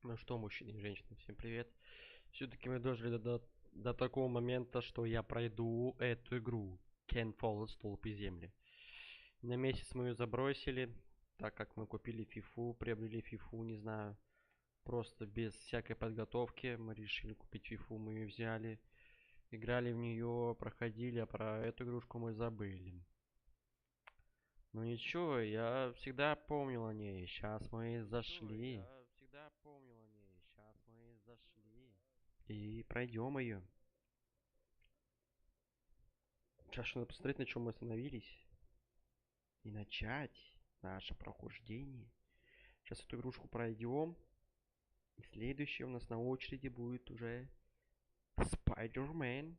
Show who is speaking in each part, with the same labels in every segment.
Speaker 1: Ну что, мужчины и женщины, всем привет. Все-таки мы дожили до такого момента, что я пройду эту игру. Кена Фоллетта, Столпы Земли. На месяц мы ее забросили, так как мы купили фифу, приобрели фифу, не знаю. Просто без всякой подготовки мы решили купить фифу, мы ее взяли. Играли в нее, проходили, а про эту игрушку мы забыли. Ну ничего, я всегда помнил о ней. Сейчас мы зашли. И пройдем ее. Сейчас надо посмотреть, на чем мы остановились. И начать наше прохождение. Сейчас эту игрушку пройдем. И следующее у нас на очереди будет уже Spider-Man.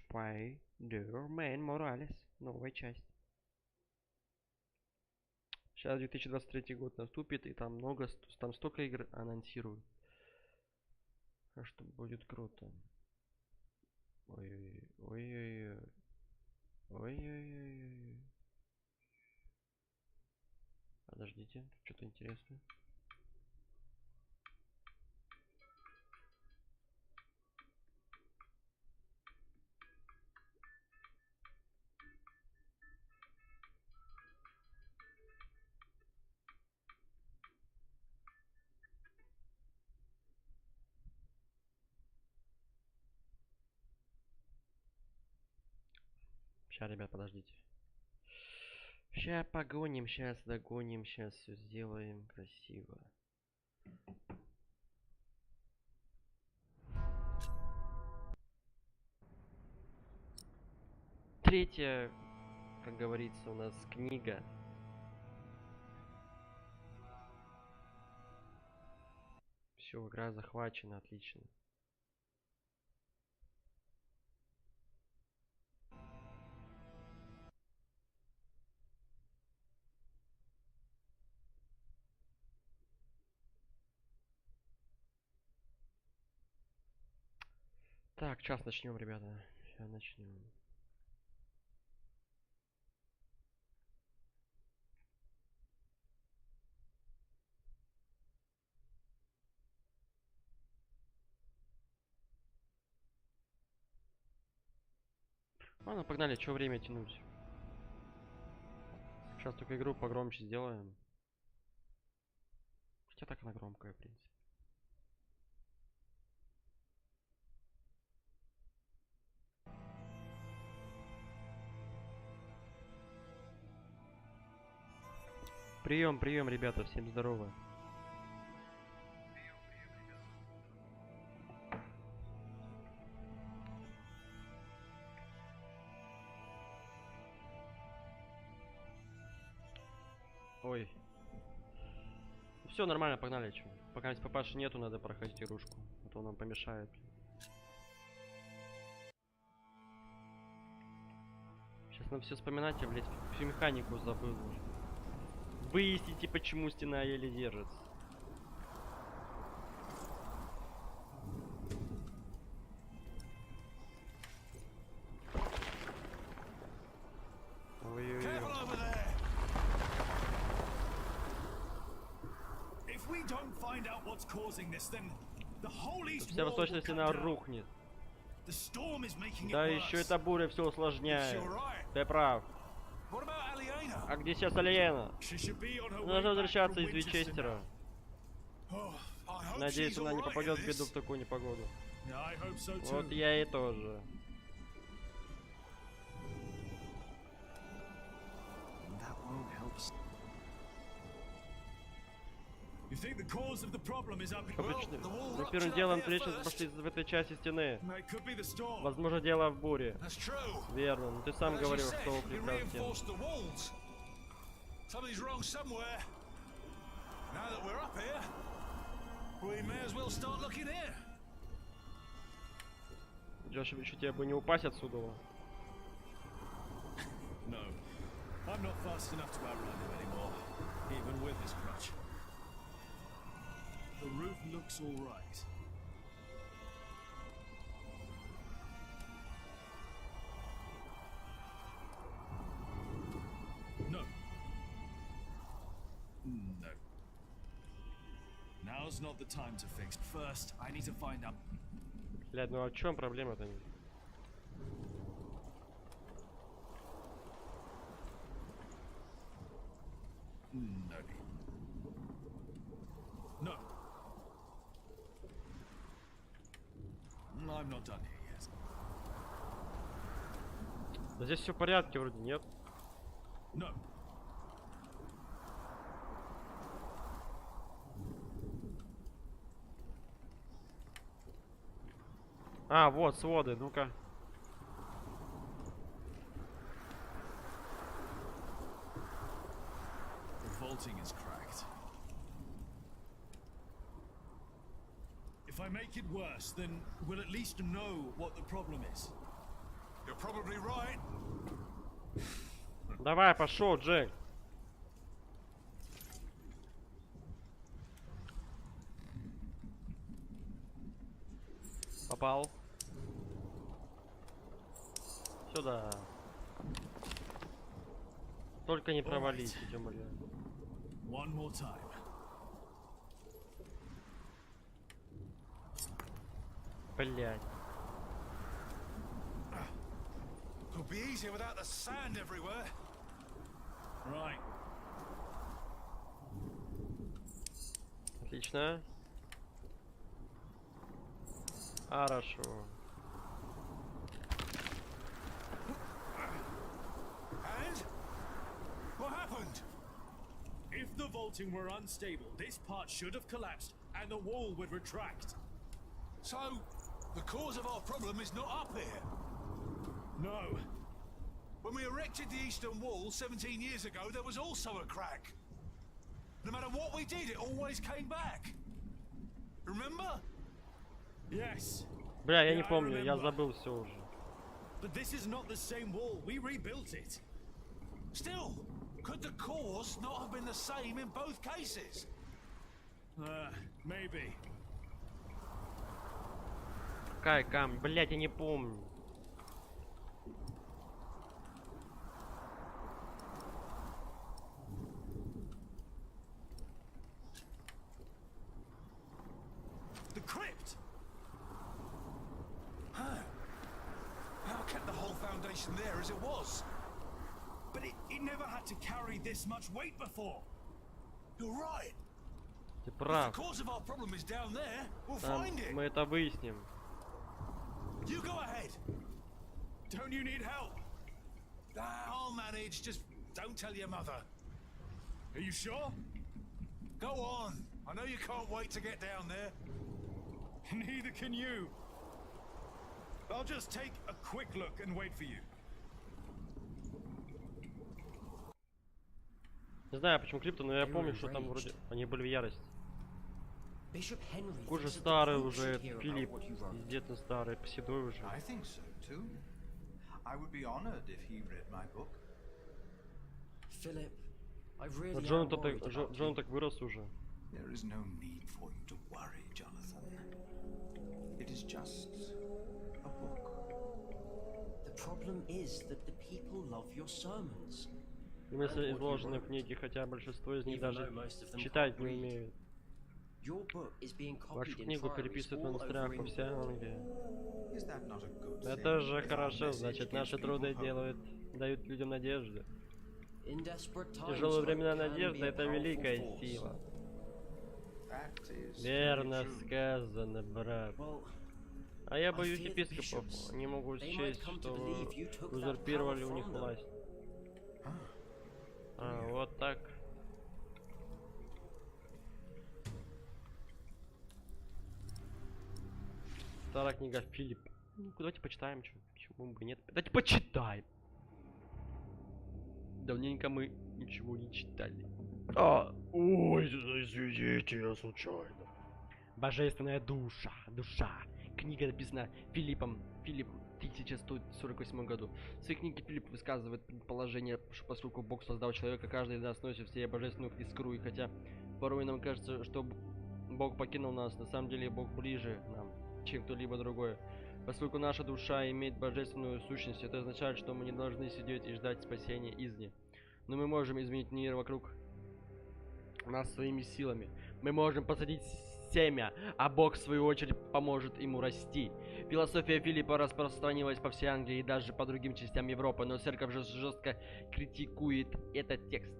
Speaker 1: Spider-Man Morales. Новая часть. Сейчас 2023 год наступит, и там там столько игр анонсируют. А что будет круто. Ой-ой-ой. Ой-ой-ой. Подождите, что-то интересное. Сейчас, ребят, подождите. Сейчас погоним, сейчас догоним, сейчас все сделаем красиво. Третья, как говорится, у нас книга. Все, игра захвачена, отлично. Так, сейчас начнем, ребята. Сейчас начнем. Ладно, погнали, что время тянуть. Сейчас только игру погромче сделаем. Хотя так она громкая, в принципе. Прием, прием, ребята, всем здорово. Ой. Все нормально, погнали. Чё. Пока здесь папаши нету, надо проходить игрушку. А то нам помешает. Сейчас надо все вспоминать, я, блядь, всю механику забыл уже. Выясните, почему стена еле держится. Ой-ой-ой. Вся восточная стена рухнет. Да еще эта буря все усложняет. Ты прав. А где сейчас Алиена? Нужно возвращаться из Вичестера. Надеюсь, она не попадет в беду в такую непогоду. Вот я и тоже. За первым делом встречи пошли в этой части стены. Возможно, дело в буре. Верно, но ты сам говорил, что укреплял стену. Джош, еще тебе бы не упасть отсюда.
Speaker 2: The roof looks all right. No. No. Now Now's not the time to fix. First, I need to find out.
Speaker 1: Блядь, ну а в чем проблема-то?
Speaker 2: No. No. I'm not done here yet.
Speaker 1: Да здесь все в порядке вроде, нет?
Speaker 2: No.
Speaker 1: А, вот своды, ну-ка.
Speaker 2: The vaulting is cracked. If I make it worse, then we'll at least know what the problem is. You're probably right.
Speaker 1: Давай, пошел, Джек. Попал. Сюда. Только не провались, идем, бля.
Speaker 2: One more time.
Speaker 1: Блять.
Speaker 2: It'll be easier without the sand everywhere. Right.
Speaker 1: Отлично. Хорошо.
Speaker 2: And what happened? If the vaulting were unstable, this part should have collapsed and the wall would retract. So, the cause of our problem is not up here? No. When we erected the eastern wall 17 years ago, there was also a crack. No matter what we did, it always came back. Remember? Yes.
Speaker 1: Бля, я не помню, я забыл все уже.
Speaker 2: But this is not the same wall. We rebuilt it. Still, could the cause not have been the same in both cases? Maybe.
Speaker 1: Какая камень? Блять, я не помню.
Speaker 2: The crypt. Huh. How kept the whole foundation there as it was? But it never had to carry this much weight before. You're right.
Speaker 1: Ты
Speaker 2: If
Speaker 1: прав.
Speaker 2: the cause of our problem is down there, we'll
Speaker 1: Там
Speaker 2: find it.
Speaker 1: мы это выясним.
Speaker 2: You go ahead. Don't you need help? I'll manage. Just don't tell your mother. Are you sure? Go on. I know you can't wait to get down there. Neither can you. I'll just take a quick look and wait for you.
Speaker 1: Не знаю, почему крипто, но я помню, что там вроде они были в ярости. Уже старый уже, Филипп, пиздец старый, седой уже.
Speaker 3: I think so too. I would be honored if he read my book.
Speaker 4: Philip, I really
Speaker 1: Но
Speaker 4: am
Speaker 1: Джон так вырос уже.
Speaker 3: There is no need for you to worry, Jonathan. It is just a book.
Speaker 4: The problem is that the people love your sermons.
Speaker 1: Мысли изложены в книге, хотя большинство из них даже читать не умеют.
Speaker 4: Your book is being
Speaker 1: Вашу
Speaker 4: copied in
Speaker 1: книгу
Speaker 4: priories
Speaker 1: переписывают в
Speaker 4: all
Speaker 1: монастырях
Speaker 4: over
Speaker 1: по всей
Speaker 4: England.
Speaker 1: Англии.
Speaker 3: Is that not a good thing?
Speaker 1: Это же
Speaker 3: If our
Speaker 1: хорошо,
Speaker 3: message
Speaker 1: значит,
Speaker 3: gives
Speaker 1: наши
Speaker 3: people
Speaker 1: труды
Speaker 3: hope?
Speaker 1: дают людям надежду.
Speaker 4: In desperate times,
Speaker 1: Тяжелые
Speaker 4: hope
Speaker 1: времена
Speaker 4: can be
Speaker 1: надежда —
Speaker 4: a
Speaker 1: это
Speaker 4: powerful
Speaker 1: великая
Speaker 4: force.
Speaker 1: сила.
Speaker 3: That is
Speaker 1: Верно
Speaker 3: very true.
Speaker 1: сказано, брат.
Speaker 4: Well,
Speaker 1: А я
Speaker 4: I
Speaker 1: боюсь
Speaker 4: fear the
Speaker 1: епископов.
Speaker 4: bishops.
Speaker 1: Они могут
Speaker 4: They
Speaker 1: счесть,
Speaker 4: might come
Speaker 1: что
Speaker 4: to believe you took that
Speaker 1: узурпировали
Speaker 4: power
Speaker 1: у них
Speaker 4: from them.
Speaker 1: власть. Вот так. Старая книга Филипп. Ну, давайте почитаем, что. Почему бы нет? Давайте почитаем. Давненько мы ничего не читали. Ой, извините, я случайно. Божественная душа. Книга написана Филиппом 1148 году. В своей книге Филипп высказывает предположение, что поскольку Бог создал человека, каждый из нас носит в себе божественную искру, и хотя порой нам кажется, что Бог покинул нас, на самом деле Бог ближе нам, чем кто-либо другой. Поскольку наша душа имеет божественную сущность, это означает, что мы не должны сидеть и ждать спасения извне. Но мы можем изменить мир вокруг нас своими силами. Мы можем посадить семя, а Бог, в свою очередь, поможет ему расти. Философия Филиппа распространилась по всей Англии и даже по другим частям Европы, но церковь же жестко критикует этот текст.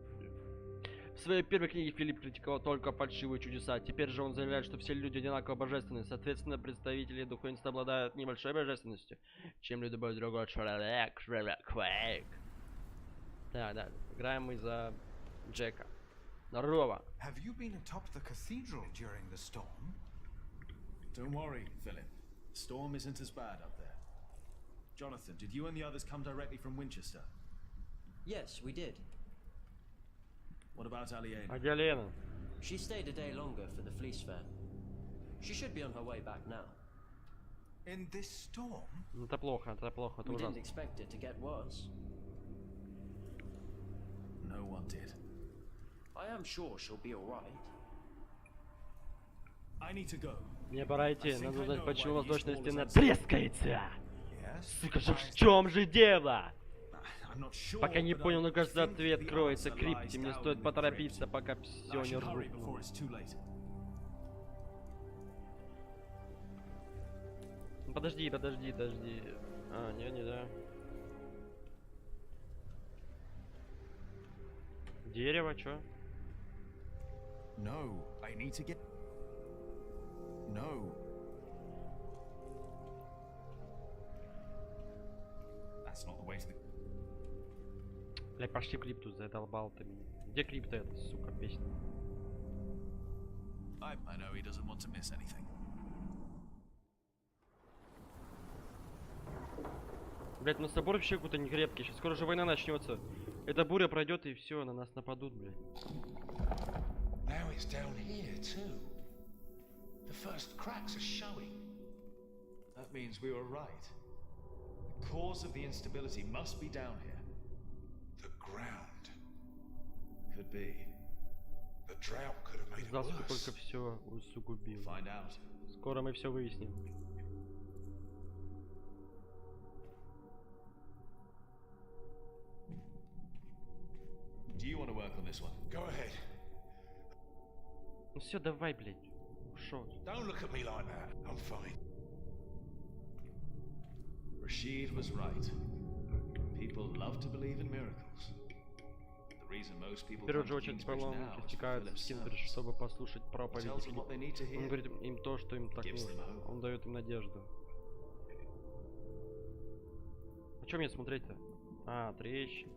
Speaker 1: В своей первой книге Филипп критиковал только фальшивые чудеса. Теперь же он заявляет, что все люди одинаково божественны. Соответственно, представители духовенства обладают небольшой божественностью, чем любой другой человек. Да, играем мы за Джека. Здорово.
Speaker 3: Have you been atop the cathedral during the storm?
Speaker 2: Don't worry, Philip. The storm isn't as bad up there. Jonathan, did you and the others come directly from Winchester?
Speaker 4: Yes, we did.
Speaker 2: What about Aliena?
Speaker 1: А где Лена?
Speaker 4: She stayed a day longer for the fleece fair. She should be on her way back now.
Speaker 3: In this storm?
Speaker 1: Это плохо, это
Speaker 4: We didn't
Speaker 1: ужасно.
Speaker 4: expect it to get worse.
Speaker 2: No one did.
Speaker 4: I am sure she'll be alright.
Speaker 2: I need to go.
Speaker 1: Мне пора идти, надо узнать, почему воздушная стена
Speaker 2: Yes.
Speaker 1: трескается.
Speaker 3: Yes.
Speaker 1: Сука, в чем же дело?
Speaker 2: I'm not sure,
Speaker 1: Пока не
Speaker 2: but
Speaker 1: понял,
Speaker 2: I
Speaker 1: но кажется,
Speaker 2: think
Speaker 1: ответ
Speaker 2: the
Speaker 1: кроется в
Speaker 2: answer
Speaker 1: крипте.
Speaker 2: lies
Speaker 1: Мне
Speaker 2: down
Speaker 1: стоит
Speaker 2: in the
Speaker 1: поторопиться,
Speaker 2: crypt.
Speaker 1: пока
Speaker 2: I
Speaker 1: все не
Speaker 2: should hurry
Speaker 1: рухнуло.
Speaker 2: before it's too late.
Speaker 1: Подожди. А, не, да. Дерево, чё?
Speaker 2: No, I need to get. No. That's not the way to the.
Speaker 1: Бля, пошли в крипту, задолбал ты меня. Где крипта эта, сука, песня?
Speaker 2: I know he doesn't want to miss anything.
Speaker 1: Блять, ну собор вообще какой-то некрепкий. Сейчас скоро же война начнется. Эта буря пройдет и все, на нас нападут, блядь.
Speaker 5: Now it's down here too. The first cracks are showing.
Speaker 2: That means we were right. The cause of the instability must be down here.
Speaker 5: The ground.
Speaker 2: Could be.
Speaker 5: The drought could have made it
Speaker 1: Засуха
Speaker 5: worse.
Speaker 1: только все усугубил.
Speaker 2: Find out.
Speaker 1: Скоро мы все выясним.
Speaker 2: Do you want to work on this one?
Speaker 5: Go ahead.
Speaker 1: Ну все, давай, блядь. Ушел.
Speaker 5: Don't look at me like that. I'm fine.
Speaker 2: Rashid was right. People love to believe in miracles. The reason most people
Speaker 1: В первую
Speaker 2: come
Speaker 1: же
Speaker 2: to
Speaker 1: очередь
Speaker 2: Kingsbridge
Speaker 1: паломники
Speaker 2: now is for
Speaker 1: стекаются в
Speaker 2: Philip's
Speaker 1: Кинбридж,
Speaker 2: sermons.
Speaker 1: чтобы послушать
Speaker 2: He
Speaker 1: проповеди
Speaker 2: tells them what they need to
Speaker 1: Филиппа. Он
Speaker 2: hear.
Speaker 1: говорит им то, что им так
Speaker 2: Gives them
Speaker 1: нужно.
Speaker 2: hope.
Speaker 1: Он дает им надежду. А что мне смотреть-то? А, трещина.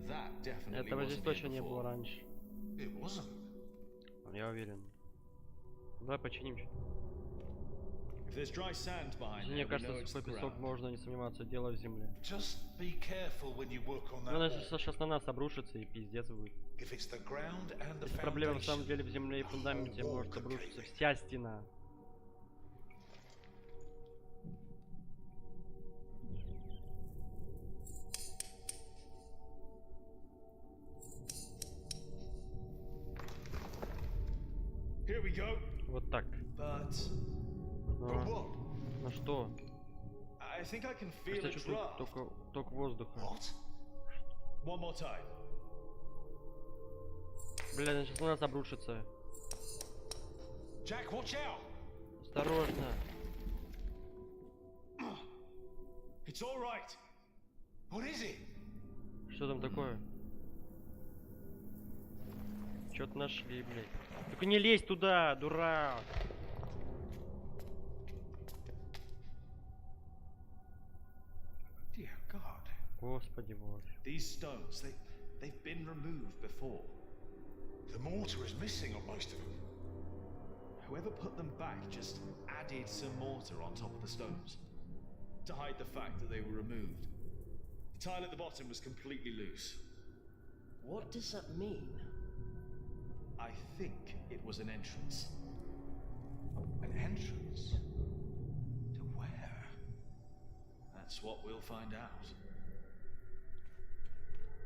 Speaker 2: That definitely
Speaker 1: Этого здесь
Speaker 2: wasn't
Speaker 1: точно
Speaker 2: here
Speaker 1: не было
Speaker 2: before.
Speaker 1: раньше.
Speaker 5: It wasn't.
Speaker 1: Я уверен. Давай починим.
Speaker 2: If there's dry sand behind
Speaker 1: Мне
Speaker 2: there, we
Speaker 1: кажется,
Speaker 2: know it's the
Speaker 1: сухой песок,
Speaker 2: ground.
Speaker 1: можно не сомневаться, дело в земле.
Speaker 5: Just be careful when you work on
Speaker 1: Ну,
Speaker 5: that
Speaker 1: она
Speaker 5: wall.
Speaker 1: сейчас на нас обрушится и пиздец будет.
Speaker 5: If it's the ground and the
Speaker 1: Если проблема в самом
Speaker 5: foundation,
Speaker 1: деле в земле и
Speaker 5: the
Speaker 1: фундаменте,
Speaker 5: whole wall
Speaker 1: может
Speaker 5: could
Speaker 1: обрушиться
Speaker 5: cave in.
Speaker 1: вся стена.
Speaker 2: Here we go.
Speaker 1: Вот так.
Speaker 2: But
Speaker 5: But what?
Speaker 1: Ну что?
Speaker 2: I think I can feel
Speaker 1: Я
Speaker 2: a
Speaker 1: чувствую
Speaker 2: draft.
Speaker 1: только ток воздуха.
Speaker 5: What?
Speaker 2: One more time.
Speaker 1: Бля, она сейчас на нас обрушится.
Speaker 5: Jack, watch out!
Speaker 1: Осторожно.
Speaker 2: It's all right.
Speaker 5: What is it?
Speaker 1: Что там такое? Что-то нашли, блядь. Только не лезь туда, дурак.
Speaker 5: Dear God.
Speaker 1: Господи боже.
Speaker 2: These stones, they've been removed before.
Speaker 5: The mortar is missing on most of them.
Speaker 2: Whoever put them back just added some mortar on top of the stones to hide the fact that they were removed. The tile at the bottom was completely loose.
Speaker 4: What does that mean?
Speaker 2: I think it was an entrance.
Speaker 5: An entrance? To where?
Speaker 2: That's what we'll find out.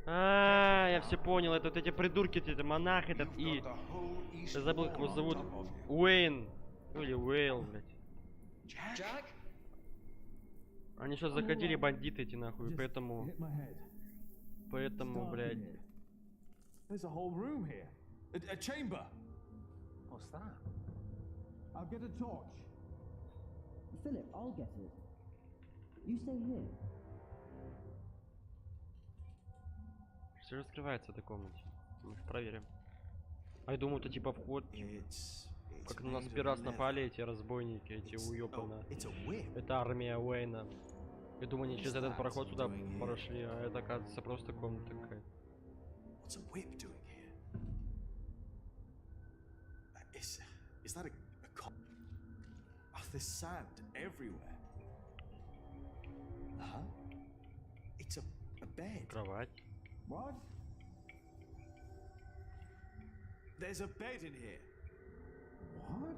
Speaker 1: А, я все понял. Это вот эти придурки, это монах этот
Speaker 5: You've
Speaker 1: и...
Speaker 5: got the whole east
Speaker 1: Я забыл, как его
Speaker 5: wall on
Speaker 1: зовут.
Speaker 5: top of you.
Speaker 1: Уэйн. Ну или Уэйл, блядь.
Speaker 5: Jack?
Speaker 4: Jack?
Speaker 1: Они что, закатили бандиты эти нахуй, поэтому...
Speaker 2: my head.
Speaker 1: Поэтому, блядь...
Speaker 2: There's a whole room here. A chamber.
Speaker 5: What's that?
Speaker 2: I'll get a torch.
Speaker 4: Philip, I'll get it. You stay here.
Speaker 1: Все раскрывается в этой комнате. Мы их проверим. А я думаю, это типа вход. Как на нас первый раз напали эти разбойники, эти уёбаны. Это армия Уэйна. Я думаю, они через этот проход сюда прошли, а это, оказывается, просто комната какая-то.
Speaker 2: What's a whip doing here? Is that a oh, there's sand everywhere. Huh? It's a bed.
Speaker 1: Кровать.
Speaker 2: What? There's a bed in here. What?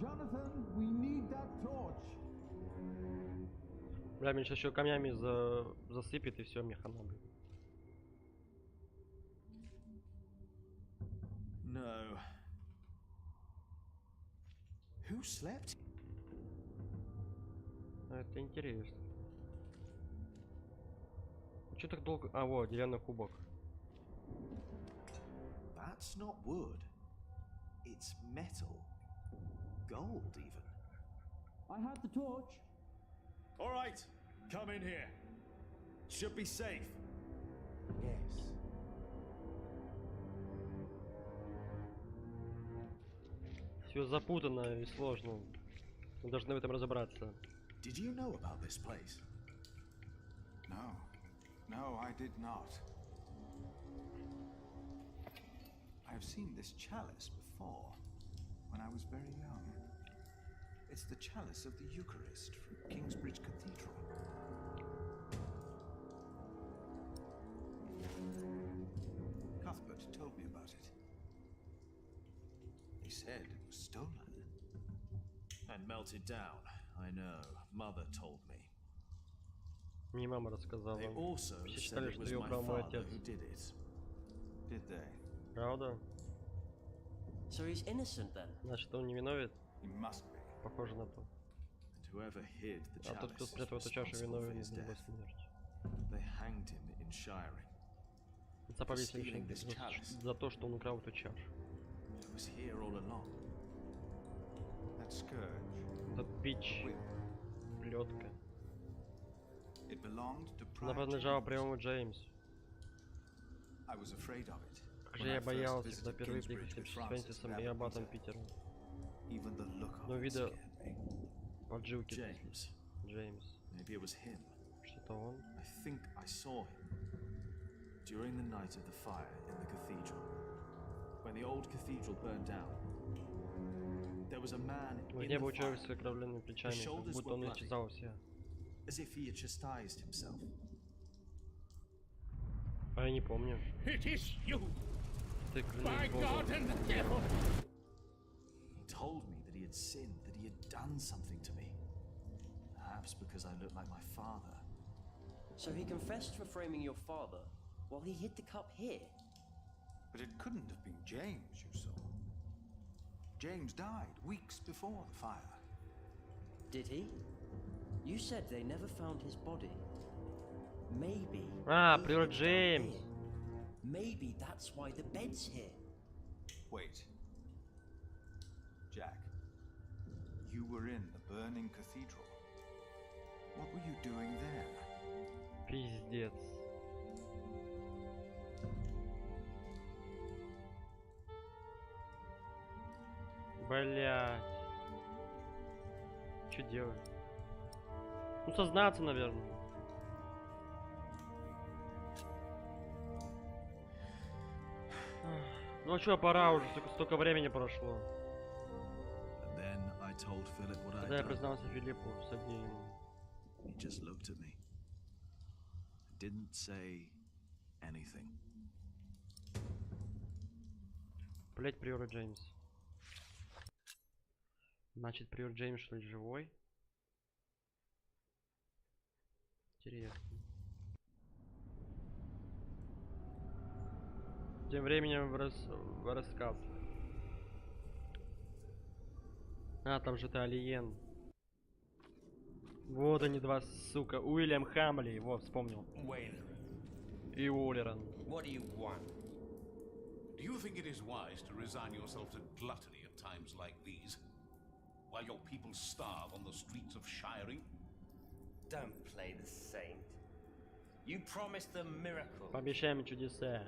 Speaker 2: Jonathan, we need that torch.
Speaker 1: Бля, меня сейчас еще камнями засыпет и все, мне хана будет.
Speaker 2: No. Who slept?
Speaker 1: Это интересно. Че так долго? А, вот, деревянный кубок.
Speaker 2: That's not wood. It's metal. Gold, even.
Speaker 4: I have the torch.
Speaker 2: All right, come in here. Should be safe.
Speaker 3: Yes.
Speaker 1: Все запутанно и сложно. Мы должны в этом разобраться.
Speaker 2: Did you know about this place?
Speaker 3: No. No, I did not. I've seen this chalice before, when I was very young. It's the chalice of the Eucharist from Kingsbridge Cathedral. Cuthbert told me about it. He said it was stolen.
Speaker 2: And melted down. I know. Mother told me.
Speaker 1: Мне мама рассказала.
Speaker 2: They also
Speaker 1: Все
Speaker 2: said
Speaker 1: считали,
Speaker 2: it
Speaker 1: что
Speaker 2: was
Speaker 1: ее
Speaker 2: my
Speaker 1: украл мой
Speaker 2: father
Speaker 1: отец.
Speaker 2: who did it.
Speaker 3: Did they?
Speaker 1: Правда?
Speaker 4: So he's innocent then?
Speaker 1: Значит, он не виновен?
Speaker 3: He must be.
Speaker 1: Похоже на то.
Speaker 2: And whoever hid the
Speaker 1: А тот, кто
Speaker 2: chalice
Speaker 1: спрятал
Speaker 2: is
Speaker 1: эту чашу,
Speaker 2: responsible for
Speaker 1: виновен
Speaker 2: his
Speaker 1: за его
Speaker 2: death.
Speaker 1: смерть.
Speaker 2: They hanged him in Shiring.
Speaker 1: Отца повесили
Speaker 2: stealing this chalice.
Speaker 1: за то, что он украл эту чашу.
Speaker 2: It was here all along.
Speaker 3: That scourge.
Speaker 1: Этот бич, плетка.
Speaker 3: It belonged to
Speaker 1: Она
Speaker 3: Prior
Speaker 1: принадлежала
Speaker 3: James.
Speaker 1: прямому Джеймсу.
Speaker 3: I was afraid of it.
Speaker 1: Как же
Speaker 3: when I
Speaker 1: я
Speaker 3: first
Speaker 1: боялся,
Speaker 3: visited
Speaker 1: когда впервые
Speaker 3: Kingsbridge
Speaker 1: приехали
Speaker 3: with
Speaker 1: с
Speaker 3: Francis
Speaker 1: Фрэнсисом
Speaker 3: and
Speaker 1: и аббатом
Speaker 3: Peter.
Speaker 1: Питером.
Speaker 3: Even the look of
Speaker 1: Но
Speaker 3: it
Speaker 1: вида
Speaker 3: scared me.
Speaker 1: поджилки.
Speaker 2: James.
Speaker 1: Джеймс.
Speaker 2: Maybe it was him.
Speaker 1: Что-то он.
Speaker 2: I think I saw him during the night of the fire in the cathedral. When the old cathedral burned down, there was a man
Speaker 1: В
Speaker 2: in
Speaker 1: небо
Speaker 2: the
Speaker 1: у человека
Speaker 2: fire,
Speaker 1: с окровавленными плечами, как
Speaker 2: shoulders
Speaker 1: будто
Speaker 2: were
Speaker 1: он
Speaker 2: bloody.
Speaker 1: исчезал все.
Speaker 2: as if he had chastised himself.
Speaker 1: А я не помню.
Speaker 6: It is you,
Speaker 1: Ты
Speaker 6: by
Speaker 1: клянись
Speaker 6: God
Speaker 1: Богом.
Speaker 6: and the devil!
Speaker 2: He told me that he had sinned, that he had done something to me. Perhaps because I looked like my father.
Speaker 4: So he confessed for framing your father while he hid the cup here?
Speaker 3: But it couldn't have been James you saw. James died weeks before the fire.
Speaker 4: Did he? You said they never found his body. Maybe.
Speaker 1: А,
Speaker 4: he
Speaker 1: приор
Speaker 4: hid it down
Speaker 1: Джеймс.
Speaker 4: here. Maybe that's why the bed's here.
Speaker 3: Wait. Jack, you were in the burning cathedral. What were you doing there?
Speaker 1: Пиздец. Блять. Что делать? Ну, сознаться, наверное. Ну а чё, пора уже, столько времени прошло.
Speaker 2: And then I told Philip what I'd
Speaker 1: Когда я
Speaker 2: done.
Speaker 1: признался Филиппу в содеянном.
Speaker 2: He just looked at me. Didn't say anything.
Speaker 1: Блять, приор Джеймс. Значит, приор Джеймс что ли живой? Интересно. Тем временем в рассказ. А, там же ты Алиен. Вот они два, сука. Уильям Хамли. Вот, вспомнил.
Speaker 6: Well,
Speaker 1: И Уоллеран.
Speaker 6: what do you want? Do you think it is wise to resign yourself to gluttony at times like these, while your people starve on the streets of Shiring?
Speaker 4: Don't play the saint. You promised them miracles,
Speaker 1: Пообещаем чудеса.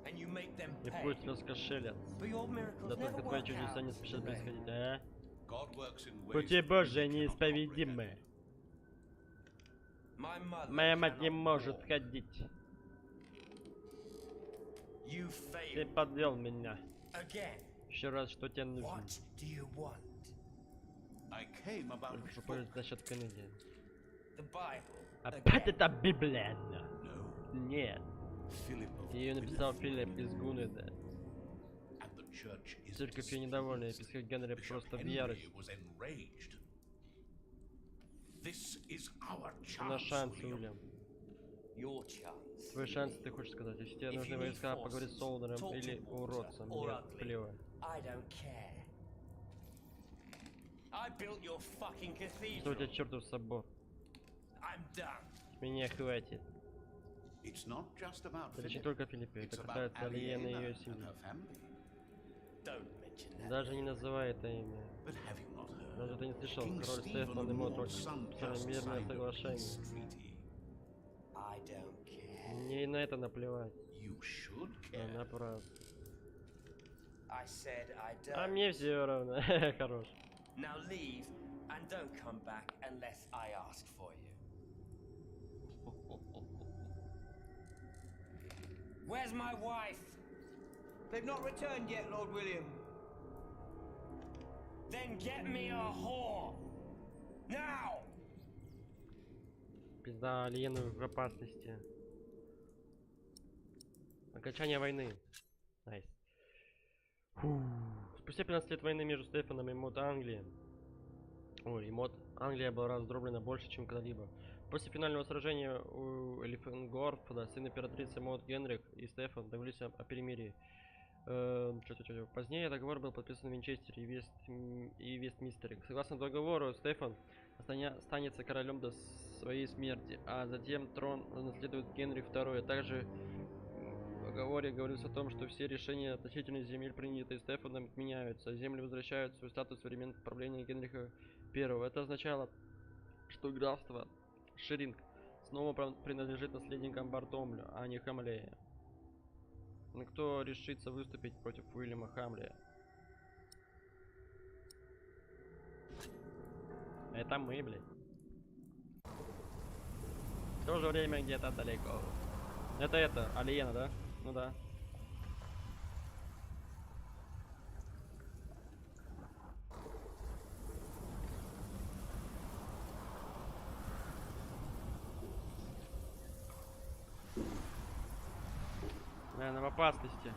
Speaker 4: and you make them
Speaker 1: И
Speaker 4: pay.
Speaker 1: пусть раскошелятся.
Speaker 4: But your miracles
Speaker 1: Да
Speaker 4: never
Speaker 1: только твои
Speaker 4: work
Speaker 1: чудеса не
Speaker 4: out.
Speaker 1: спешат происходить, а?
Speaker 6: God works in ways
Speaker 1: Пути
Speaker 6: that
Speaker 1: Божьи
Speaker 6: we cannot
Speaker 1: неисповедимы.
Speaker 4: My mother
Speaker 1: Моя мать не
Speaker 4: cannot
Speaker 1: может
Speaker 4: walk.
Speaker 1: ходить.
Speaker 4: You
Speaker 1: Ты
Speaker 4: failed
Speaker 1: подвел меня.
Speaker 4: again.
Speaker 1: Еще раз, что тебе нужно?
Speaker 4: What do you want?
Speaker 6: I came about
Speaker 1: Только
Speaker 6: this
Speaker 1: что
Speaker 6: book.
Speaker 1: поезд насчет книги.
Speaker 4: The Bible.
Speaker 1: Опять
Speaker 4: Again.
Speaker 1: это Библия?
Speaker 6: No,
Speaker 1: Нет.
Speaker 6: Philip of
Speaker 1: Ее написал
Speaker 6: Philip,
Speaker 1: Филипп из Гунеда.
Speaker 6: and the church is
Speaker 1: Церковь ее недовольна, епископ Генри
Speaker 6: Bishop
Speaker 1: просто в
Speaker 6: Henry
Speaker 1: ярости.
Speaker 6: was enraged. This is our
Speaker 1: Наш
Speaker 6: chance,
Speaker 1: шанс,
Speaker 6: William.
Speaker 1: Уильям.
Speaker 4: Your chance.
Speaker 1: Твой шанс, ты хочешь сказать. Если тебе нужны войска, поговори с Солдером или уродцем. Мне плевать.
Speaker 4: I don't care. I built your fucking
Speaker 1: Что у тебя
Speaker 4: cathedral.
Speaker 1: чертов собор?
Speaker 4: I'm done.
Speaker 1: Меня хватит.
Speaker 6: It's not just about
Speaker 1: Речь не
Speaker 6: Philip.
Speaker 1: только о Филиппе,
Speaker 6: It's
Speaker 1: это
Speaker 6: about
Speaker 1: касается Алиены и
Speaker 6: Aliena
Speaker 1: ее
Speaker 6: and
Speaker 1: семьи.
Speaker 6: her family.
Speaker 4: Don't mention that.
Speaker 1: Даже не называй это имя.
Speaker 6: But have you not heard?
Speaker 1: Даже ты не слышал,
Speaker 6: King
Speaker 1: король
Speaker 6: Stephen
Speaker 1: Стефан и мой только
Speaker 6: son
Speaker 1: подписали
Speaker 6: just
Speaker 1: мирное
Speaker 6: signed a
Speaker 1: соглашение.
Speaker 6: peace treaty.
Speaker 4: I don't care.
Speaker 1: Мне и на это наплевать.
Speaker 6: You should
Speaker 1: Да,
Speaker 6: care.
Speaker 1: напрасно.
Speaker 4: I said I don't.
Speaker 1: А мне все равно. Хорош.
Speaker 4: Now leave and don't come back unless I ask for you. Where's my wife?
Speaker 7: They've not returned yet, Lord William.
Speaker 4: Then get me a whore. Now!
Speaker 1: Пизда, Алиену в опасности. Окончание войны. Найс. Фу. Спустя 15 лет войны между Стефаном и Мод Англии. Ой, и Мод Англия была раздроблена больше, чем когда-либо. После финального сражения у Элифенгорфа сын императрицы Мод Генрих и Стефан договорились о перемирии. Позднее договор был подписан в Винчестере и Вестминстере. Согласно договору, Стефан останется королем до своей смерти, а затем трон наследует Генрих II. Также в договоре говорилось о том, что все решения относительно земель, принятые Стефаном, отменяются, а земли возвращают свой статус в времен правления Генриха I. Это означало, что графство Ширинг снова принадлежит наследникам Бартомлю, а не Хамлея. Но кто решится выступить против Уильяма Хамлея? Это мы, блядь. В то же время где-то далеко. Это, Алиена, да? Ну да. Наверное, в опасности.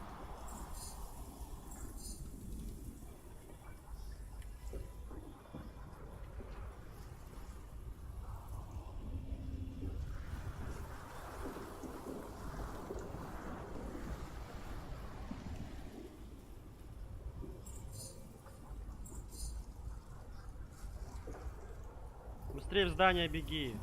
Speaker 1: Быстрее в здание беги.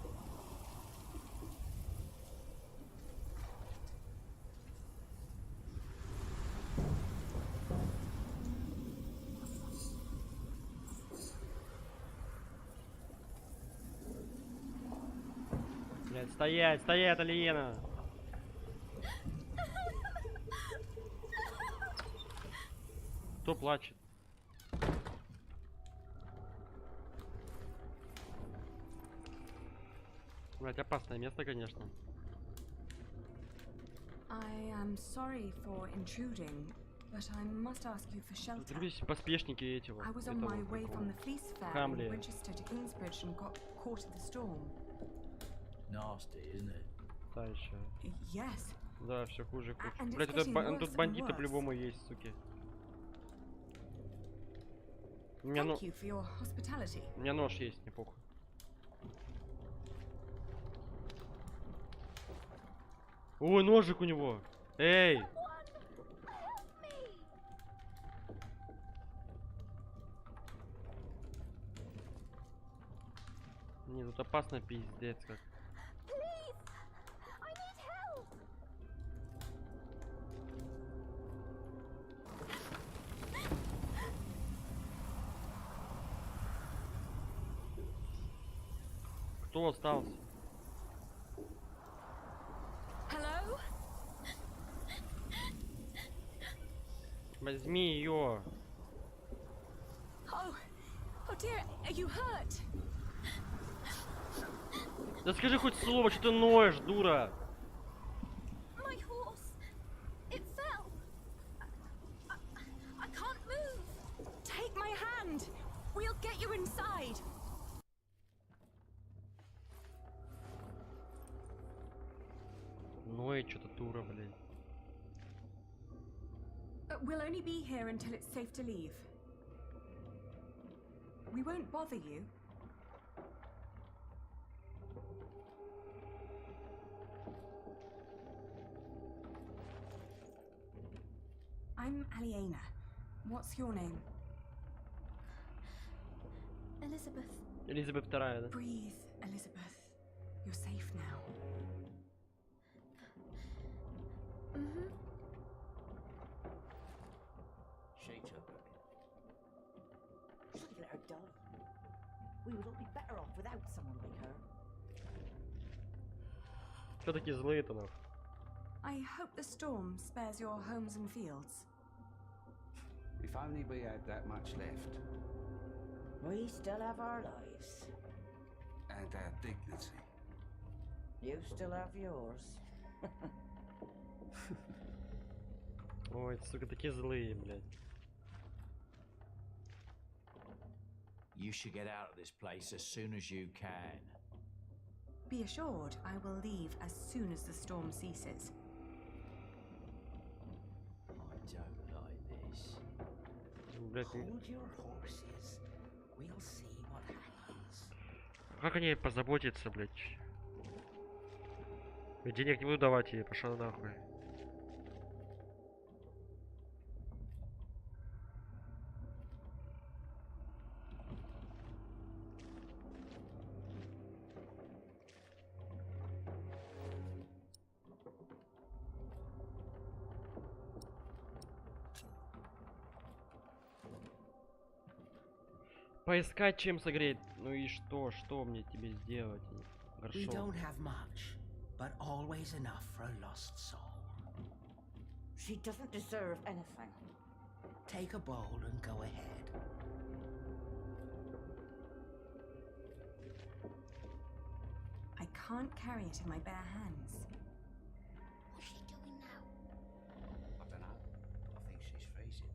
Speaker 1: Блядь, стоять, стоять, Алиена. Кто плачет? Блядь, опасное место, конечно.
Speaker 8: I am sorry for intruding, but I must ask you for shelter.
Speaker 1: Взорвись, поспешники эти вот.
Speaker 8: I was on my way from the Fleece Fair
Speaker 1: Хамли.
Speaker 8: in Winchester to Kingsbridge and got caught in the storm.
Speaker 7: Nasty, isn't it?
Speaker 1: Та еще.
Speaker 8: Yes,
Speaker 1: Да, все хуже и хуже.
Speaker 8: And it's
Speaker 1: Блять,
Speaker 8: getting worse
Speaker 1: тут
Speaker 8: and
Speaker 1: бандиты
Speaker 8: worse.
Speaker 1: по-любому есть, суки. У меня,
Speaker 8: thank you for your hospitality.
Speaker 1: у меня нож есть, не похуй. Ой, ножик у него! Эй! Не, тут опасно, пиздец как. Кто остался?
Speaker 8: Hello?
Speaker 1: Возьми ее.
Speaker 8: Oh, oh dear, are you hurt?
Speaker 1: Да скажи хоть слово, что ты ноешь, дура.
Speaker 8: My horse. It fell. I can't move. Take my hand. We'll get you inside.
Speaker 1: Ноет что-то дура, блядь.
Speaker 8: We'll only be here until it's safe to leave. We won't bother you. I'm Aliena. What's your name? Elizabeth.
Speaker 1: Элизабет II, да?
Speaker 8: Breathe, Elizabeth. You're safe now. Mm-hmm.
Speaker 7: She took her. Should have let her die. We would all be better off without someone like her.
Speaker 1: Что такие злые-то, нахуй?
Speaker 8: I hope the storm spares your homes and fields.
Speaker 9: If only we had that much left.
Speaker 7: We still have our lives.
Speaker 9: And our dignity.
Speaker 7: You still have yours.
Speaker 1: Ой, сука, такие злые, блядь.
Speaker 10: You should get out of this place as soon as you can.
Speaker 8: Be assured, I will leave as soon as the storm ceases.
Speaker 10: I don't like this.
Speaker 1: Блядь,
Speaker 7: Hold your horses. We'll see what happens.
Speaker 1: как о ней позаботиться, блядь? Я денег не буду давать ей, пошла нахуй. Поискать чем согреть. Ну и что? Что мне тебе сделать?
Speaker 7: We
Speaker 1: Хорошо.
Speaker 7: don't have much, but always enough for a lost soul. She doesn't deserve anything. Take a bowl and go ahead.
Speaker 8: I can't carry it in my bare hands.
Speaker 11: What's she doing now?
Speaker 9: I don't know. I think she's freezing.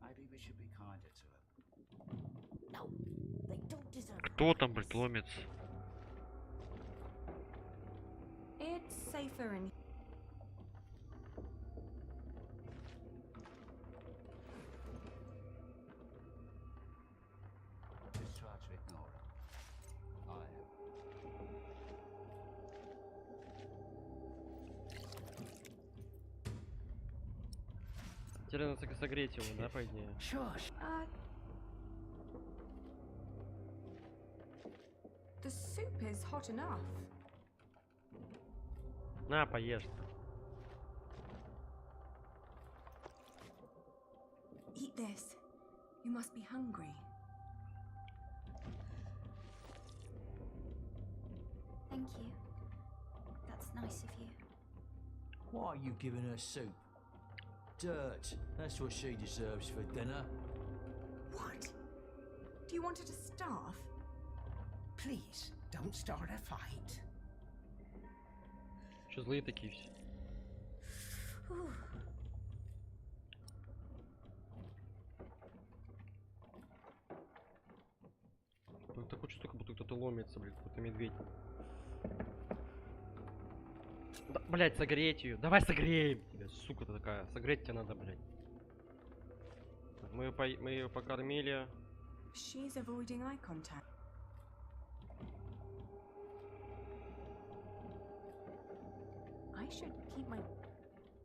Speaker 9: Maybe we should be kinder to her.
Speaker 7: No, they don't deserve
Speaker 1: Кто там, блядь, ломится?
Speaker 8: It's safer in.
Speaker 9: Just try to ignore her. I am.
Speaker 1: Теперь надо согреть его, да, по идее?
Speaker 7: Shush.
Speaker 8: The soup is hot enough.
Speaker 1: На, поешь.
Speaker 8: Eat this. You must be hungry.
Speaker 11: Thank you. That's nice of you.
Speaker 10: Why are you giving her soup? Dirt. That's what she deserves for dinner.
Speaker 8: What? Do you want her to starve?
Speaker 7: Please, don't start a fight.
Speaker 1: Что злые такие все? Такое чувство, как будто кто-то ломится, блядь, какой-то медведь. Да, блядь, согреть ее. Давай согреем тебя, сука ты такая. Согреть тебя надо, блядь. Мы ее покормили.
Speaker 8: She's avoiding eye contact. I should keep my.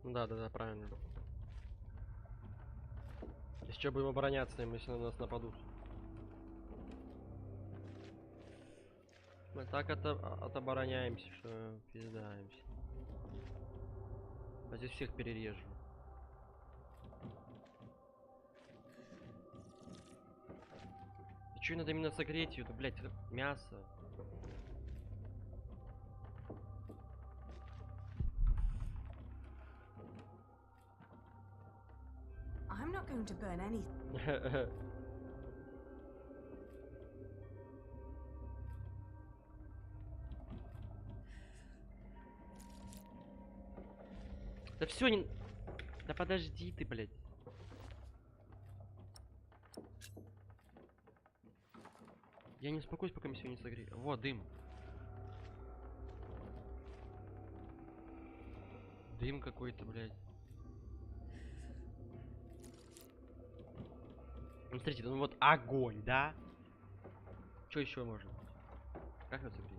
Speaker 1: Да, правильно. Если что, будем обороняться им, если на нас нападут. Мы так отобороняемся, что пиздаемся. А здесь всех перережу. Ты Чё надо именно согреть ее? Да, блядь, это мясо.
Speaker 8: I'm not going to burn anything.
Speaker 1: Да все не... Да подожди ты, блядь. Я не успокоюсь, пока мне все не согрею. Вот, дым. Дым какой-то, блядь. Ну, смотрите, ну вот огонь, да? Что еще можно? Как это согреть?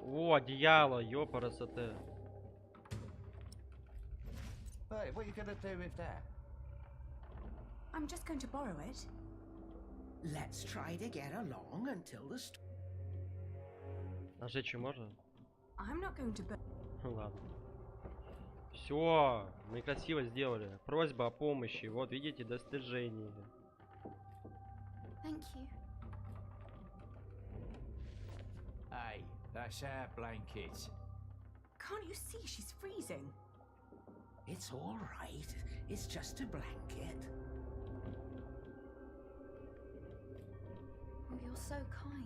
Speaker 1: О, одеяло, ёпарасоте.
Speaker 9: Hey, what are you gonna do with that?
Speaker 8: I'm just going to borrow it.
Speaker 7: Let's try to get along until the
Speaker 1: А жечь можно?
Speaker 8: I'm not going to burn.
Speaker 1: Ладно. Все, мы красиво сделали. Просьба о помощи. Вот видите, достижение.
Speaker 11: Thank you.
Speaker 10: Hey, that's our blanket.
Speaker 8: Can't you see she's freezing?
Speaker 7: It's all right. It's just a blanket.
Speaker 11: Oh, you're so kind.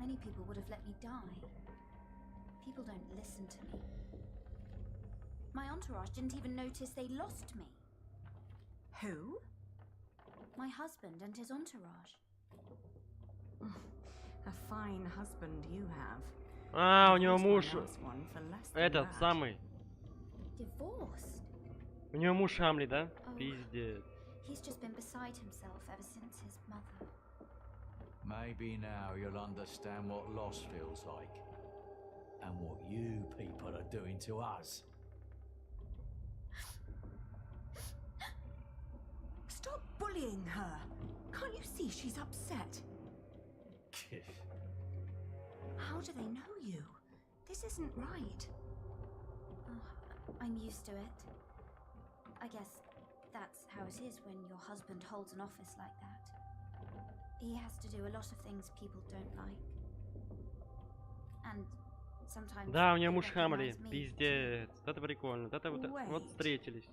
Speaker 11: Many people would have let me die. People don't listen to me. My entourage didn't even notice they lost me.
Speaker 8: Who?
Speaker 11: My husband and his entourage.
Speaker 8: A fine husband you have.
Speaker 1: А, у него
Speaker 8: Divorced
Speaker 1: муж.
Speaker 8: my last one for less than
Speaker 1: Этот
Speaker 8: that.
Speaker 1: самый.
Speaker 11: Divorced?
Speaker 1: У него муж Хамли, да?
Speaker 11: Oh.
Speaker 1: Пиздец.
Speaker 11: He's just been beside himself ever since his mother.
Speaker 10: Maybe now you'll understand what loss feels like. And what you people are doing to us.
Speaker 8: Stop bullying her. Can't you see she's upset? How do they know you? This isn't right.
Speaker 11: Oh, I'm used to it. I guess that's how it is when your husband holds an office like that. He has to do a lot of things people don't like. And sometimes
Speaker 1: Да, у
Speaker 11: they
Speaker 1: нее муж Хамли.
Speaker 11: recognize me.
Speaker 1: Пиздец. Это прикольно. Это вот встретились.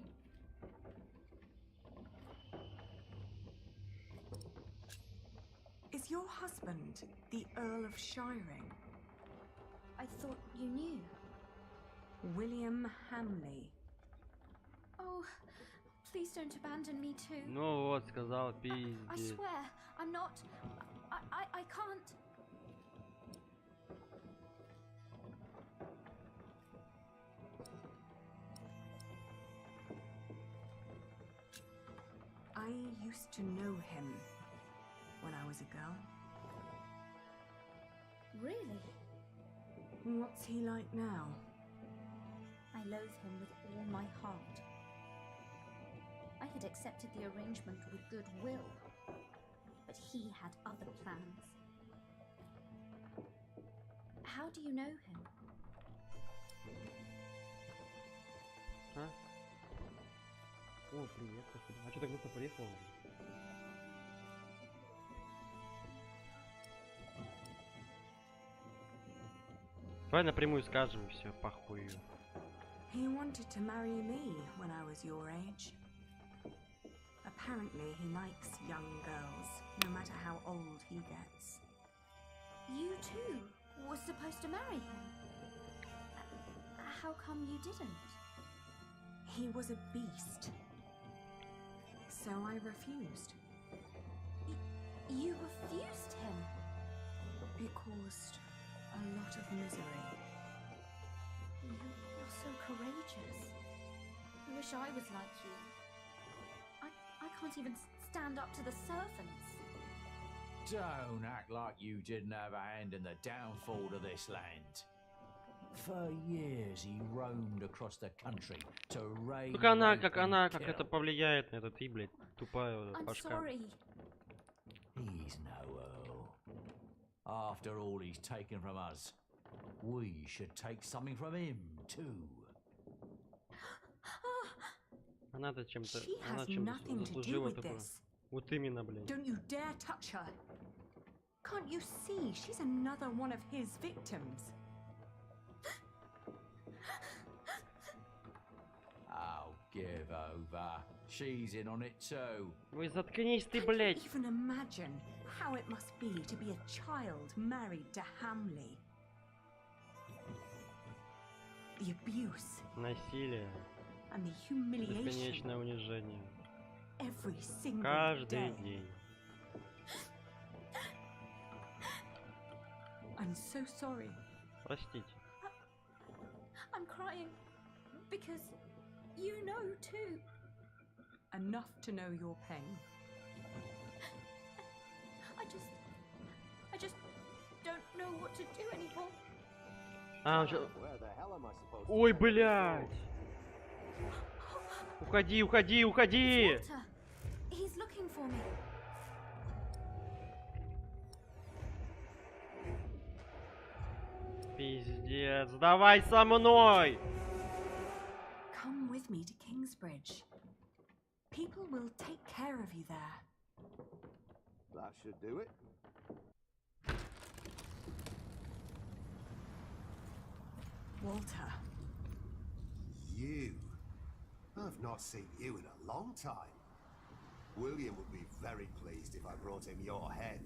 Speaker 8: Is your husband the Earl of Shiring?
Speaker 11: I thought you knew.
Speaker 8: William Hamley.
Speaker 11: Oh, please don't abandon me too.
Speaker 1: Ну вот, сказал,
Speaker 11: I
Speaker 1: пиздец.
Speaker 11: swear, I'm not. I can't.
Speaker 8: I used to know him when I was a girl.
Speaker 11: Really?
Speaker 8: What's he like now?
Speaker 11: I loathe him with all my heart. I had accepted the arrangement with goodwill, but he had other plans. How do you know him?
Speaker 1: А? О, привет, спасибо. А что так быстро приехал? Давай напрямую скажем, и все, похуй.
Speaker 8: He wanted to marry me when I was your age. Apparently, he likes young girls, no matter how old he gets.
Speaker 11: You too were supposed to marry him. How come you didn't?
Speaker 8: He was a beast. So I refused.
Speaker 11: You refused him?
Speaker 8: It caused a lot of misery.
Speaker 11: You're so courageous. I wish I was like you. I can't even stand up to the servants.
Speaker 10: Don't act like you didn't have a hand in the downfall of this land. For years he roamed across the country to raid.
Speaker 1: Как она,
Speaker 10: rape
Speaker 1: как
Speaker 10: and
Speaker 1: она, как
Speaker 10: kill.
Speaker 1: это повлияет на это, ты, блядь, тупая
Speaker 11: I'm
Speaker 1: башка.
Speaker 11: sorry.
Speaker 10: He's no earl. After all he's taken from us, we should take something from him too.
Speaker 1: Она-то чем-то,
Speaker 8: She
Speaker 1: она
Speaker 8: has
Speaker 1: чем-то
Speaker 8: nothing to do
Speaker 1: заслужила
Speaker 8: with
Speaker 1: такое.
Speaker 8: this.
Speaker 1: Вот именно, блин.
Speaker 8: Don't you dare touch her. Can't you see she's another one of his victims?
Speaker 10: Oh, give over. She's in on it too.
Speaker 1: Ой, заткнись ты,
Speaker 8: Can't
Speaker 1: блядь.
Speaker 8: you even imagine how it must be to be a child married to Hamley? The abuse
Speaker 1: Насилие.
Speaker 8: and the humiliation
Speaker 1: Бесконечное унижение.
Speaker 8: every single
Speaker 1: Каждый
Speaker 8: day.
Speaker 1: день.
Speaker 8: I'm so sorry.
Speaker 1: Простите.
Speaker 11: I'm crying because you know too.
Speaker 8: Enough to know your pain.
Speaker 11: I just don't know what to do anymore.
Speaker 1: А, он ща- Ой, блядь. Уходи, уходи, уходи.
Speaker 11: Walter, he's looking for me.
Speaker 1: Пиздец. Давай со мной.
Speaker 8: Come with me to Kingsbridge. People will take care of you there.
Speaker 12: That should do it.
Speaker 8: Walter.
Speaker 12: You? I've not seen you in a long time. William would be very pleased if I brought him your head.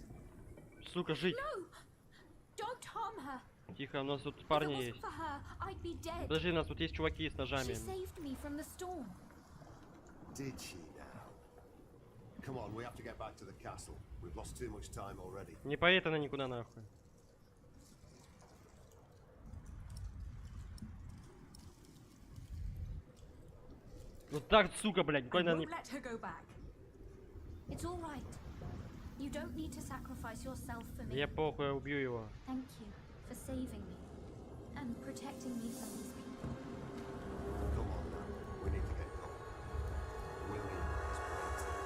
Speaker 1: Сука, жить.
Speaker 11: No! Don't harm her.
Speaker 1: Тихо, у нас тут
Speaker 11: If
Speaker 1: парни
Speaker 11: it wasn't
Speaker 1: есть.
Speaker 11: for her, I'd be dead.
Speaker 1: Подожди, у нас тут есть чуваки с
Speaker 11: She
Speaker 1: ножами.
Speaker 11: saved me from the storm.
Speaker 12: Did she now? Come on, we have to get back to the castle. We've lost too much time already.
Speaker 1: Не поедет она никуда нахуй. Вот так, сука, блядь,
Speaker 8: I
Speaker 1: никуда
Speaker 8: won't
Speaker 1: не...
Speaker 8: let her go back.
Speaker 11: It's all right. You don't need to sacrifice yourself for me.
Speaker 1: Я похуй, я убью его.
Speaker 11: Thank you for saving me and protecting me from these people.
Speaker 12: Come on, man. We need to get going. William is waiting.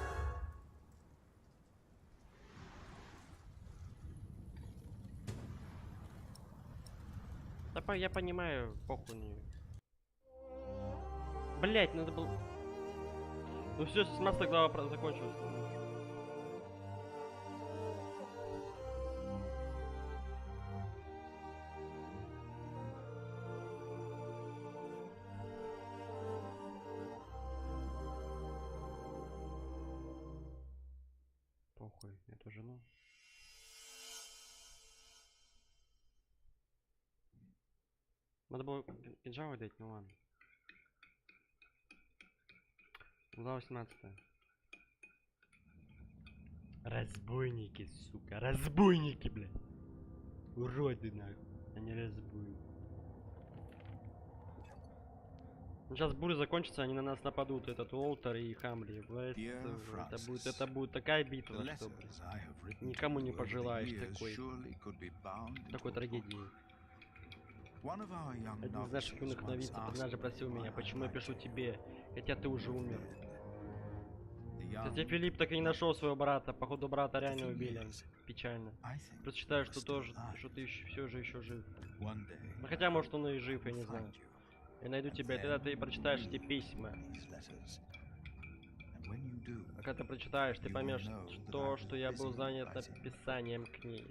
Speaker 1: Да, я понимаю, похуй не... Блять, надо было... Ну все, 17 глава закончилась. Похуй, эту жену. Надо было кинжал дать, ну ладно. Глава 18. Разбойники, сука. Разбойники, блядь. Уроды, нахуй. Они разбойники. Ну, сейчас буря закончится, они на нас нападут. Этот Уолтер и Хамли. Это будет такая битва, что, блядь, никому не пожелаешь такой трагедии. Один из наших юных новицев однажды просил меня, почему я пишу тебе, хотя ты уже умер. Кстати, Филипп так и не нашел своего брата. Походу, брата реально убили. Печально. Просто считаю, что ты все же еще жив. Ну, хотя, может, он и жив, я не знаю. Я найду тебя, и тогда ты прочитаешь эти письма. А когда ты прочитаешь, ты поймешь что я был занят написанием книги.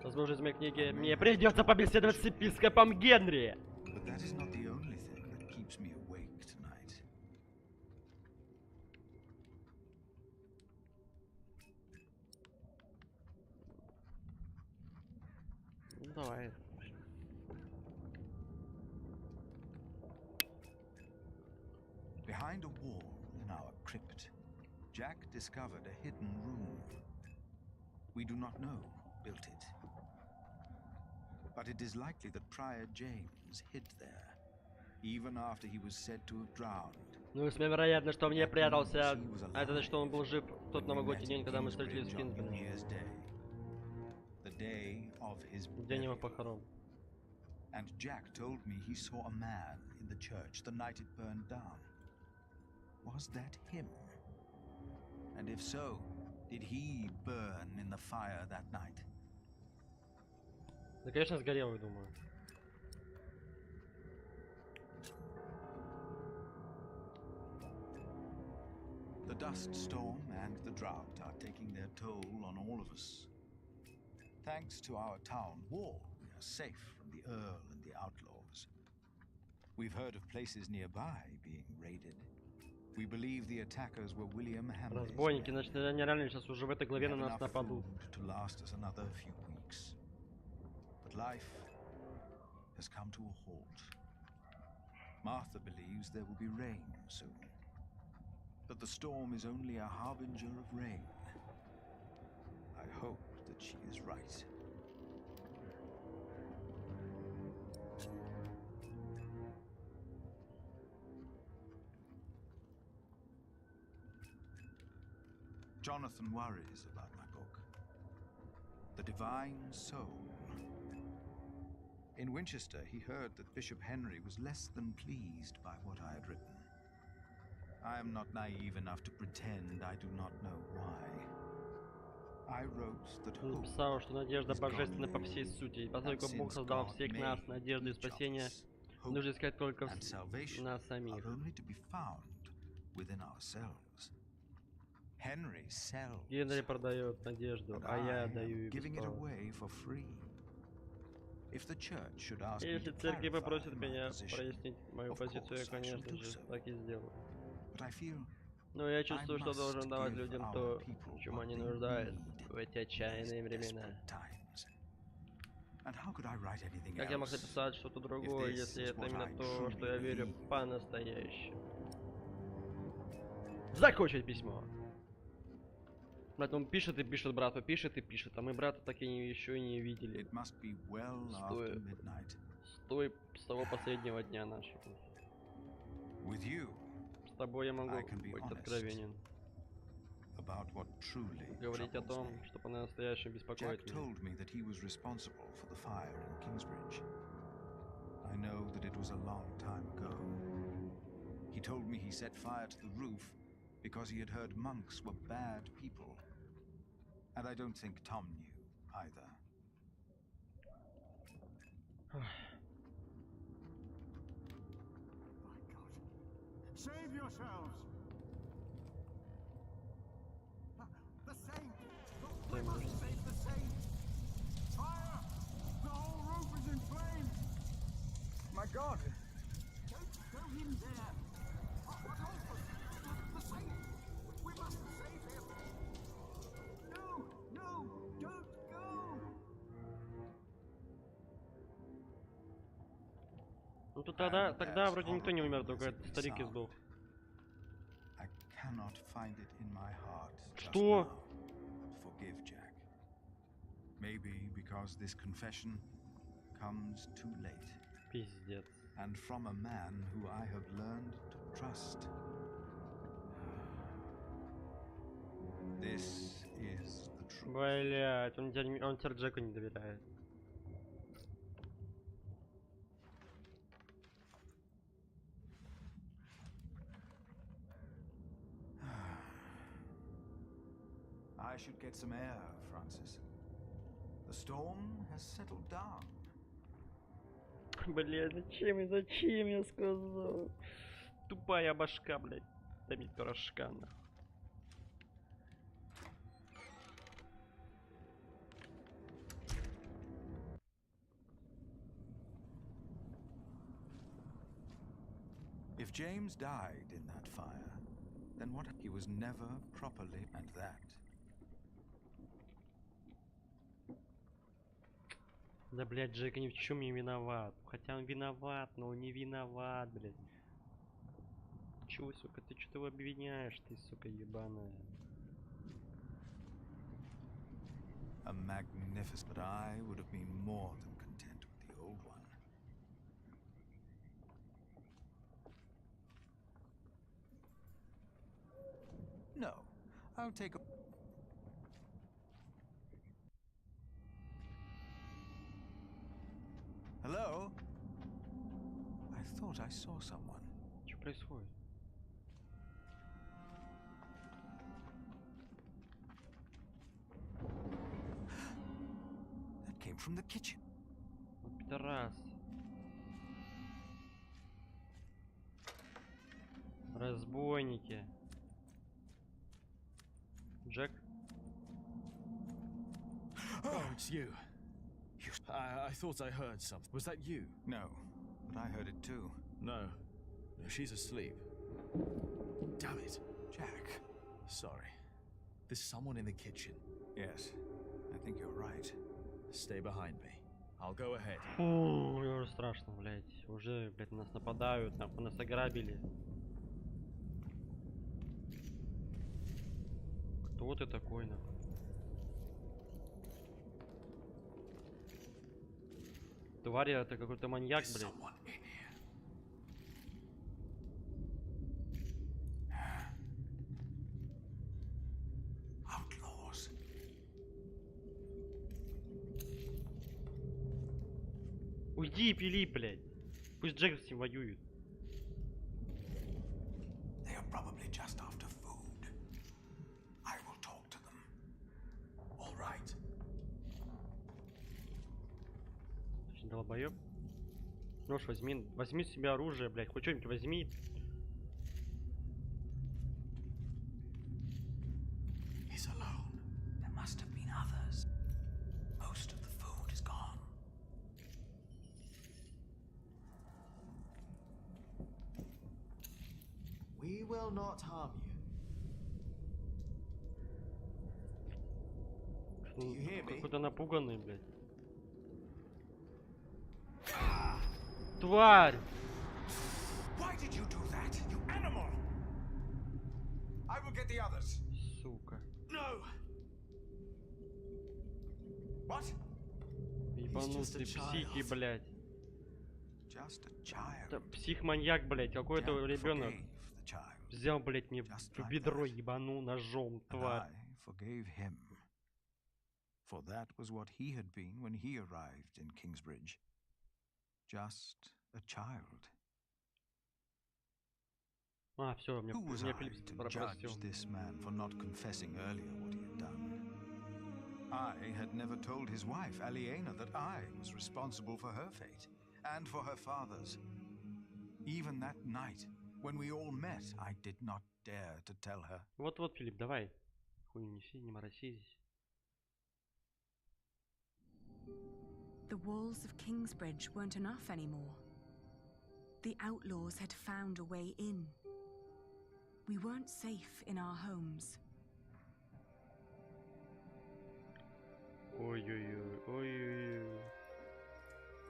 Speaker 1: Возможно, из моей книги мне придется побеседовать с епископом Генри. Ну давай.
Speaker 3: Behind a wall in our crypt, Jack discovered a hidden room. We do not know who built it, but it is likely that Prior James hid there, even after he was said to have drowned.
Speaker 1: Ну, весьма вероятно, что мне прятался, а это значит, что он был жив в тот новогодний день, когда мы встретились в Кингсбене. День его похорон.
Speaker 3: And Jack told me he saw a man in the church the night it burned down. Was that him? And if so, did he burn in the fire that night?
Speaker 1: Да, конечно, сгорел, я думаю.
Speaker 3: The dust storm and the drought are taking their toll on all of us. Thanks to our town wall, we are safe from the Earl and the outlaws. We've heard of places nearby being raided. We believe the attackers were William Hamley's
Speaker 1: Разбойники,
Speaker 3: men.
Speaker 1: значит, они реально сейчас уже в этой
Speaker 3: We
Speaker 1: главе
Speaker 3: have
Speaker 1: на нас
Speaker 3: enough
Speaker 1: нападут.
Speaker 3: food to last us another few weeks. But life has come to a halt. Martha believes there will be rain soon. That the storm is only a harbinger of rain. I hope that she is right. Jonathan worries about my book. The Divine Soul. In Winchester, he heard that Bishop Henry was less than pleased by what I had written. I am not naive enough to pretend I do not know why. I wrote that
Speaker 1: Он
Speaker 3: hope
Speaker 1: написал, что надежда
Speaker 3: is
Speaker 1: божественна по
Speaker 3: godly,
Speaker 1: всей сути. И
Speaker 3: and
Speaker 1: поскольку Бог
Speaker 3: since
Speaker 1: создал
Speaker 3: God
Speaker 1: всех нас
Speaker 3: made
Speaker 1: надежду и
Speaker 3: each of
Speaker 1: спасение,
Speaker 3: us, hope
Speaker 1: нужно искать только
Speaker 3: and salvation
Speaker 1: нас
Speaker 3: are
Speaker 1: самих.
Speaker 3: only to be found within ourselves. Henry sells,
Speaker 1: Генри продает надежду,
Speaker 3: and
Speaker 1: а я
Speaker 3: I
Speaker 1: даю
Speaker 3: am
Speaker 1: ее
Speaker 3: giving it
Speaker 1: бесплатно.
Speaker 3: away for free. If the church should ask me
Speaker 1: Если
Speaker 3: to
Speaker 1: церкви
Speaker 3: clarify
Speaker 1: попросят
Speaker 3: my
Speaker 1: меня
Speaker 3: position,
Speaker 1: прояснить мою
Speaker 3: of
Speaker 1: позицию, я,
Speaker 3: course, I shall
Speaker 1: конечно
Speaker 3: do
Speaker 1: же,
Speaker 3: so.
Speaker 1: так и сделаю.
Speaker 3: But I feel
Speaker 1: Но я
Speaker 3: I
Speaker 1: чувствую, что
Speaker 3: must
Speaker 1: должен давать
Speaker 3: give
Speaker 1: людям
Speaker 3: our
Speaker 1: то,
Speaker 3: people
Speaker 1: в чем
Speaker 3: what
Speaker 1: они
Speaker 3: they
Speaker 1: нуждаются
Speaker 3: need
Speaker 1: в эти
Speaker 3: in
Speaker 1: отчаянные
Speaker 3: these
Speaker 1: времена.
Speaker 3: desperate times. And how could I write anything
Speaker 1: Как я мог
Speaker 3: else
Speaker 1: написать что-то
Speaker 3: if
Speaker 1: другое,
Speaker 3: this
Speaker 1: если
Speaker 3: is
Speaker 1: это
Speaker 3: what
Speaker 1: именно
Speaker 3: I
Speaker 1: то, что
Speaker 3: truly
Speaker 1: я верю
Speaker 3: believe?
Speaker 1: по-настоящему? Закончить письмо. Брат, он пишет и пишет брату, пишет и пишет, а мы брата так и еще и не видели.
Speaker 3: It must be well after midnight.
Speaker 1: С того последнего дня нашего.
Speaker 3: With you,
Speaker 1: С тобой я могу
Speaker 3: I can be
Speaker 1: быть
Speaker 3: honest
Speaker 1: откровенен.
Speaker 3: about what truly
Speaker 1: Говорить о
Speaker 3: troubles
Speaker 1: том,
Speaker 3: me.
Speaker 1: что по-настоящему
Speaker 3: Jack
Speaker 1: беспокоит меня.
Speaker 3: told me that he was responsible for the fire in Kingsbridge. I know that it was a long time ago. He told me he set fire to the roof because he had heard monks were bad people. And I don't think Tom knew either.
Speaker 13: Save yourselves! The saint! We must save the saint! Fire! The whole roof is in flames! My God! Don't throw him there! What else? The saint! We must save him! No! No! Don't go!
Speaker 1: Ну то тогда вроде никто не умер, только этот старик и сдох. Что?
Speaker 3: Forgive Jack. Maybe because this confession comes too late.
Speaker 1: Пиздец.
Speaker 3: And from a man who I have learned to trust. This is the truth.
Speaker 1: Блять, он теперь Джеку не доверяет.
Speaker 3: I should get some air, Francis. The storm has settled down.
Speaker 1: Блять, зачем я сказал? Тупая башка, блять. Томить пирожка, нахуй.
Speaker 3: If James died in that fire, then what? He was never properly, and that.
Speaker 1: Да, блядь, Джек ни в чем не виноват. Хотя он виноват, но он не виноват, блядь. Чего, сука, ты что его обвиняешь, ты, сука, ебаная?
Speaker 3: A magnificent, but I would have been more than content with the old one. No, I'll take a... Hello? I thought I saw someone.
Speaker 1: Что происходит?
Speaker 3: That came from the kitchen.
Speaker 1: Пидорас. Разбойники. Джек?
Speaker 2: Oh, it's you. I thought I heard something. Was that you?
Speaker 3: No, but I heard it too.
Speaker 2: No. No, she's asleep. Damn it.
Speaker 3: Jack.
Speaker 2: Sorry. There's someone in the kitchen.
Speaker 3: Yes, I think you're right.
Speaker 2: Stay behind me. I'll go ahead.
Speaker 1: Фу, мне уже страшно, блядь. Уже, блядь, на нас нападают, нахуй нас ограбили. Кто ты такой, нахуй? Тварь, это какой-то маньяк, блядь. Уйди, пили, блядь. Пусть Джек с ним воюет.
Speaker 3: They are probably just after food. I will talk to them. All right.
Speaker 1: Долбоёб. Нож возьми, возьми себе оружие, блядь. Хоть что-нибудь возьми.
Speaker 3: He's alone. There must have been others. Most of the food is gone.
Speaker 9: We will not harm you. Do you hear me?
Speaker 1: Какой-то напуганный, блядь. Тварь!
Speaker 3: Why did you do that, you animal? I will get the others.
Speaker 1: Сука.
Speaker 3: No. What?
Speaker 1: Ебанутый психи, блядь.
Speaker 3: Just a child.
Speaker 1: Это псих-маньяк, блядь. Какой-то ребенок взял, блядь, мне в бедро ебанул ножом, тварь.
Speaker 3: Forgave him. For that was what he had been when he arrived in Kingsbridge. Just a child.
Speaker 1: А, все,
Speaker 3: Who was
Speaker 1: мне
Speaker 3: I
Speaker 1: Филипп
Speaker 3: to
Speaker 1: простил.
Speaker 3: judge this man for not confessing earlier what he had done? I had never told his wife, Aliena, that I was responsible for her fate and for her father's. Even that night, when we all met, I did not dare to tell her.
Speaker 1: Вот-вот, Филипп, давай. Хуй неси, не мороси здесь.
Speaker 8: The walls of Kingsbridge weren't enough anymore. The outlaws had found a way in. We weren't safe in our homes.
Speaker 1: Ой-ой-ой, ой-ой-ой.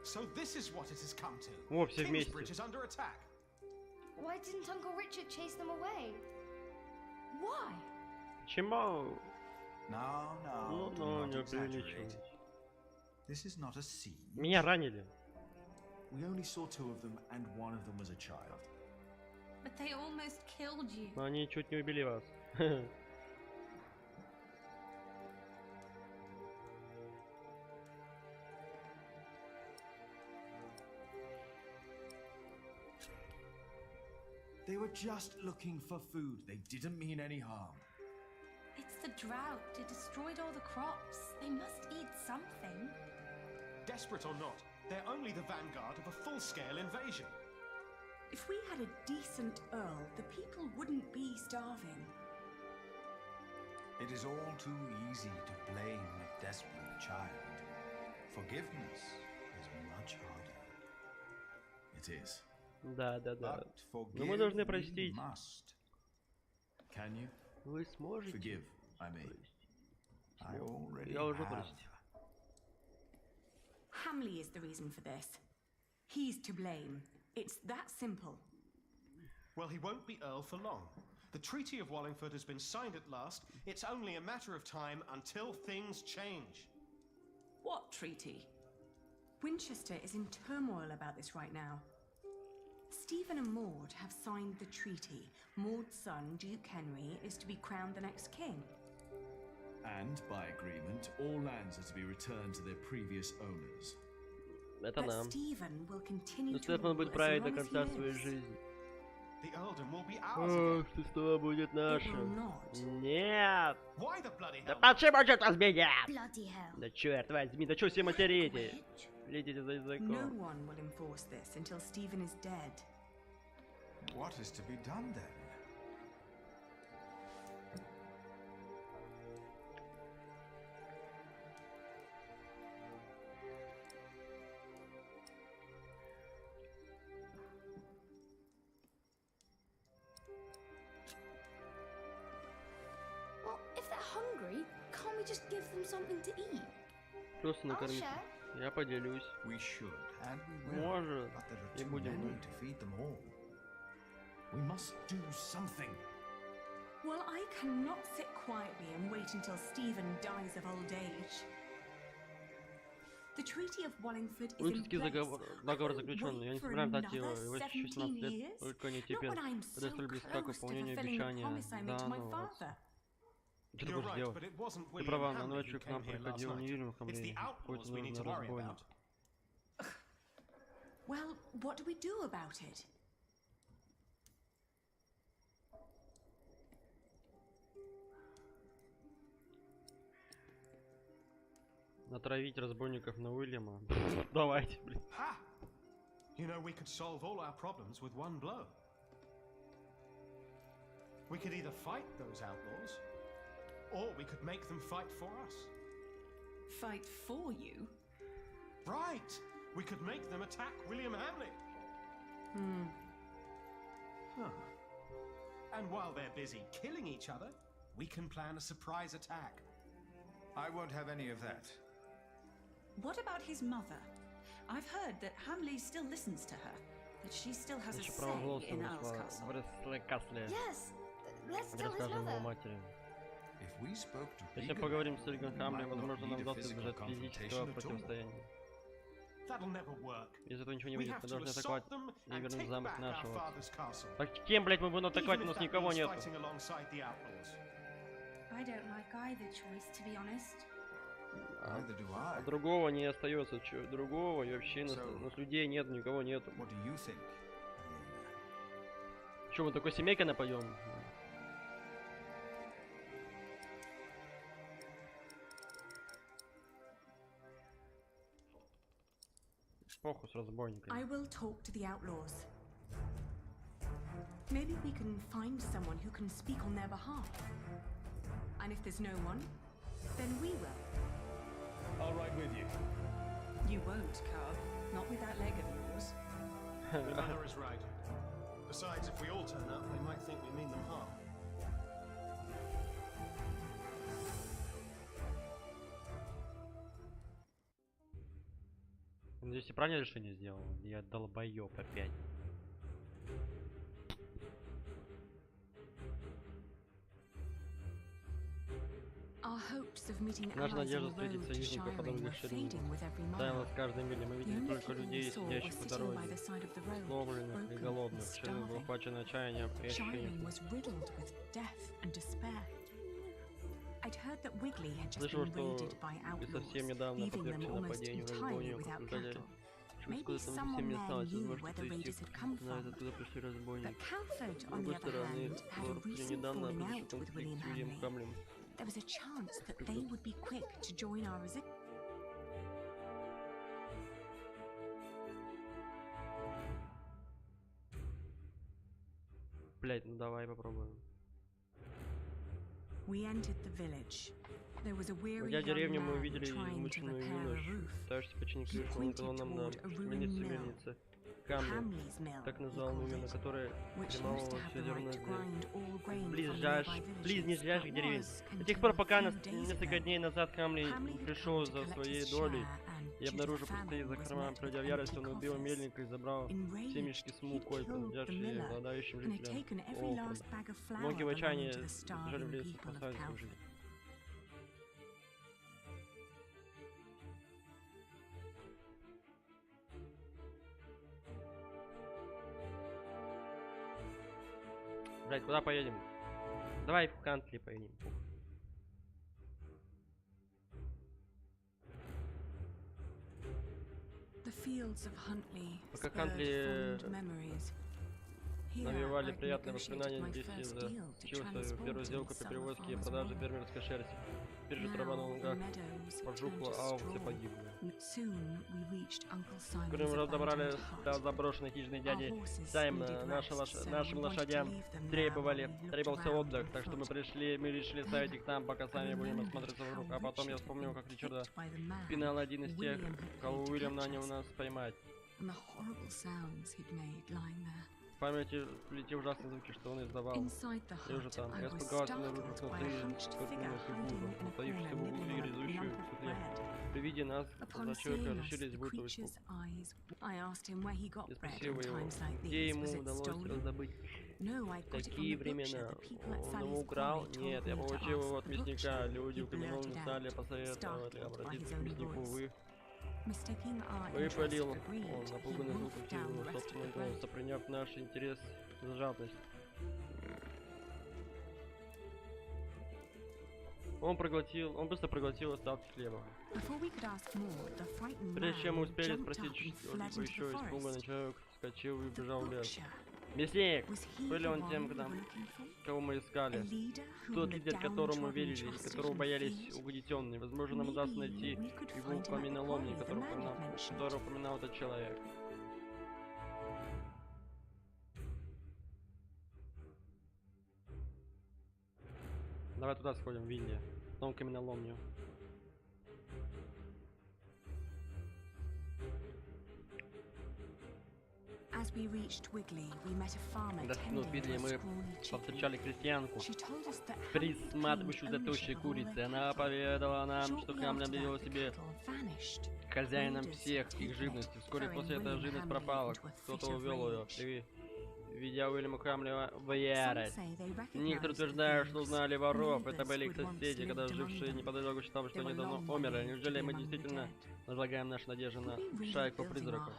Speaker 9: So this is what it has come to.
Speaker 1: О, все вместе.
Speaker 9: Kingsbridge is under attack.
Speaker 14: Why didn't Uncle Richard chase them away? Why?
Speaker 1: Чему?
Speaker 3: No,
Speaker 1: Ну,
Speaker 3: do
Speaker 1: не
Speaker 3: not exaggerate.
Speaker 1: преувеличивай.
Speaker 3: This is not a siege.
Speaker 1: Меня ранили.
Speaker 9: We only saw two of them, and one of them was a child.
Speaker 14: But they almost killed you.
Speaker 1: Но они чуть не убили вас.
Speaker 9: They were just looking for food. They didn't mean any harm.
Speaker 14: It's the drought. It destroyed all the crops. They must eat something.
Speaker 15: Desperate or not, they're only the vanguard of a full-scale invasion.
Speaker 8: If we had a decent Earl, the people wouldn't be starving.
Speaker 3: It is all too easy to blame a desperate child. Forgiveness is much harder.
Speaker 9: It is.
Speaker 1: Да.
Speaker 3: But
Speaker 1: Но мы должны
Speaker 3: forgive
Speaker 1: простить.
Speaker 3: we must.
Speaker 9: Can you?
Speaker 1: Вы сможете?
Speaker 9: Forgive, I mean.
Speaker 3: I already
Speaker 1: Я уже
Speaker 3: have.
Speaker 1: простил.
Speaker 8: Hamley is the reason for this. He's to blame. It's that simple.
Speaker 15: Well, he won't be Earl for long. The Treaty of Wallingford has been signed at last. It's only a matter of time until things change.
Speaker 8: What treaty? Winchester is in turmoil about this right now. Stephen and Maud have signed the treaty. Maud's son, Duke Henry, is to be crowned the next king.
Speaker 9: And by agreement, all lands are to be returned to their previous owners.
Speaker 1: Это
Speaker 8: But
Speaker 1: нам.
Speaker 8: Stephen will continue
Speaker 1: Но
Speaker 8: to
Speaker 1: Стефан
Speaker 8: rule
Speaker 1: будет
Speaker 8: as
Speaker 1: править до
Speaker 8: long as he
Speaker 1: конца своей
Speaker 8: lives.
Speaker 1: жизни.
Speaker 15: The earldom will be ours again.
Speaker 1: Ох, снова будет нашим.
Speaker 8: not.
Speaker 1: Нет!
Speaker 15: Why the bloody
Speaker 1: Да
Speaker 15: hell?
Speaker 1: почему же это меня?
Speaker 14: Bloody hell.
Speaker 1: Да черт возьми, да чё все материте? Следите за
Speaker 8: No
Speaker 1: языком.
Speaker 8: one will enforce this until Stephen is dead.
Speaker 3: What is to be done then?
Speaker 11: we just give them something to eat?
Speaker 1: Просто накормить. Я поделюсь.
Speaker 3: We should, and we will.
Speaker 1: Может,
Speaker 3: But there are
Speaker 1: и
Speaker 3: too
Speaker 1: будем
Speaker 3: many
Speaker 1: мы.
Speaker 3: to feed them all.
Speaker 9: We must do something.
Speaker 8: Well, I cannot sit quietly and wait until Stephen dies of old age. The Treaty of Wallingford is in
Speaker 1: Лучше
Speaker 8: place.
Speaker 1: договор заключен, но я не собираюсь дать его 17 лет, только не теперь, когда столь близка к выполнению обещания, данного отцу. Что ты будешь делать? Ты права, но ночью к нам приходил не Уильям Хамлей, хоть нужно разбойник.
Speaker 8: Well, what do we do about it?
Speaker 1: Натравить разбойников на Уильяма? Давайте, блин.
Speaker 15: Ha! You know, we could solve all our problems with one blow. We could either fight those outlaws, or we could make them fight for us.
Speaker 8: Fight for you?
Speaker 15: Right! We could make them attack William Hamley. And while they're busy killing each other, we can plan a surprise attack.
Speaker 3: I won't have any of that.
Speaker 16: What about his mother? I've heard that Hamley still listens to her, that she still has a say in Earl's Castle.
Speaker 11: Yes, let's tell his
Speaker 1: Расскажем его
Speaker 11: mother.
Speaker 1: матери.
Speaker 3: If we spoke to
Speaker 1: Если поговорим с Ригом Хамли, возможно, нам удастся избежать физического противостояния.
Speaker 15: That'll never work.
Speaker 1: Из этого ничего не
Speaker 15: We
Speaker 1: выйдет.
Speaker 15: have
Speaker 1: Мы
Speaker 15: to
Speaker 1: должны
Speaker 15: assault
Speaker 1: атаковать
Speaker 15: them
Speaker 1: и
Speaker 15: and
Speaker 1: вернуть
Speaker 15: take
Speaker 1: замок
Speaker 15: back our
Speaker 1: нашего.
Speaker 15: father's castle.
Speaker 1: Так кем, блядь, мы будем атаковать? У
Speaker 15: Even if
Speaker 1: нас
Speaker 15: that
Speaker 1: никого
Speaker 15: means
Speaker 1: нет.
Speaker 15: fighting alongside the outlaws.
Speaker 14: I don't like either choice, to be honest.
Speaker 3: Neither do I.
Speaker 1: А другого не остается. Другого и вообще нас людей нет, никого нету.
Speaker 3: What do you think?
Speaker 1: Че, мы такой семейкой нападем? Похуй с разбойниками.
Speaker 8: I will talk to the outlaws. Maybe we can find someone who can speak on their behalf. And if there's no one, then we will.
Speaker 9: I'll ride with you.
Speaker 16: You won't, Carl. Not with that leg of yours.
Speaker 15: Your mother is right. Besides, if we all turn up, they might think we mean them harm.
Speaker 1: Надеюсь, я правильное решение сделал? Я долбоёб опять. Наша надежда встретить союзников подобных ширин таяла с каждой милей. Мы видели только людей, сидящих по дороге, сломленных и голодных. Ширин был охвачен отчаянием и ощущением. Слышал, что и совсем недавно подвергся нападению разбойников. Откуда там совсем не осталось, возможно, что из тех, знает, откуда пришли разбойники. С другой стороны, Лорд недавно произошел конфликт с Уильямом Хамлем.
Speaker 8: There was a chance that they would be quick to join our resistance.
Speaker 1: Блять, ну давай попробуем.
Speaker 8: We entered the village. There was a weary
Speaker 1: Войдя в деревню, мы
Speaker 8: young man
Speaker 1: увидели
Speaker 8: trying to
Speaker 1: измученную
Speaker 8: repair a
Speaker 1: юношу,
Speaker 8: roof.
Speaker 1: пытаешься починить крышу. Он указал нам на мельнице Хамли, так назвал ее, на которой перемалывалось все зерно близлежащих деревень. До тех пор, пока несколько дней назад Хамли пришел за своей долей и обнаружил пустые закрома, пройдя в ярости, он убил мельника и забрал все мешки с мукой, принадлежащие обладающим жителям округа. Многие в отчаянии бежали в лес и спасали свою жизнь. Блять, куда поедем? Давай в Кантли поедем. Пока Кантли навевали приятные воспоминания, здесь я заключил свою первую сделку по перевозке и продаже фермерской шерсти. Теперь же трава на лугах пожухла, а овцы погибли. Скоро мы разобрали до заброшенной хижины дяди Саймона. Нашим лошадям требовался отдых, так что мы решили оставить их там, пока сами будем осматриваться вокруг. А потом я вспомнил, как Ричарда Финал один из тех, кого Уильям нанял нас поймать. В памяти те ужасные звуки, что он издавал. Я уже там. Я испугался, обнаружив внутри скорбную фигуру, настоявшуюся в углу. виде нас, глаза человека расширились, будто испуг. Я спросил его, где ему удалось раздобыть такие времена. Он его украл? Нет, я получил его от мясника. Люди в каменном стали посоветовали обратиться к мяснику. Выпалил он, напуганный звуком его собственного голоса, приняв наш интерес за жадность. Он быстро проглотил остатки хлеба. Прежде чем мы успели спросить что-либо еще, испуганный человек вскочил и убежал в лес. Мясник! Был ли он тем, кого мы искали? Тот лидер, которому мы верили и которого боялись угнетенные. Возможно, нам удастся найти его в каменоломне, который упоминал этот человек. Давай туда сходим, Винни. Потом каменоломню. Когда спину Бидли, мы повстречали крестьянку, присматривающую за тощей курицей. Она поведала нам, что Хамлин объявил себе хозяином всех их живностей. Вскоре после этого живность пропала. Кто-то увел ее, ведя Уильяма Хамлина в ярость. Некоторые утверждают, что узнали воров. Это были их соседи, когда жившие неподалеку считали, что они давно умерли. Неужели мы действительно возлагаем наши надежды на шайку призраков?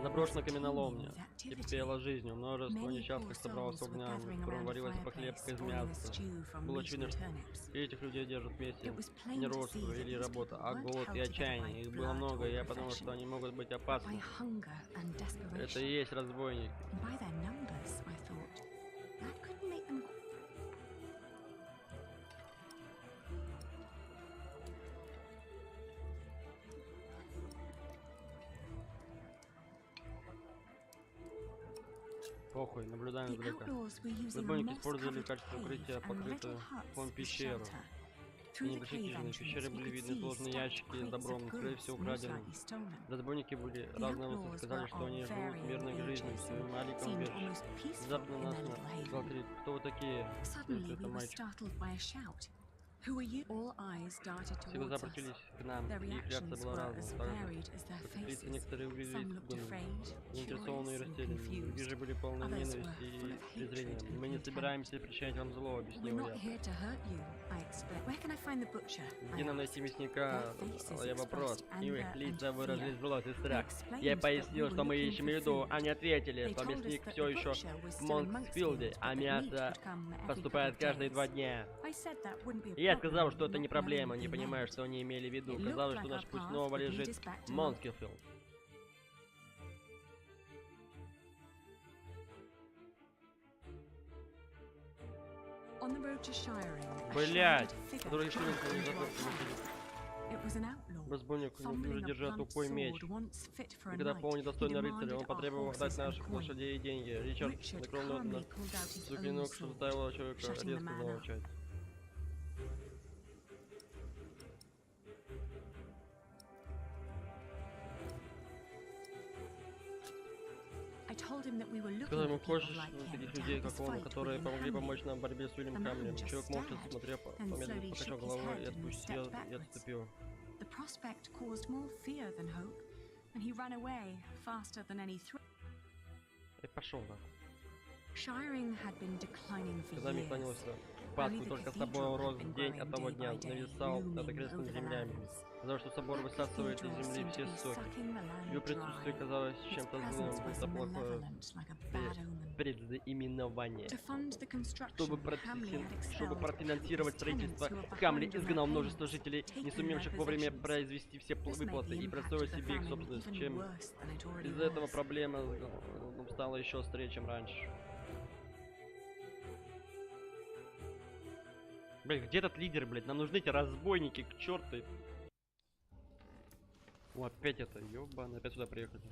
Speaker 1: Заброшенная каменоломня кипела жизнью. Множество несчастных собралось огня, в котором варилась похлебка из мяса. Было очевидно, что этих людей держат вместе не родство или работа, а голод и отчаяние. Их было много, и я подумал, что они могут быть опасны. Это и есть разбойники. Похуй, наблюдаем издалека. Разбойники использовали в качестве укрытия покрытую фон пещеру. И небольшие хижины. В пещере были видны сложные ящики с добром, скорее всего, украденным. Разбойники были разного роста, сказали, что они живут мирной жизнью в своем маленьком убежище. Внезапно нас сказали, кто вы такие? Если это мальчик. Все глаза обратились к нам, и их реакция была разная. Так же, лица некоторые выглядели испуганными, заинтересованные и растерянными. Другие же были полны ненависти и презрения. Мы не собираемся причинять вам зло, объяснил я. Где нам найти мясника? Я вопрос. И их лица выразили злость и страх. Я пояснил, что мы ищем еду. Они ответили, что мясник все еще в Монксфилде, а мясо поступает каждые 2 дня. Я сказал, что это не проблема, не понимая, что они имели в виду. Казалось, что наш путь снова лежит в Монксфилд. Блять! Который решил, что не закончил. Разбойник неуклюже держа тупой меч. И когда Пол недостойный рыцаря, он потребовал отдать наших лошадей и деньги. Ричард накрыл на клинок, что заставило человека резко замолчать. Сказал ему, хочешь таких людей, как он, которые помогли помочь нам в борьбе с Уильямом Хамлином. Человек молча смотрел, помедленно покачал головой и отпустил, и отступил. И пошел, да. Когда мне клонился Пасху, только собой он рос день от того дня, нависал над окрестными землями. Казалось, что собор высасывает из земли все соки. Его присутствие казалось чем-то злым, будто плохое предзнаменование. Чтобы профинансировать строительство, Хамли изгнал множество жителей, не сумевших вовремя произвести все выплаты и присвоить себе их собственность, чем из-за этого проблема стала еще острее, чем раньше. Блин, где этот лидер, блядь? Нам нужны эти разбойники, к черту. О, опять это, ёбан, опять сюда приехали.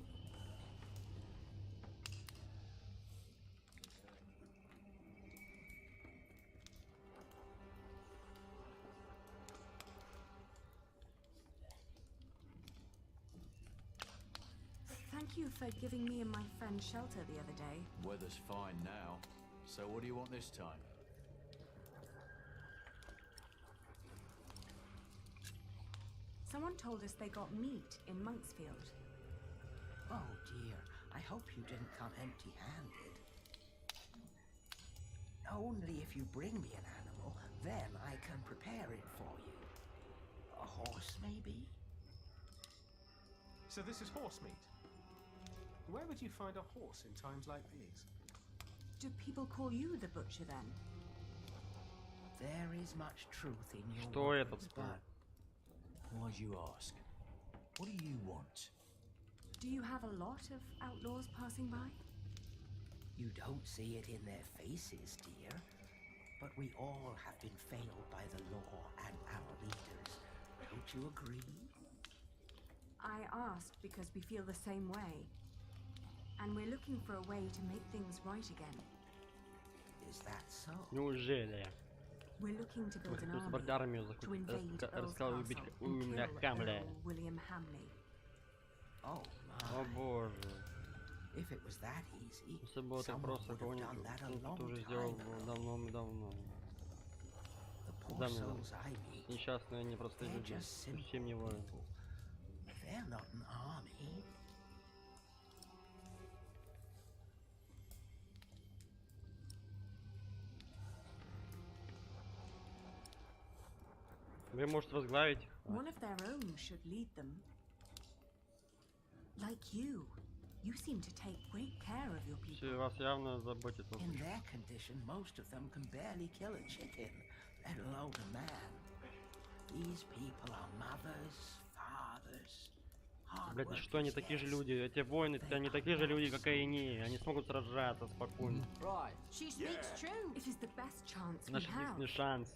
Speaker 8: Thank you for giving me and my friend shelter the other day.
Speaker 10: Weather's fine now. So what do you want this time?
Speaker 8: Someone told us they got meat in Monksfield.
Speaker 7: Oh dear, I hope you didn't come empty-handed. Only if you bring me an animal, then I can prepare it for you. A horse, maybe?
Speaker 15: So this is horse meat. Where would you find a horse in times like these?
Speaker 8: Do people call you the butcher then?
Speaker 7: There is much truth in your
Speaker 1: Что это?
Speaker 7: words, but
Speaker 10: Why do you ask? What do you want?
Speaker 8: Do you have a lot of outlaws passing by?
Speaker 7: you don't see it in their faces, dear. But we all have been failed by the law and our leaders. Don't you agree?
Speaker 8: I asked because we feel the same way. And we're looking for a way to make things right again.
Speaker 7: Is that so?
Speaker 1: Неужели?
Speaker 8: We're looking to build an
Speaker 1: армию
Speaker 8: army to invade Earl's
Speaker 1: рассказал убить
Speaker 8: Castle and kill
Speaker 1: Хамля.
Speaker 8: Earl William Hamley.
Speaker 7: Oh
Speaker 1: О
Speaker 7: my.
Speaker 1: боже.
Speaker 7: If it was that easy,
Speaker 1: Если бы это
Speaker 7: someone
Speaker 1: просто
Speaker 7: would have done that a
Speaker 1: кого-нибудь
Speaker 7: long
Speaker 1: кто уже
Speaker 7: time
Speaker 1: сделал
Speaker 7: ago.
Speaker 1: давно-давно.
Speaker 7: The poor
Speaker 1: Да,
Speaker 7: souls I meet,
Speaker 1: несчастные, они простые
Speaker 7: they're
Speaker 1: люди.
Speaker 7: just simple
Speaker 1: Совсем не воины.
Speaker 7: people. They're not an army.
Speaker 1: Вы можете возглавить их.
Speaker 8: One of their own should lead them. Like you. You seem to take great care of your people.
Speaker 1: Все вас явно заботится.
Speaker 7: In their condition, most of them can barely kill a chicken, let alone a man. These people are mothers, fathers,
Speaker 1: Блять, ну что, они такие же люди. Эти воины, они такие же люди, как и они. Они смогут сражаться спокойно.
Speaker 8: She speaks true. It is the best chance we
Speaker 1: Наш
Speaker 8: have.
Speaker 1: единственный шанс.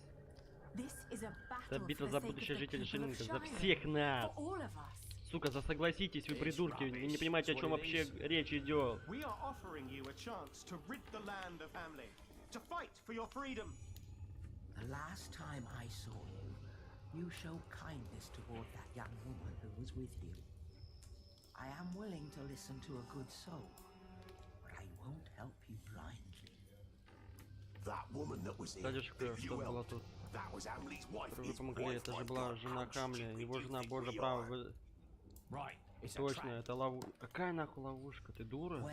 Speaker 8: This is a
Speaker 1: Это
Speaker 8: battle
Speaker 1: битва
Speaker 8: for
Speaker 1: за
Speaker 8: the sake of
Speaker 1: будущее
Speaker 8: the
Speaker 1: жителей
Speaker 8: people of
Speaker 1: Шиллинга. За
Speaker 8: Shire.
Speaker 1: всех нас.
Speaker 8: For all of us.
Speaker 1: Сука, согласитесь, вы придурки. Вы не понимаете, о чем вообще речь идет.
Speaker 15: We are offering you a chance to rid the land of Hamley, to fight for your freedom.
Speaker 7: The last time I saw you, you showed kindness toward that young woman who was with you. I am willing to listen to a good soul, but I won't help you blindly.
Speaker 12: That woman that was here,
Speaker 1: Дядюшка,
Speaker 12: that
Speaker 1: что
Speaker 12: you
Speaker 1: было
Speaker 12: helped,
Speaker 1: тут?
Speaker 12: that was Hamley's wife.
Speaker 1: Вы
Speaker 12: His
Speaker 1: помогли,
Speaker 12: wife,
Speaker 1: это же
Speaker 12: I've
Speaker 1: была
Speaker 12: got.
Speaker 1: жена
Speaker 12: How
Speaker 1: Хамля.
Speaker 12: stupid
Speaker 1: Его
Speaker 12: you
Speaker 1: жена,
Speaker 12: think
Speaker 1: боже
Speaker 12: we
Speaker 1: правый.
Speaker 12: are.
Speaker 1: Вы...
Speaker 10: Right, it's a
Speaker 1: Точно,
Speaker 10: trap.
Speaker 1: это ловушка. Какая нахуй ловушка? Ты дура?
Speaker 7: Well,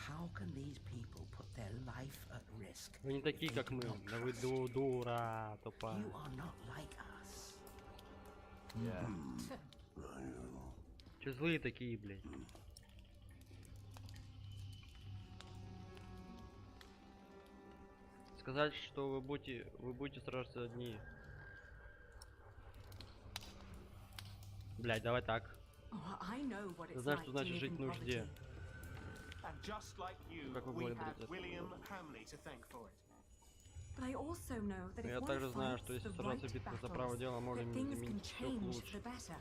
Speaker 7: how can these people put their life at risk?
Speaker 1: Вы не такие, как мы. Да вы дура, тупая.
Speaker 7: You are not like us.
Speaker 1: Че злые такие, блядь? Сказать, что вы будете сражаться одни. Блядь, давай так.
Speaker 8: Oh, I know what
Speaker 1: Ты
Speaker 8: it's
Speaker 1: знаешь,
Speaker 8: like
Speaker 1: что
Speaker 8: to
Speaker 1: значит
Speaker 8: live
Speaker 1: жить
Speaker 8: in
Speaker 1: в нужде.
Speaker 8: poverty.
Speaker 15: And just like you,
Speaker 1: Как вы
Speaker 15: we
Speaker 1: благодарите
Speaker 15: have
Speaker 1: это?
Speaker 15: William Hamley to thank for it.
Speaker 8: But I also know that
Speaker 1: Но
Speaker 8: if
Speaker 1: я
Speaker 8: one
Speaker 1: также знаю,
Speaker 8: fights
Speaker 1: что если
Speaker 8: the
Speaker 1: сражаться
Speaker 8: right
Speaker 1: в битве за право
Speaker 8: battles,
Speaker 1: дела, можно
Speaker 8: that things can
Speaker 1: изменить все к
Speaker 8: change for
Speaker 1: лучше.
Speaker 8: the better.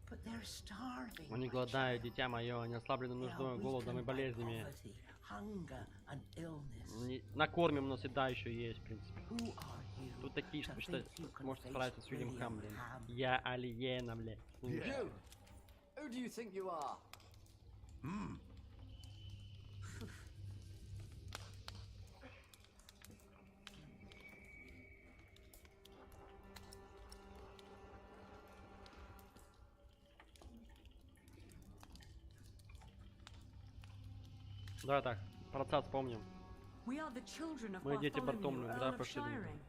Speaker 7: But they're starving.
Speaker 1: Они
Speaker 7: my
Speaker 1: голодают,
Speaker 7: child.
Speaker 1: дитя мое, они ослаблены
Speaker 7: They are
Speaker 1: нуждой, голодом и
Speaker 7: weakened by
Speaker 1: болезнями.
Speaker 7: poverty, hunger, and illness.
Speaker 1: Накормим, но еда еще есть, в принципе.
Speaker 7: Who are you
Speaker 1: Тут такие,
Speaker 7: to
Speaker 1: что
Speaker 7: think you can
Speaker 1: можете
Speaker 7: face
Speaker 1: справиться с Уильям
Speaker 7: William
Speaker 1: Хамлем.
Speaker 7: Ham?
Speaker 1: Я алиена, блядь.
Speaker 17: You! Who do you think you are?
Speaker 1: Давай так, про отца вспомним.
Speaker 8: We are the children of
Speaker 1: Мы дети
Speaker 8: Bartholomew,
Speaker 1: Бартоломея,
Speaker 8: Earl
Speaker 1: графа
Speaker 8: of
Speaker 1: Шиллинга.
Speaker 8: Shiring.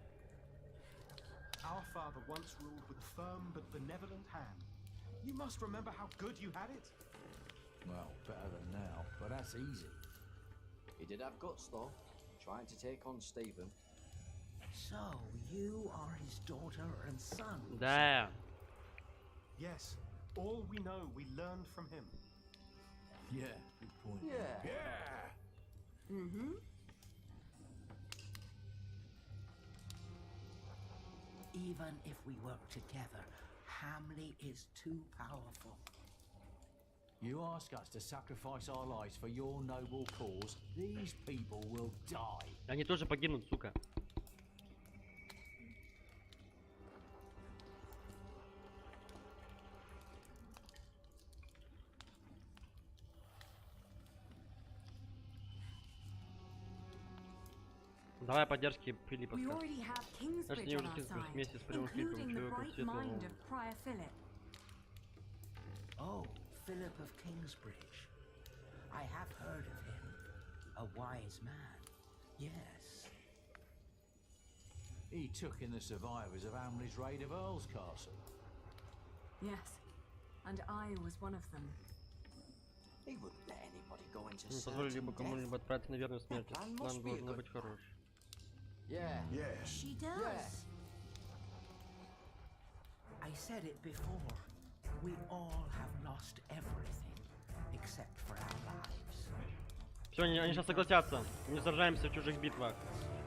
Speaker 15: Our father once ruled with a firm but benevolent hand. You must remember how good you had it.
Speaker 10: Well, better than now, but that's easy.
Speaker 17: He did have guts, though, trying to take on Stephen.
Speaker 7: So you are his daughter and son.
Speaker 1: Да.
Speaker 15: Yes, all we know we learned from him.
Speaker 10: Yeah, good point.
Speaker 17: Yeah.
Speaker 8: Mm-hmm.
Speaker 7: Even if we work together, Hamley is too powerful.
Speaker 10: You ask us to sacrifice our lives for your noble cause, these people will die.
Speaker 1: Они тоже погибнут, сука. Давай поддержки Филиппа. Значит, не уже Кингсбридж вместе с первым Филиппом, человеком светлого.
Speaker 7: Oh, Philip of Kingsbridge. I have heard of him. A wise man. Yes.
Speaker 10: He took in the survivors of Hamley's raid of Earl's Castle.
Speaker 8: Yes, and I was one of them.
Speaker 7: He wouldn't let anybody go into
Speaker 1: Не позволили бы кому-либо отправиться на верную смерть. План должен быть хорош.
Speaker 7: Yeah.
Speaker 12: Yeah.
Speaker 11: She does.
Speaker 7: I said it before. We all have lost everything, except for our lives.
Speaker 1: Все, они сейчас согласятся. Мы не сражаемся в чужих битвах.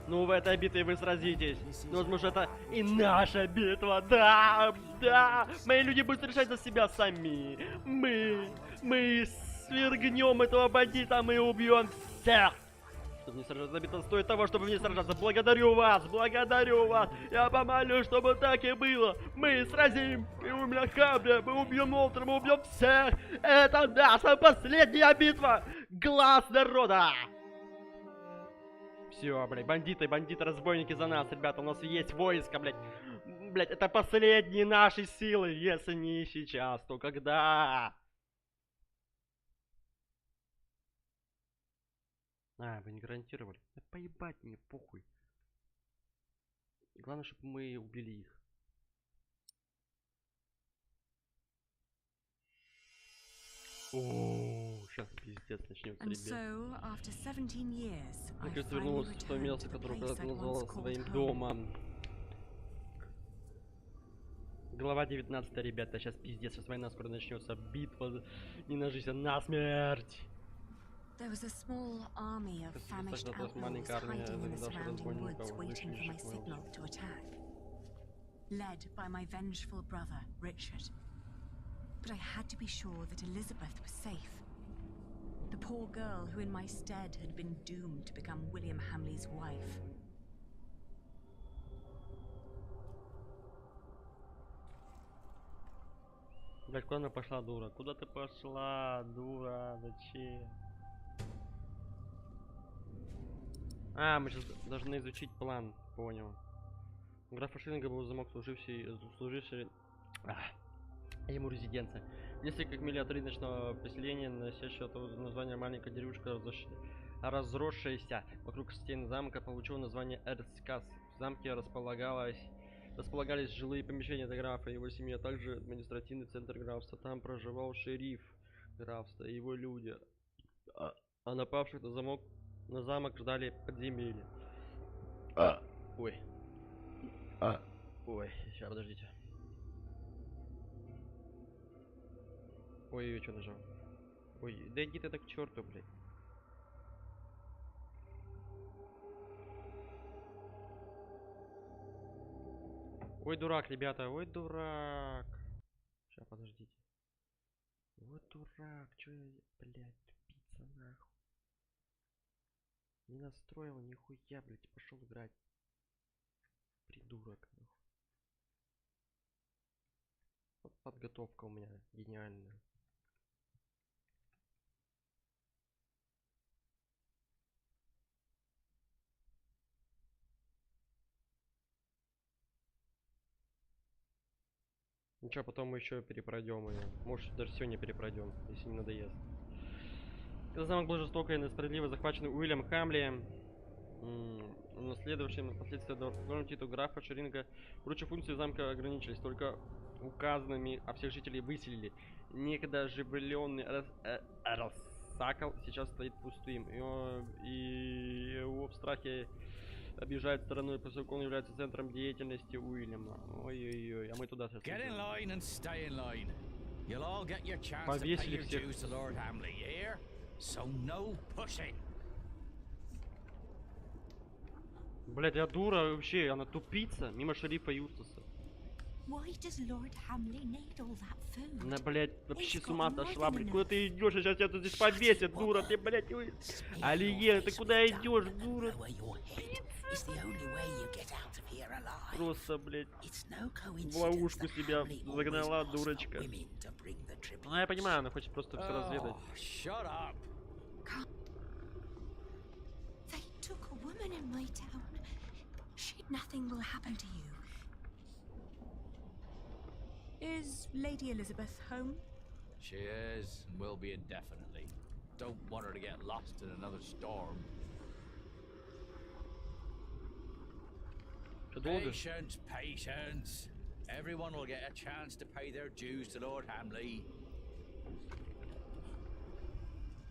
Speaker 1: Ну, в этой битве вы сразитесь. Ну, возможно, это и наша битва. Да, да. Мои люди будут решать за себя сами. Мы свергнем этого бандита, мы убьем всех. Чтобы не сражаться, битва стоит того, чтобы не сражаться. Благодарю вас, благодарю вас. Я помолюсь, чтобы так и было. Мы сразим, мы убьем Хамля, мы убьем Олтера, мы убьем всех. Это наша последняя битва. Глаз народа. Все, блядь, бандиты, разбойники за нас, ребята, у нас есть войско, блядь. Блядь, это последние наши силы, если не сейчас, то когда? А, вы не гарантировали? Да поебать мне, похуй. Главное, чтобы мы убили их. О, сейчас пиздец начнется, ребят. Мне кажется, вернулась в то место, которое когда-то назвала своим домом. Глава 19, ребята, сейчас пиздец, сейчас война скоро начнется. Битва не на жизнь, а на смерть.
Speaker 8: There was a small army of famished outlaws hiding in the surrounding woods, waiting for my signal to attack. Led by my vengeful brother, Richard. But I had to be sure that Elizabeth was safe. The poor girl who in my stead had been doomed to become William Hamley's wife.
Speaker 1: Блядь, куда она пошла, дура? Куда ты пошла, дура? Зачем? А, мы сейчас должны изучить план, понял. У графа Шиллинга был замок, служивший ему резиденция. Если как мили от рыночного поселения, носящего название маленькая деревушка, разросшаяся вокруг стен замка, получила название Эрцкас. В замке располагались жилые помещения для графа и его семьи, а также административный центр графства. Там проживал шериф графства и его люди. А напавших на замок ждали подземелья. Ой. Ой, сейчас, подождите. Ой, что нажал? Ой, да иди ты так к черту, блядь. Ой, дурак, ребята, ой, дурак. Сейчас, подождите. Вот дурак, чё я, блядь, тупица, нахуй. Не настроил нихуя, блядь, пошел играть. Придурок, нахуй. Вот подготовка у меня гениальная. Ничего, потом мы еще перепройдем ее. Может, даже сегодня перепройдем, если не надоест. Когда замок был жестоко и несправедливо захвачен Уильям Хамли, наследовавшим последствия до титул графа Шеринга, прочие функции замка ограничились только указанными, а всех жителей выселили. Некогда оживленный Рассакал сейчас стоит пустым, и его в страхе объезжает стороной, поскольку он является центром деятельности Уильяма. Ой-ой-ой, а мы туда сейчас. Повесили всех. Блять, я дура вообще, она тупица, мимо шерифа Юстаса. Она, блядь, вообще с ума сошла, блядь. Куда ты идешь? Сейчас тебя тут здесь повесят, дура, ты, блядь, Алие, ты куда идешь, дура? Просто, блядь, в ловушку себя загнала, дурочка. Ну, я понимаю, она хочет просто все разведать.
Speaker 11: They took a woman in my town.
Speaker 8: Nothing will happen to you. Is Lady Elizabeth home?
Speaker 10: She is, and will be indefinitely. Don't want her to get lost in another storm. Patience, patience. Everyone will get a chance to pay their dues to Lord Hamley.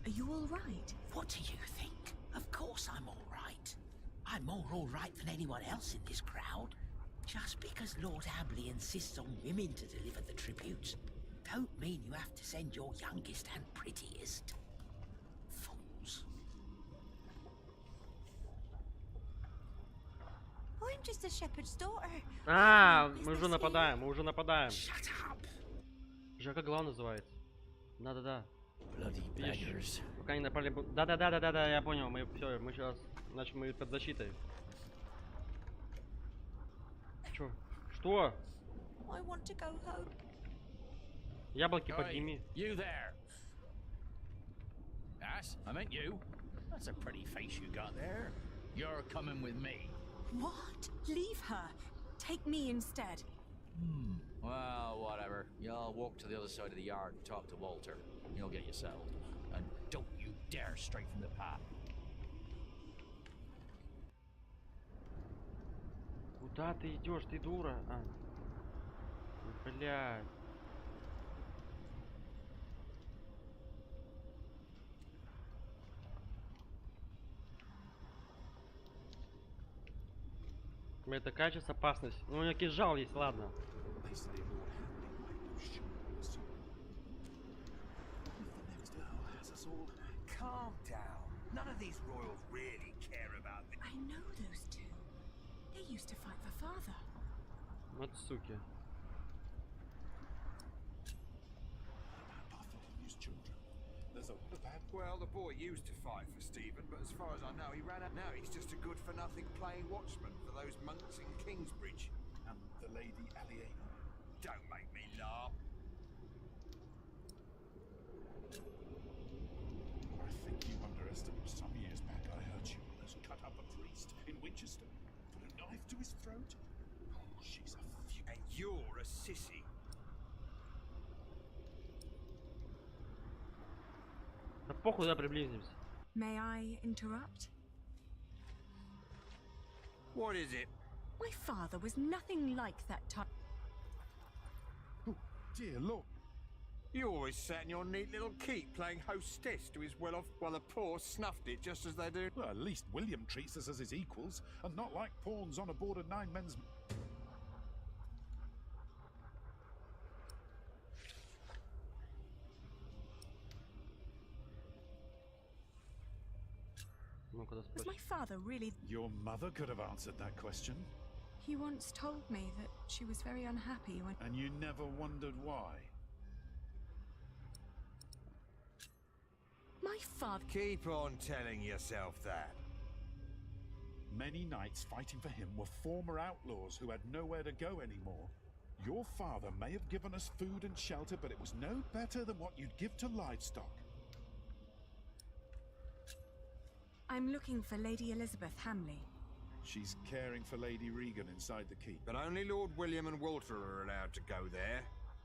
Speaker 8: Are you all right?
Speaker 7: What do you think? Of course I'm all right. I'm more all right than anyone else in this crowd. Just because Lord Hamley insists on women to deliver the tributes, don't mean you have to send your youngest and prettiest. Fools.
Speaker 14: I'm just a shepherd's daughter.
Speaker 1: А, мы уже нападаем,
Speaker 7: Shut up.
Speaker 1: Уже как глава называется? Да-да-да.
Speaker 10: Видишь,
Speaker 1: пока не напали... Да-да-да, я понял. Мы все, мы сейчас... Значит, мы под защитой. Чё? Что?
Speaker 14: I want to go home.
Speaker 1: Яблоки подними.
Speaker 10: You there? Yes, I meant you. That's a pretty face you got there. You're coming with me.
Speaker 8: What? Leave her. Take me instead.
Speaker 10: Well, whatever. You'll walk to the other side of the yard and talk to Walter. You'll get you settled. And don't you dare stray from the path.
Speaker 1: Куда ты идешь, ты дура? А. Блядь. Это такая сейчас опасность. Ну, у меня кинжал есть, ладно.
Speaker 12: Calm down. None of these royals really care about me.
Speaker 8: I know those two. They used to fight for father.
Speaker 1: Вот суки.
Speaker 12: Well, the boy used to fight for Stephen, but as far as I know, he ran out. Now he's just a good-for-nothing plain watchman for those monks in Kingsbridge.
Speaker 6: And the Lady Aliena.
Speaker 12: Don't make me laugh.
Speaker 6: I think you underestimate. Some years back, I heard you almost cut up a priest in Winchester. Put a knife to his throat. Oh, she's a
Speaker 12: And you're a sissy.
Speaker 1: Да похуй, да, приблизимся.
Speaker 8: May I interrupt?
Speaker 12: What is it?
Speaker 8: My father was nothing like that type.
Speaker 6: Oh, dear Lord.
Speaker 12: You always sat in your neat little keep playing hostess to his well-off while the poor snuffed it just as they do.
Speaker 6: Well, at least William treats us as his equals, and not like pawns on a board of 9 men's...
Speaker 8: Was my father really...
Speaker 6: Your mother could have answered that question.
Speaker 8: He once told me that she was very unhappy when...
Speaker 6: And you never wondered why?
Speaker 8: My father...
Speaker 12: Keep on telling yourself that.
Speaker 6: Many knights fighting for him were former outlaws who had nowhere to go anymore. Your father may have given us food and shelter, but it was no better than what you'd give to livestock.
Speaker 8: I'm looking for Lady Elizabeth Hamley.
Speaker 6: She's caring for Lady Regan inside the keep.
Speaker 12: But only Lord William and Walter are allowed to go there.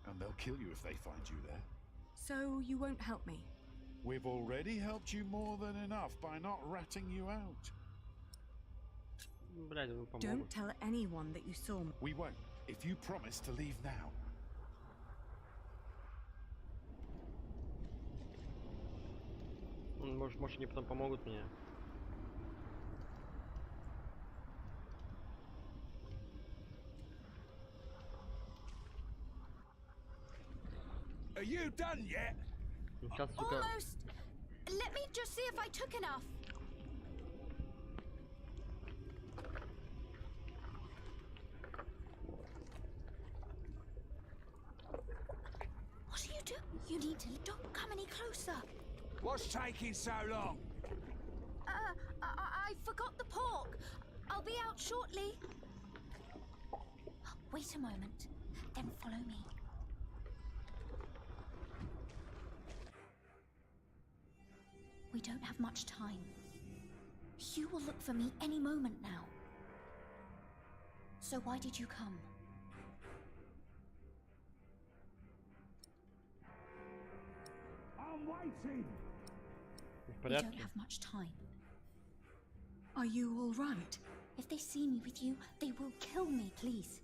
Speaker 6: And they'll kill you if they find you there.
Speaker 8: So you won't help me?
Speaker 6: We've already helped you more than enough by not ratting you out.
Speaker 8: Don't tell anyone that you saw me.
Speaker 6: We won't, if you promise to leave now.
Speaker 1: Может, они потом помогут мне.
Speaker 12: Are you done yet?
Speaker 11: Almost. Let me just see if I took enough. What are you doing? You need to... Don't come any closer.
Speaker 12: What's taking so long?
Speaker 11: I forgot the pork. I'll be out shortly. Wait a moment, then follow me. We don't have much time. Hugh will look for me any moment now. So why did you come?
Speaker 13: I'm waiting.
Speaker 11: We don't have much time.
Speaker 8: Are you all right?
Speaker 11: If they see me with you, they will kill me, please.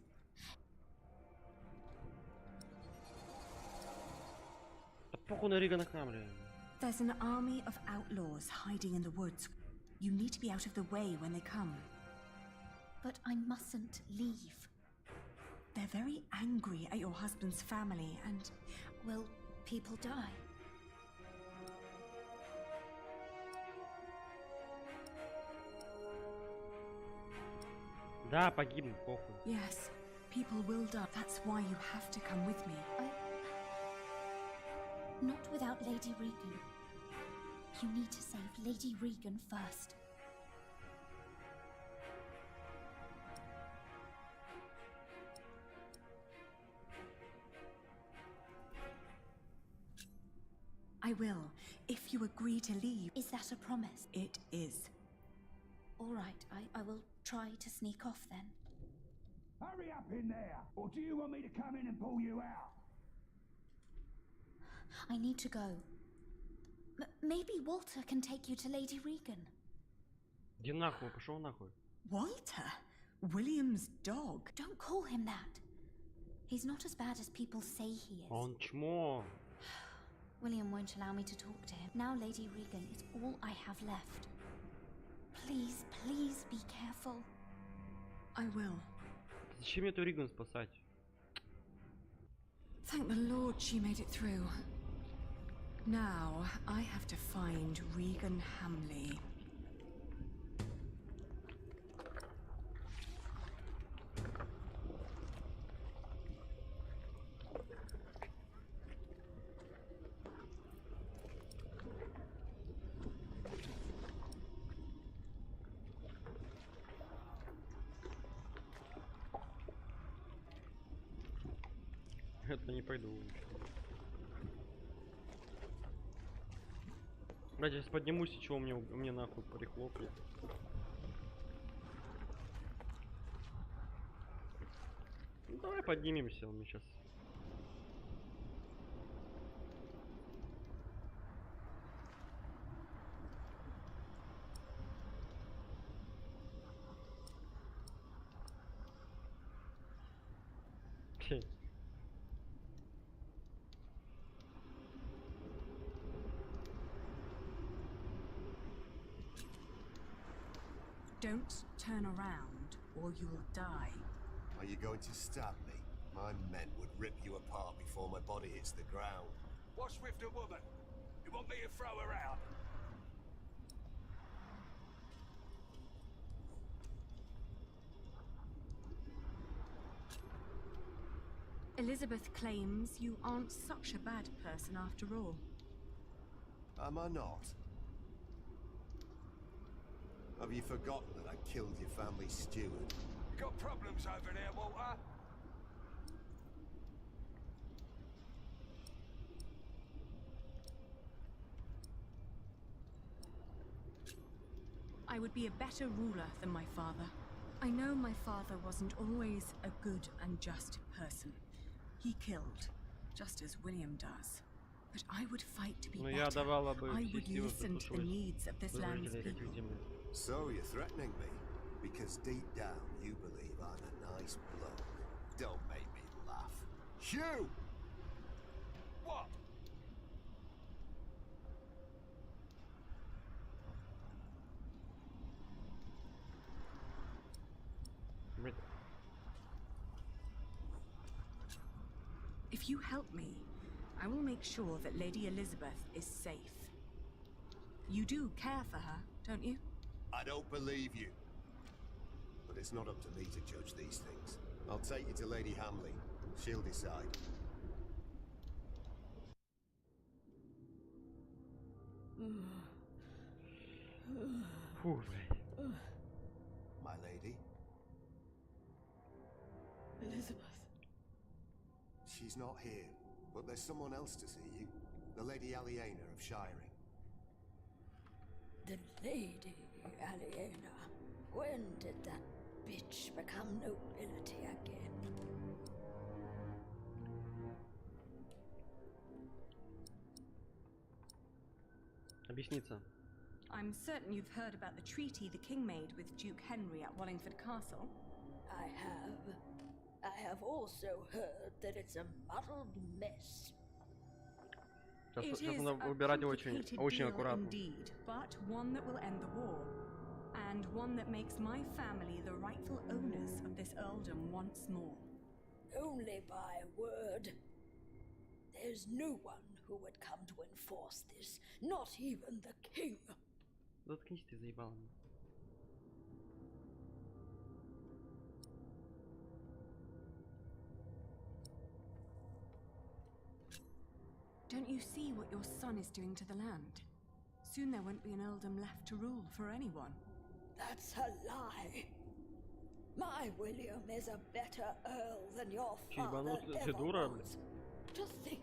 Speaker 8: There's an army of outlaws hiding in the woods. You need to be out of the way when they come.
Speaker 11: But I mustn't leave.
Speaker 8: They're very angry at your husband's family and...
Speaker 11: Will people die?
Speaker 1: Да, погибнут, похуй.
Speaker 8: Yes, people will die. That's why you have to come with me.
Speaker 11: Not without Lady Regan. You need to save Lady Regan first.
Speaker 8: I will, if you agree to leave.
Speaker 11: Is that a promise?
Speaker 8: It is.
Speaker 11: All right, I will try to sneak off then.
Speaker 13: Hurry up in there, or do you want me to come in and pull you out?
Speaker 11: I need to go. Maybe Walter can take you to Lady Regan.
Speaker 1: Иди нахуй, пошел нахуй.
Speaker 8: Walter? William's dog?
Speaker 11: Don't call him that. He's not as bad as people say he is.
Speaker 1: Он чмо.
Speaker 11: William won't allow me to talk to him. Now Lady Regan is all I have left. Please, please be careful.
Speaker 8: I will.
Speaker 1: Зачем эту Риган спасать?
Speaker 8: Thank the Lord she made it through. Now, I have to find Regan Hamley.
Speaker 1: Это не пойду. Блять, я сейчас поднимусь, и чего мне нахуй прихлопнет. Ну, давай поднимемся, он мне сейчас.
Speaker 8: Don't turn around, or you'll die.
Speaker 12: Are you going to stab me? My men would rip you apart before my body hits the ground.
Speaker 13: What's with the woman? You want me to throw her out?
Speaker 8: Elizabeth claims you aren't such a bad person after all.
Speaker 12: Am I not? Have you forgotten that I killed your family steward?
Speaker 13: You got problems over there, Walter?
Speaker 8: I would be a better ruler than my father. I know my father wasn't always a good and just person. He killed, just as William does. But I would fight to be better. I would listen to the needs of this land's people.
Speaker 12: So you're threatening me? Because deep down you believe I'm a nice bloke. Don't make me laugh. Hugh!
Speaker 13: What?
Speaker 8: If you help me, I will make sure that Lady Elizabeth is safe. You do care for her, don't you?
Speaker 12: I don't believe you. But it's not up to me to judge these things. I'll take you to Lady Hamley. She'll decide. My lady?
Speaker 18: Elizabeth.
Speaker 12: She's not here, but there's someone else to see you. The Lady Aliena of Shiring.
Speaker 18: The Lady Aliena. When did that bitch become nobility again?
Speaker 1: Объясниться.
Speaker 8: I'm certain you've heard about the treaty the king made with Duke Henry at Wallingford Castle.
Speaker 18: I have. I have also heard that it's a muddled mess.
Speaker 8: It is a complicated deal indeed, but one that will end the war, and one that makes my family the rightful owners of this earldom once more.
Speaker 18: Only by word. There's no one who would come to enforce this, not even the king.
Speaker 1: Заткнись ты, заебал.
Speaker 8: Don't you see what your son is doing to the land? Soon there won't be an earldom left to rule for anyone.
Speaker 18: That's a lie. My William is a better earl than your father ever was. To think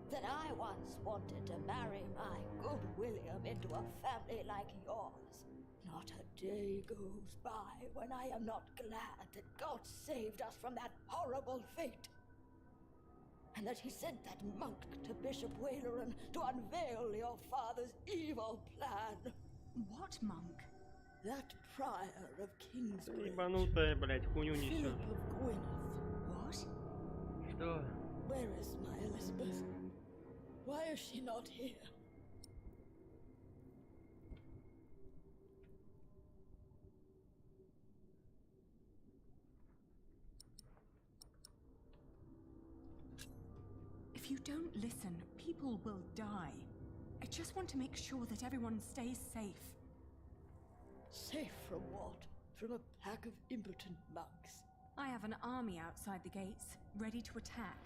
Speaker 18: that I once wanted to marry my good William into a family like yours. Not a day goes by when I am not glad that God saved us from that horrible fate. And that he sent that monk to Bishop Waleran to unveil your father's evil plan.
Speaker 8: What monk?
Speaker 18: That prior of Kingsbridge.
Speaker 1: Ебанутая, блядь, хуйню несет.
Speaker 8: What?
Speaker 1: Что?
Speaker 18: Where is my Elizabeth? Why is she not here?
Speaker 8: If you don't listen, people will die. I just want to make sure that everyone stays safe.
Speaker 18: Safe from what? From a pack of impotent monks?
Speaker 8: I have an army outside the gates, ready to attack.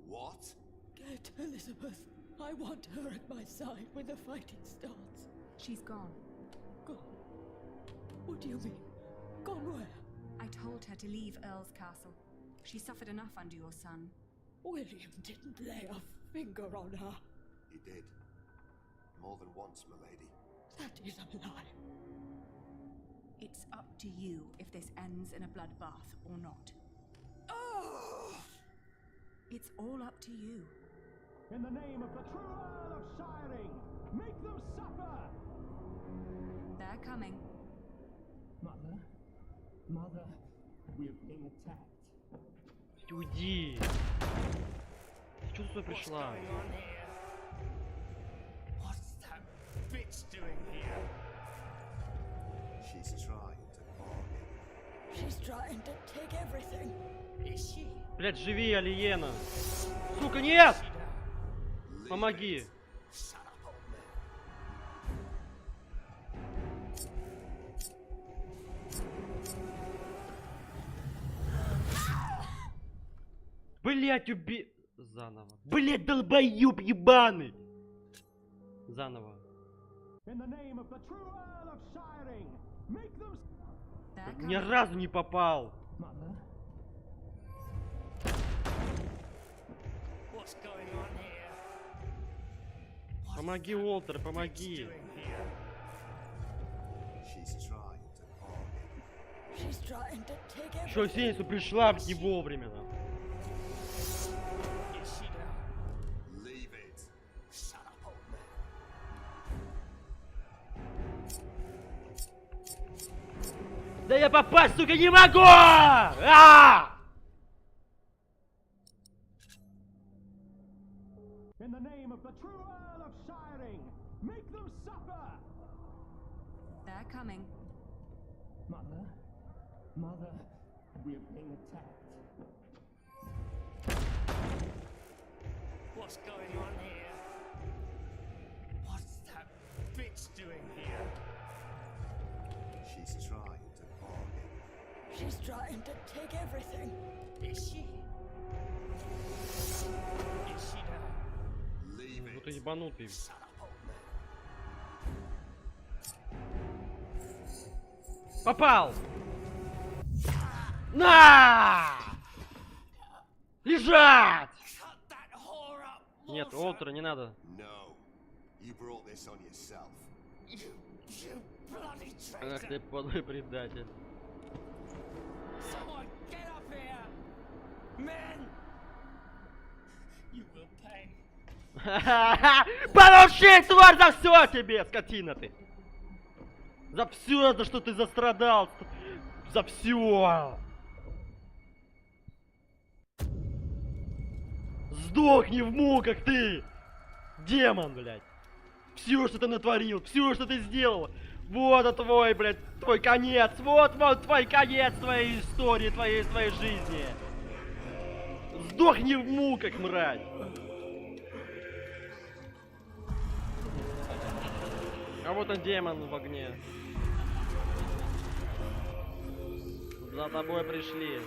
Speaker 12: What?
Speaker 18: Get Elizabeth. I want her at my side when the fighting starts.
Speaker 8: She's gone.
Speaker 18: Gone? What do you mean? Gone where?
Speaker 8: I told her to leave Earl's Castle. She suffered enough under your son.
Speaker 18: William didn't lay a finger on her.
Speaker 12: He did. More than once, milady.
Speaker 18: That is a lie.
Speaker 8: It's up to you if this ends in a bloodbath or not.
Speaker 18: Oh!
Speaker 8: It's all up to you.
Speaker 13: In the name of the true Earl of Shiring, make them suffer!
Speaker 8: They're coming.
Speaker 13: Mother? Mother, we're being attacked.
Speaker 1: Уйди! Ты чё сюда пришла?
Speaker 15: What's that bitch doing here?
Speaker 12: She's trying to bargain.
Speaker 18: She's trying to take everything.
Speaker 15: Is she?
Speaker 1: Блядь, живи, Алиена! Сука, нет! Помоги! Блять, Заново. Блять, долбоёб ебаный! Заново. Ни разу не попал. Помоги, Уолтер, помоги. Что Сенсу пришла не вовремя. Да я попасть, сука, не могу!
Speaker 13: In the name of the true Earl of Shiring, make them suffer!
Speaker 8: They're coming.
Speaker 13: Mother, Mother, we're being attacked.
Speaker 15: What's going on here? What's that bitch doing here?
Speaker 12: She's trying to bargain.
Speaker 18: She's trying to take everything.
Speaker 15: Is she? Is she now?
Speaker 1: Ну ты ебанутый. Попал! На! Лежать! Нет, Уолтер, не надо. Ах ты подлый предатель.
Speaker 16: Men, you will pay.
Speaker 1: Получи, тварь, за все тебе, скотина ты! За все, за что ты застрадал! За все! Сдохни в муках ты! Демон, блядь! Все, что ты натворил, все, что ты сделал! Вот это твой, блядь, твой конец! Вот твой конец твоей истории, твоей жизни! Сдохни в муках, мразь! А вот он, демон в огне. За тобой пришли.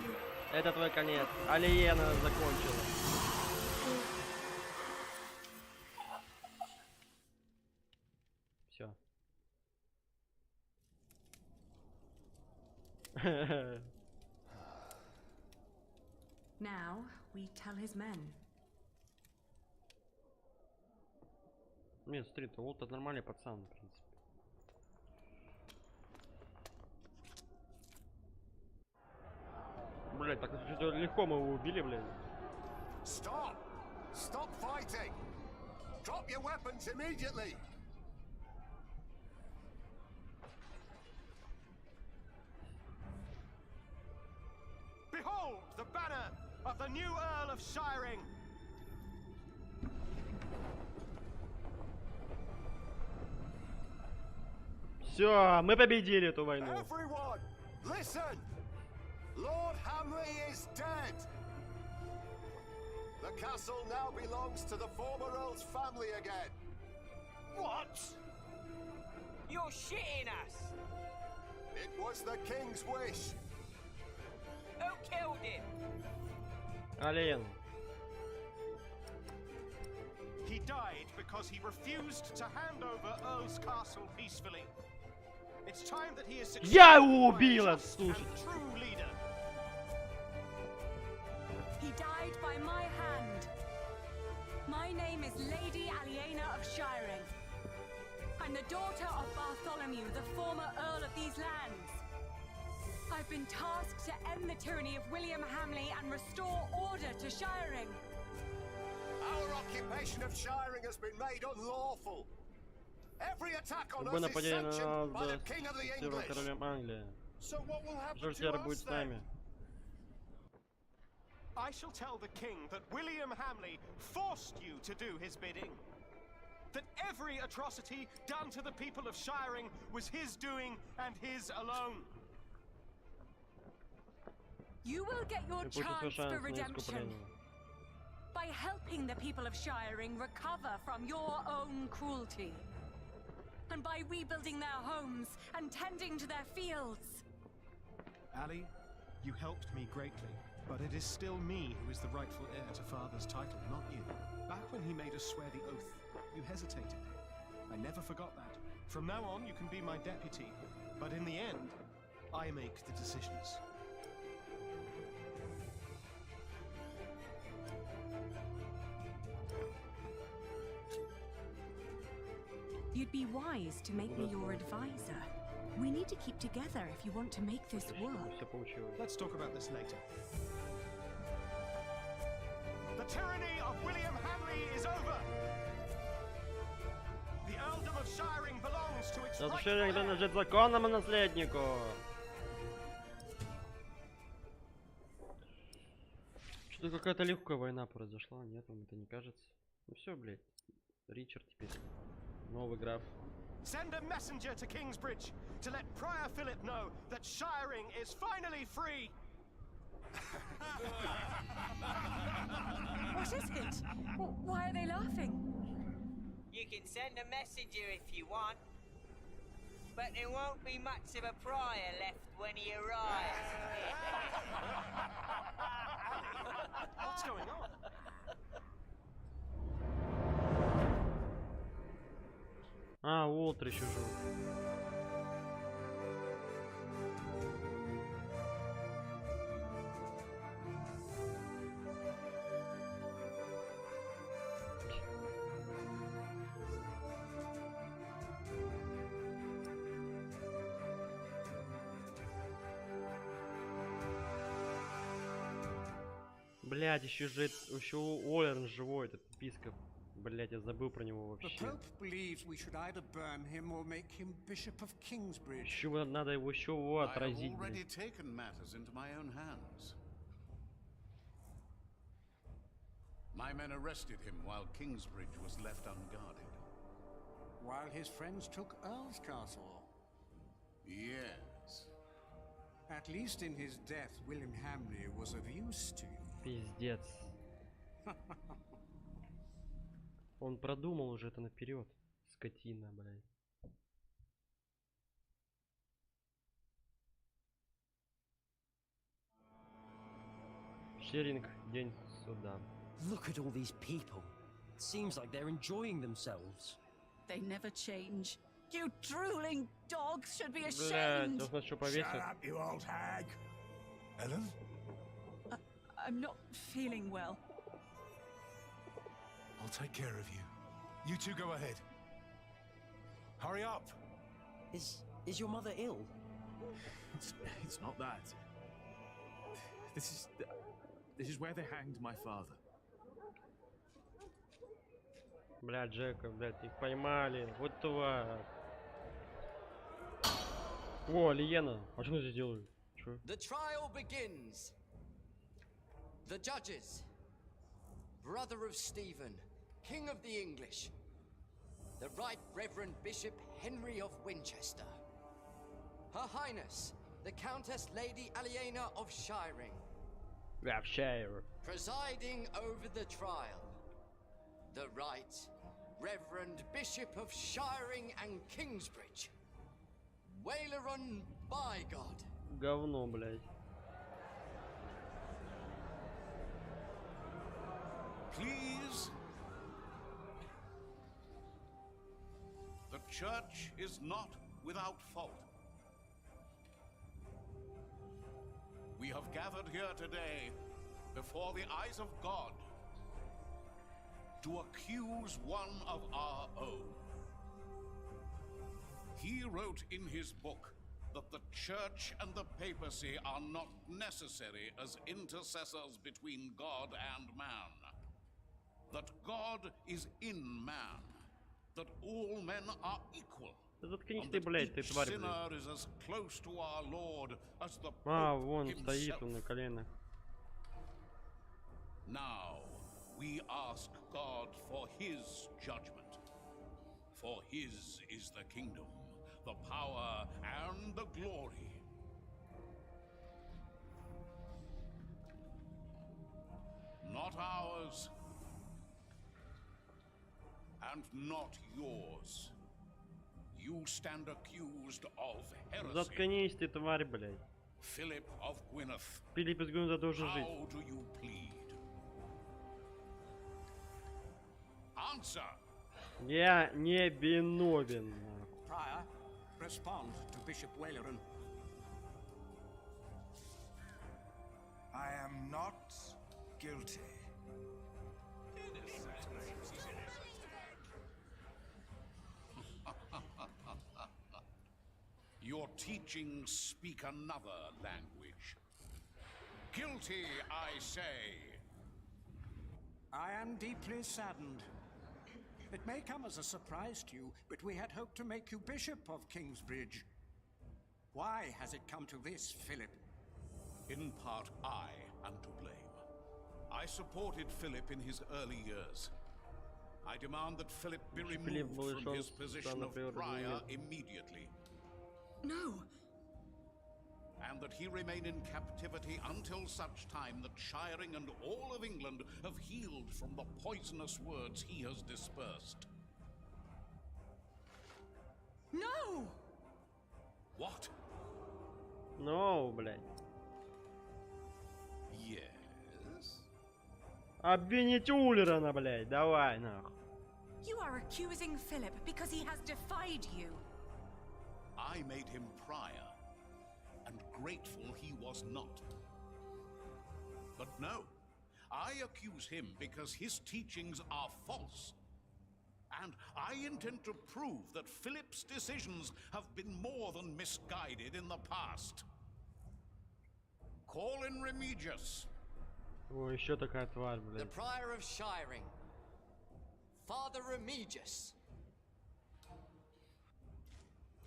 Speaker 1: Это твой конец. Алиена закончила. Все.
Speaker 8: Now we tell his men.
Speaker 1: Нет, смотри, Уолт это нормальный пацан, в принципе. Блять, так легко мы его убили, блядь.
Speaker 12: Stop! Stop fighting! Drop your weapons immediately!
Speaker 15: Behold the banner of the new Earl of Shiring!
Speaker 1: Все, мы победили эту войну.
Speaker 12: Everyone, listen! Lord Hamley is dead! The castle now belongs to the former Earl's family again.
Speaker 19: What? You're shitting us!
Speaker 12: It was the King's wish.
Speaker 19: Who killed him?
Speaker 1: Алиен.
Speaker 15: He died because he refused to hand over Earl's castle peacefully. It's time that he is
Speaker 1: Я его убила, слушай.
Speaker 15: true leader.
Speaker 8: He died by my hand. My name is Lady Aliena of Shiring. I'm the daughter of Bartholomew, the former Earl of these lands. I've been tasked to end the tyranny of William Hamley and restore order to Shiring.
Speaker 12: Our occupation of Shiring has been made unlawful. Every attack on us is
Speaker 1: Нападение на
Speaker 12: sanctioned by
Speaker 1: нас,
Speaker 12: the King of the English.
Speaker 1: королем Англии.
Speaker 15: So what will happen
Speaker 1: Что
Speaker 15: to
Speaker 1: теперь
Speaker 15: us
Speaker 1: будет с
Speaker 15: then?
Speaker 1: нами?
Speaker 15: I shall tell the king that William Hamley forced you to do his bidding. That every atrocity done to the people of Shiring was his doing and his alone.
Speaker 8: You will get your
Speaker 1: И пусть
Speaker 8: chance for
Speaker 1: совершается на
Speaker 8: redemption
Speaker 1: искупление.
Speaker 8: by helping the people of Shiring recover from your own cruelty. And by rebuilding their homes and tending to their fields.
Speaker 15: Ali, you helped me greatly, but it is still me who is the rightful heir to Father's title, not you. Back when he made us swear the oath, you hesitated. I never forgot that. From now on, you can be my deputy, but in the end, I make the decisions.
Speaker 8: You'd be wise to make me your advisor. We need to keep together if you want to make this work.
Speaker 15: Let's talk about this later. The tyranny of William Hamley is over. The earldom of Shiring belongs to its rightful heir.
Speaker 1: Принадлежит законному наследнику. Что-то какая-то легкая война произошла, нет, вам это не кажется? Ну все, блядь. Ричард теперь. Новый граф.
Speaker 15: Send a messenger to Kingsbridge to let Prior Philip know that Shiring is finally free.
Speaker 8: What is it? Why are they laughing?
Speaker 19: You can send a messenger if you want, but there won't be much of a prior left when he arrives.
Speaker 15: What's going on?
Speaker 1: А, Уолтер еще жив. Блядь, еще Уоллерн живой, этот епископ. Блядь, я забыл про него вообще. Еще надо его еще отразить, блядь.
Speaker 6: My men arrested him while Kingsbridge was left unguarded.
Speaker 13: While his friends took Earl's Castle?
Speaker 6: Yes.
Speaker 13: At least in his death, William Hamley was of use to you.
Speaker 1: Пиздец. Он продумал уже это наперед. Скотина, блядь. Шеринг, день суда.
Speaker 4: Look at all these people. It seems like they're enjoying themselves.
Speaker 16: They never change. You drooling dogs should be
Speaker 1: Блядь,
Speaker 16: ashamed.
Speaker 1: он нас что повесит?
Speaker 13: Shut up, you old hag. Ellen?
Speaker 16: I'm not feeling well.
Speaker 2: I'll take care of you. You two go ahead. Hurry up.
Speaker 4: Is your mother ill?
Speaker 9: It's not that. This is where they hanged my father.
Speaker 1: Блядь, Джека, блядь, их поймали. Вот тварь. О, Лиена. А что они здесь делают? Чё?
Speaker 17: The trial begins. The judges. Brother of Stephen, King of the English. The Right Reverend Bishop Henry of Winchester. Her Highness, the Countess Lady Aliena of Shiring.
Speaker 1: Shire.
Speaker 17: Presiding over the trial. The Right Reverend Bishop of Shiring and Kingsbridge. Waileron by God.
Speaker 1: Говно, блядь.
Speaker 6: Please. The church is not without fault. We have gathered here today before the eyes of God to accuse one of our own. He wrote in his book that the church and the papacy are not necessary as intercessors between God and man. That God is in man. That all men are equal.
Speaker 1: Заткнись ты, блядь, ты тварь, блядь. А, вон стоит он на коленях.
Speaker 6: Now we ask God for his judgment. For his is the kingdom, the power, and the glory. Not ours, and not yours. You stand accused of heresy.
Speaker 1: Заткнись ты, тварь, блядь.
Speaker 6: Philip of Gwynedd.
Speaker 1: Филипп из Гвинета должен жить.
Speaker 6: How do you plead? Answer.
Speaker 1: Я не виновен.
Speaker 13: Prior, respond to Bishop Waileron.
Speaker 3: I am not guilty.
Speaker 6: Your teachings speak another language. Guilty, I say.
Speaker 13: I am deeply saddened. It may come as a surprise to you, but we had hoped to make you Bishop of Kingsbridge. Why has it come to this, Philip?
Speaker 6: In part, I am to blame. I supported Philip in his early years. I demand that Philip be removed from his position of prior immediately.
Speaker 8: No.
Speaker 6: And that he remain in captivity until such time that Shiring and all of England have healed from the poisonous words he has dispersed.
Speaker 16: No!
Speaker 6: What?
Speaker 1: No, блядь.
Speaker 6: Yes?
Speaker 1: Обвинить Уллерона, блядь. Давай, нахуй.
Speaker 8: You are accusing Philip because he has defied you.
Speaker 6: I made him prior, and grateful he was not. But no, I accuse him because his teachings are false. And I intend to prove that Philip's decisions have been more than misguided in the past. Call in Remigius.
Speaker 1: О, еще такая тварь,
Speaker 17: The
Speaker 1: блядь.
Speaker 17: Prior of Shiring, Father Remigius.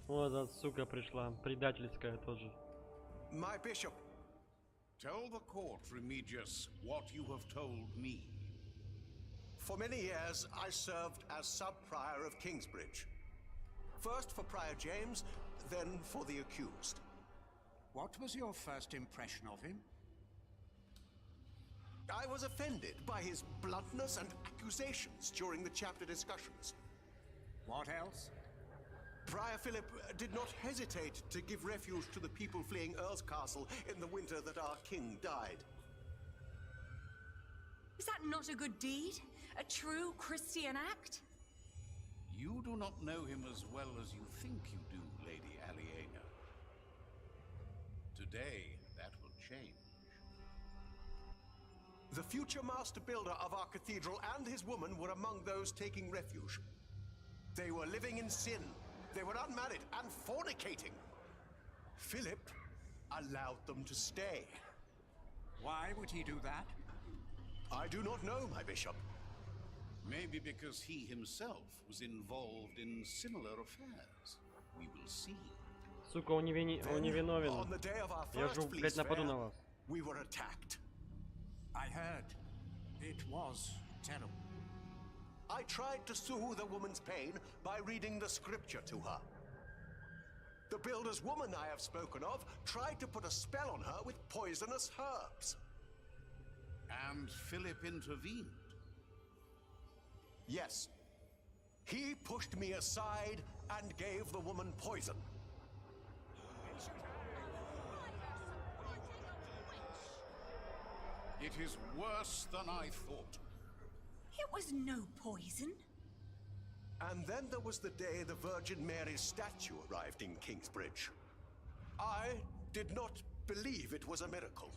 Speaker 1: Вот эта сука пришла, предательская тоже.
Speaker 20: My bishop.
Speaker 5: Tell the court, Remigius, what you have told me.
Speaker 20: For many years, I served as sub-prior of Kingsbridge. First for Prior James, then for the accused.
Speaker 13: What was your first impression of him?
Speaker 20: I was offended by his bluntness and accusations during the chapter discussions.
Speaker 13: What else?
Speaker 20: Prior Philip did not hesitate to give refuge to the people fleeing Earl's Castle in the winter that our king died.
Speaker 8: Is that not a good deed? A true Christian act?
Speaker 5: You do not know him as well as you think you do, Lady Aliena. Today, that will change.
Speaker 20: The future master builder of our cathedral and his woman were among those taking refuge. They were living in sin. They were unmarried and fornicating. Philip allowed them to stay.
Speaker 13: Why would he do that?
Speaker 20: I do not know, my bishop.
Speaker 5: Maybe because he himself was involved in similar affairs. We will see.
Speaker 1: Сука, он невиновен.
Speaker 20: On the day of our
Speaker 1: Я
Speaker 20: first
Speaker 1: же, блядь,
Speaker 20: fleece
Speaker 1: нападу
Speaker 20: fair,
Speaker 1: на вас.
Speaker 20: we were attacked.
Speaker 13: I heard. It was terrible.
Speaker 20: I tried to soothe the woman's pain by reading the scripture to her. The builder's woman I have spoken of tried to put a spell on her with poisonous herbs.
Speaker 5: And Philip intervened.
Speaker 20: Yes. He pushed me aside and gave the woman poison.
Speaker 5: It is worse than I thought.
Speaker 8: It was no poison.
Speaker 20: And then there was the day the Virgin Mary's statue arrived in Kingsbridge. I did not believe it was a miracle.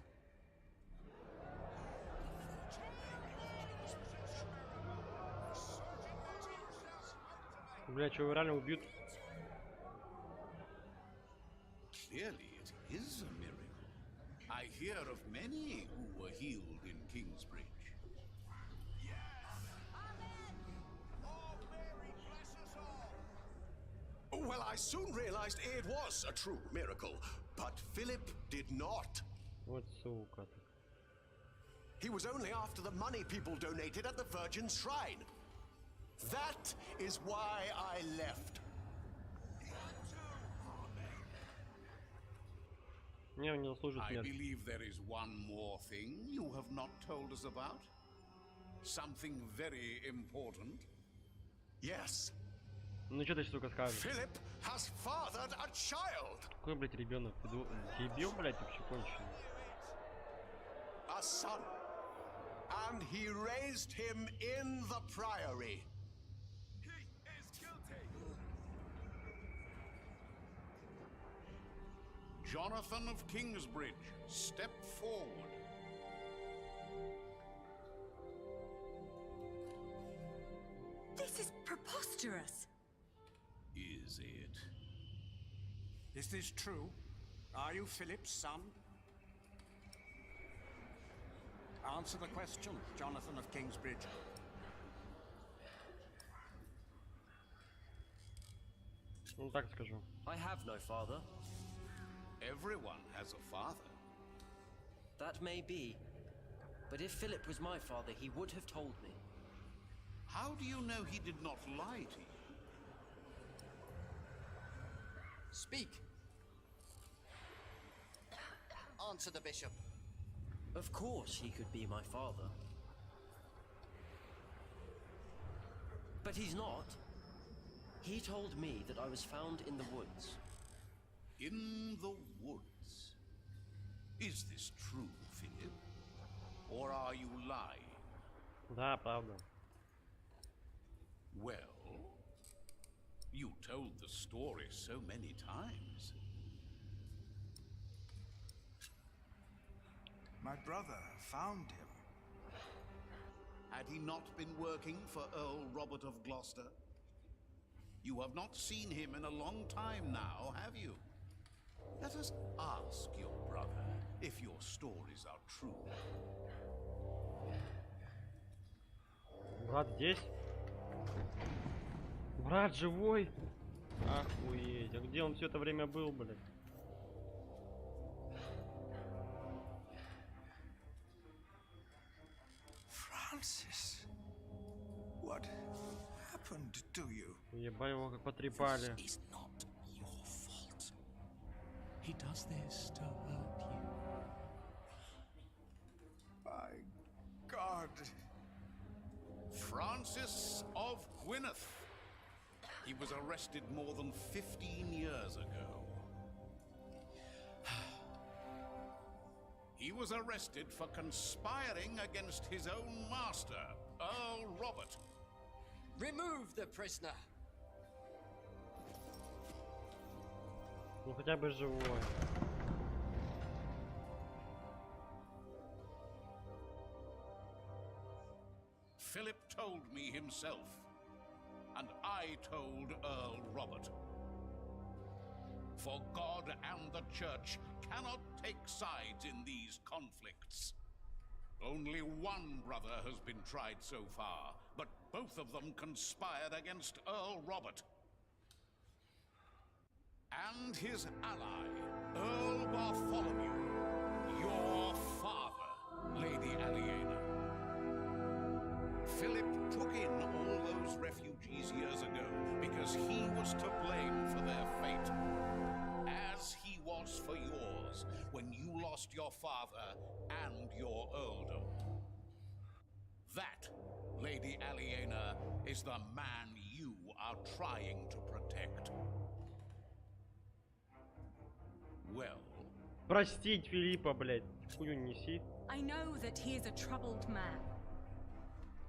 Speaker 1: Бля, что, его реально убьют?
Speaker 5: Clearly, it is a miracle. I hear of many who were healed in Kingsbridge.
Speaker 20: Well, I soon realized it was a true miracle, but Philip did not.
Speaker 1: Вот сука.
Speaker 20: He was only after the money people donated at the Virgin's shrine. That is why I left.
Speaker 1: Не, он не заслужит
Speaker 5: I
Speaker 1: смерти.
Speaker 5: believe there is one more thing you have not told us about. Something very important.
Speaker 20: Yes.
Speaker 1: Ну что ты, сука, скажешь?
Speaker 20: Philip has fathered a child.
Speaker 1: Какой, блядь, ребенок? Ты дебил, блядь, вообще конченый?
Speaker 20: A son. And he raised him in the priory.
Speaker 2: He is guilty.
Speaker 5: Jonathan of Kingsbridge, step forward.
Speaker 8: This is preposterous.
Speaker 5: Is it?
Speaker 13: Is this true? Are you Philip's son? Answer the question, Jonathan of Kingsbridge.
Speaker 1: Ну так скажу.
Speaker 4: I have no father.
Speaker 5: Everyone has a father.
Speaker 4: That may be. But if Philip was my father, he would have told me.
Speaker 5: How do you know he did not lie to you?
Speaker 17: Speak. Answer the bishop.
Speaker 4: Of course he could be my father. But he's not. He told me that I was found in the woods.
Speaker 5: In the woods? Is this true, Philip? Or are you lying?
Speaker 1: Да, правда.
Speaker 5: Well, you told the story so many times.
Speaker 3: My brother found him.
Speaker 5: Had he not been working for Earl Robert of Gloucester? You have not seen him in a long time now, have you? Let us ask your brother. if your stories are true.
Speaker 1: Брат здесь? Брат живой? Охуеть, а где он все это время был, блядь?
Speaker 3: Francis, what happened to you?
Speaker 1: Ебать его как потрепали.
Speaker 3: This is not your fault.
Speaker 9: He does this to hurt you.
Speaker 3: My God.
Speaker 5: Francis of Gwynedd. He was arrested more than 15 years ago. He was arrested for conspiring against his own master, Earl Robert.
Speaker 17: Remove the prisoner.
Speaker 1: Ну хотя бы живой.
Speaker 5: Philip told me himself, and I told Earl Robert. For God and the Church cannot take sides in these conflicts. Only one brother has been tried so far, but both of them conspired against Earl Robert. And his ally, Earl Bartholomew, your father, Lady Aliena. Philip took in all those refugees years ago because he was to blame for their fate, as he was for yours when you lost your father and your earldom. That, Lady Aliena, is the man you are trying to protect. Well.
Speaker 1: Простить Филиппа, блядь. Хуйню неси.
Speaker 8: I know that he is a troubled man.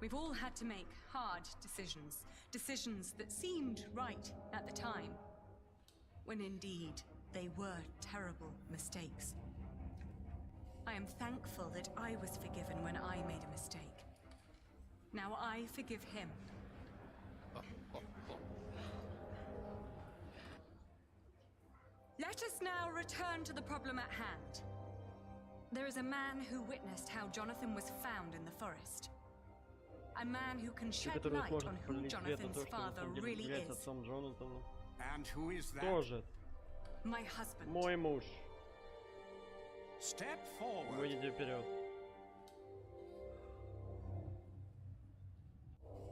Speaker 8: We've all had to make hard decisions. Decisions that seemed right at the time, when indeed they were terrible mistakes. I am thankful that I was forgiven when I made a mistake. Now I forgive him. Let us now return to the problem at hand. There is a man who witnessed how Jonathan was found in the forest. A man who can shed light on who Jonathan's father really is.
Speaker 20: And who is that?
Speaker 1: Тоже.
Speaker 8: My husband.
Speaker 1: Мой муж.
Speaker 20: Step forward.
Speaker 1: Выйди вперед.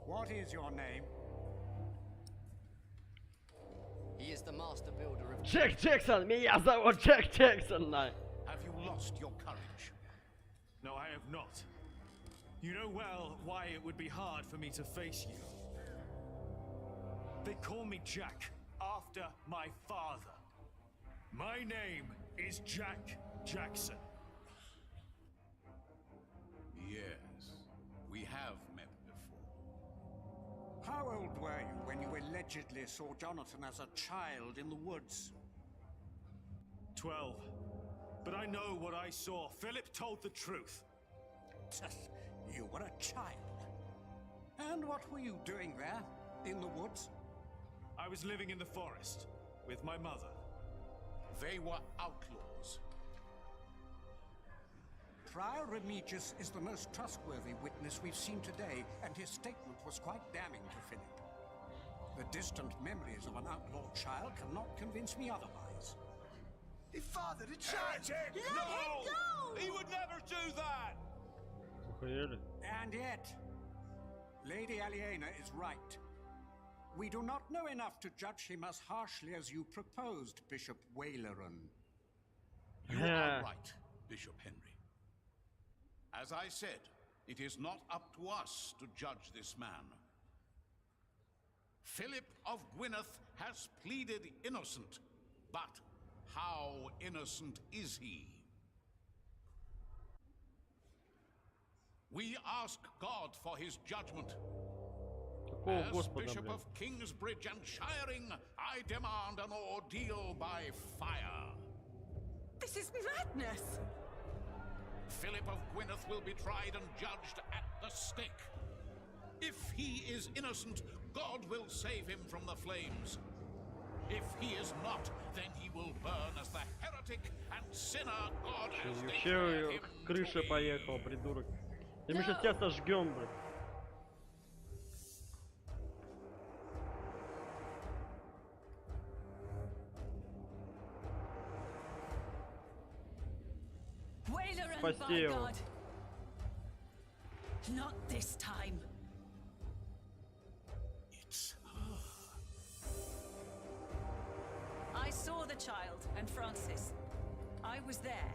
Speaker 20: What is your name?
Speaker 17: He is the master builder of...
Speaker 1: Джек Джексон! Меня зовут Джек Джексон!
Speaker 5: Have you lost your courage?
Speaker 2: No, I have not. You know well why it would be hard for me to face you. They call me Jack, after my father. My name is Jack Jackson.
Speaker 5: Yes, we have met before.
Speaker 20: How old were you when you allegedly saw Jonathan as a child in the woods?
Speaker 2: 12. But I know what I saw. Philip told the truth.
Speaker 20: You were a child. And what were you doing there, in the woods?
Speaker 2: I was living in the forest, with my mother.
Speaker 5: They were outlaws.
Speaker 20: Friar Remigius is the most trustworthy witness we've seen today, and his statement was quite damning to Philip. The distant memories of an outlaw child cannot convince me otherwise.
Speaker 12: He fathered a child!
Speaker 2: Let him go! He would never do that!
Speaker 20: And yet, Lady Aliena is right. We do not know enough to judge him as harshly as you proposed, Bishop Waileron.
Speaker 5: You are right, Bishop Henry. As I said, it is not up to us to judge this man. Philip of Gwynedd has pleaded innocent, but how innocent is he? We ask God for his judgment. As Bishop of Kingsbridge and Shiring, I demand an ordeal by fire.
Speaker 8: This is madness!
Speaker 5: Philip of Gwynedd will be tried and judged at the stake. If he is innocent, God will save him from the flames. If he is not, then he will burn as the heretic and sinner God has
Speaker 1: Вообще
Speaker 5: declared him
Speaker 1: крыша поехала, придурок. Да мы сейчас тебя сожгем, блин. Спасти его.
Speaker 16: Not this time.
Speaker 5: It's her.
Speaker 16: I saw the child and Francis. I was there.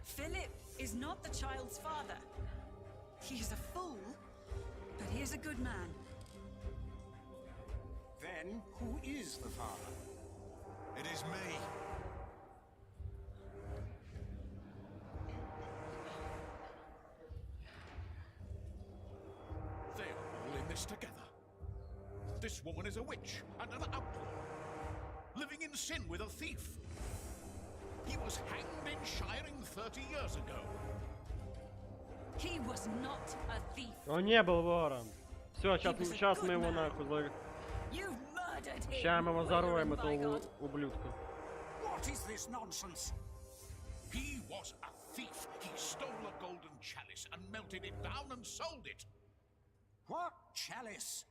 Speaker 16: Philip is not the child's father. He is a fool, but he is a good man.
Speaker 13: Then who is the father?
Speaker 20: It is me.
Speaker 5: They're all in this together. This woman is a witch and an outlaw, living in sin with a thief. He was hanged in Shiring 30 years ago.
Speaker 16: He was not a thief.
Speaker 1: Он не был вором. Все, сейчас мы его нахуй. Сейчас мы его зароем, этого ублюдка.
Speaker 13: What is this nonsense?
Speaker 5: He was a thief. He stole a golden chalice and melted it down and sold it.
Speaker 13: What chalice?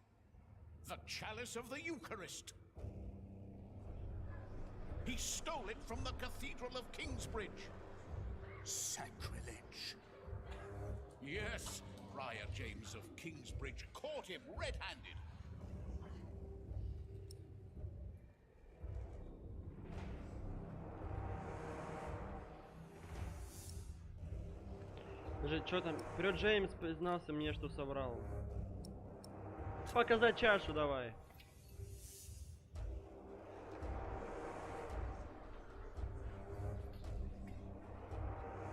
Speaker 5: The chalice of the Eucharist. He stole it from the Cathedral of Kingsbridge.
Speaker 13: Sacrilege.
Speaker 5: Yes, Friar James of Kingsbridge caught him red-handed.
Speaker 1: Что там? Вперед, Джеймс признался мне, что соврал. Показать чашу давай.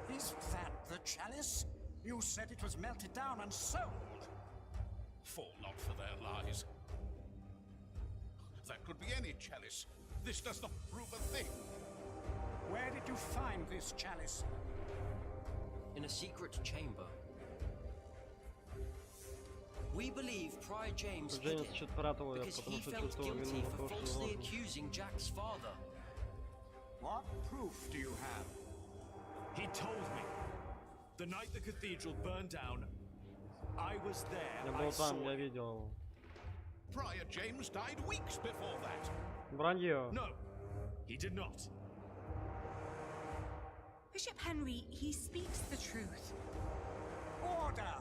Speaker 13: Is that the chalice? You said it was melted down and sold.
Speaker 5: Fall not for their lies. That could be any chalice. This does not prove a thing.
Speaker 13: Where did you find this chalice?
Speaker 4: In a secret chamber. We believe Prior James hid it because he felt guilty for falsely accusing Jack's father.
Speaker 13: What proof do you have?
Speaker 2: He told me. The night the cathedral burned down, I was there.
Speaker 1: Я был там, я видел.
Speaker 5: Friar James died weeks before that.
Speaker 1: Вранье.
Speaker 2: No, he did not.
Speaker 8: Bishop Henry, he speaks the truth.
Speaker 13: Order!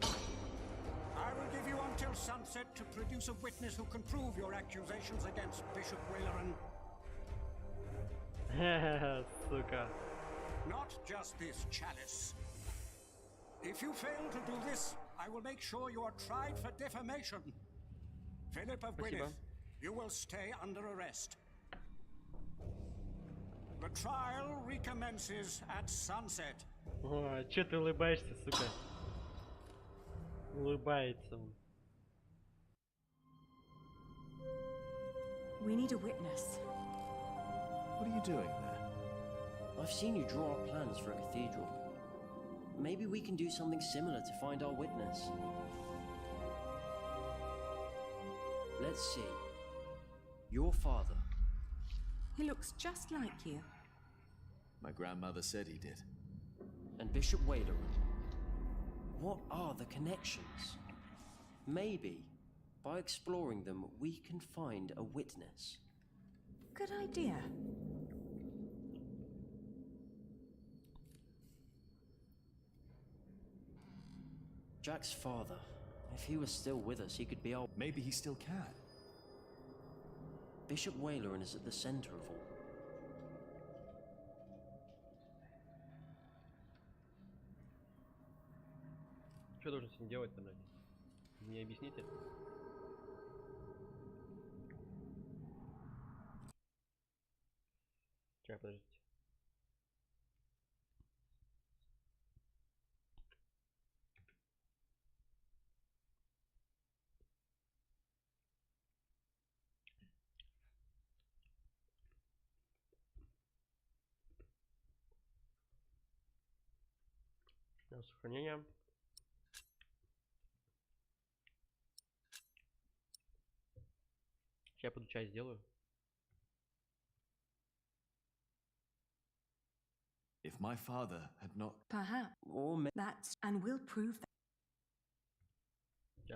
Speaker 13: I will give you until sunset to produce a witness who can prove your accusations against Bishop Waleran.
Speaker 1: Сука.
Speaker 13: Not just this chalice. If you fail to do this, I will make sure you are tried for defamation. Philip of Gwynedd, you will stay under arrest. The trial recommences at sunset.
Speaker 1: Ой, че ты улыбаешься, сука? Улыбается он.
Speaker 8: We need a witness.
Speaker 9: What are you doing there?
Speaker 4: I've seen you draw up plans for a cathedral. Maybe we can do something similar to find our witness. Let's see. Your father.
Speaker 8: He looks just like you.
Speaker 9: My grandmother said he did.
Speaker 4: And Bishop Waleran. What are the connections? Maybe, by exploring them, we can find a witness.
Speaker 8: Good idea.
Speaker 4: Jack's father. If he was still with us, he could be our...
Speaker 9: Maybe he still can.
Speaker 4: Bishop Waleran is at the center of all.
Speaker 1: Что должен с ним делать-то, блядь? Мне объясните? Сейчас, подождите. Сохранение. Сейчас я буду чай сделаю.
Speaker 21: If my father had not...
Speaker 8: Perhaps.
Speaker 4: Or
Speaker 8: that's... And we'll prove that.
Speaker 1: Yeah.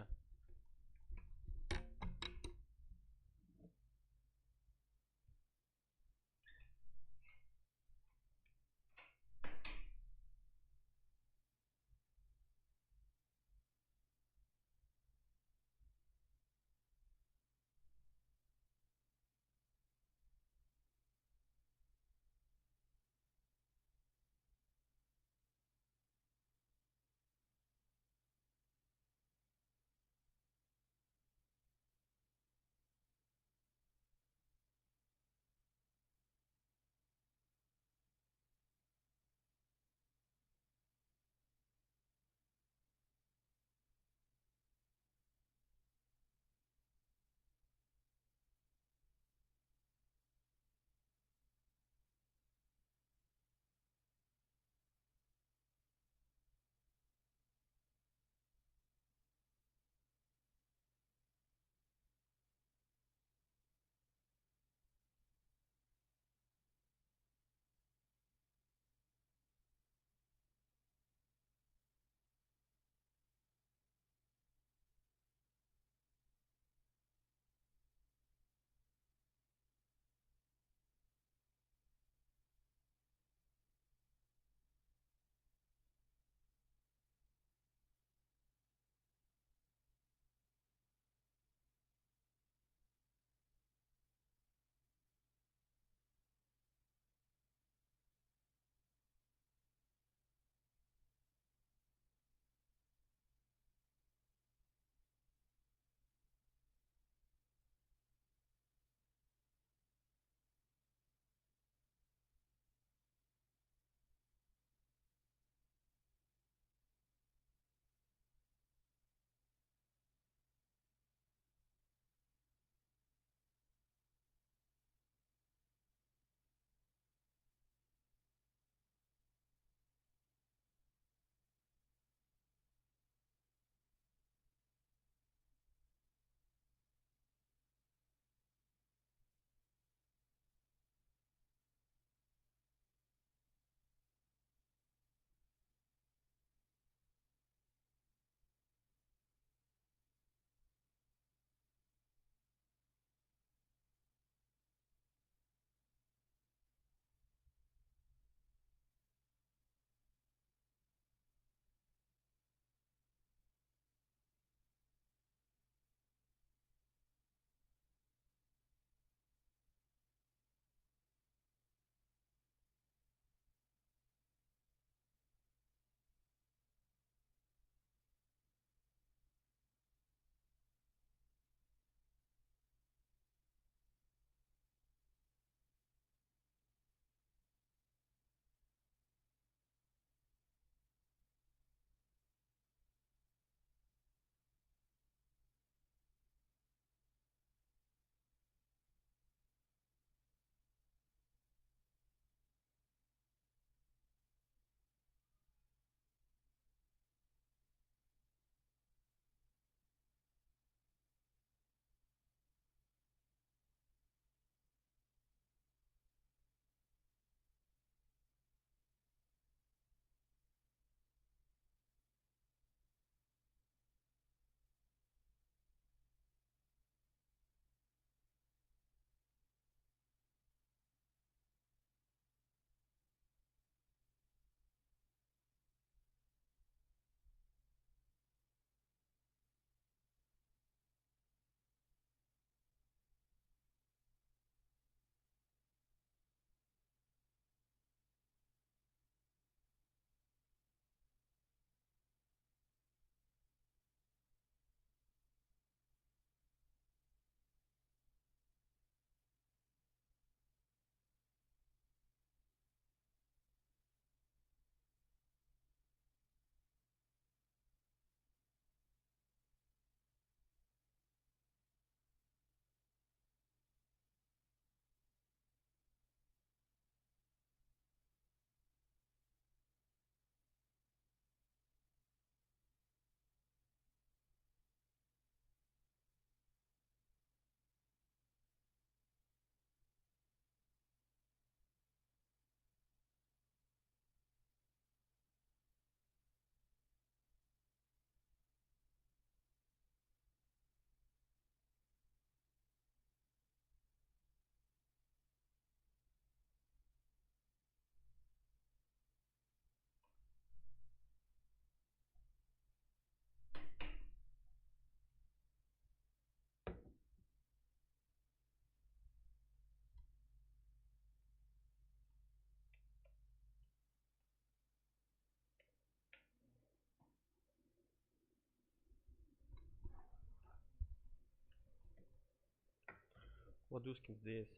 Speaker 1: кладу с кем здесь.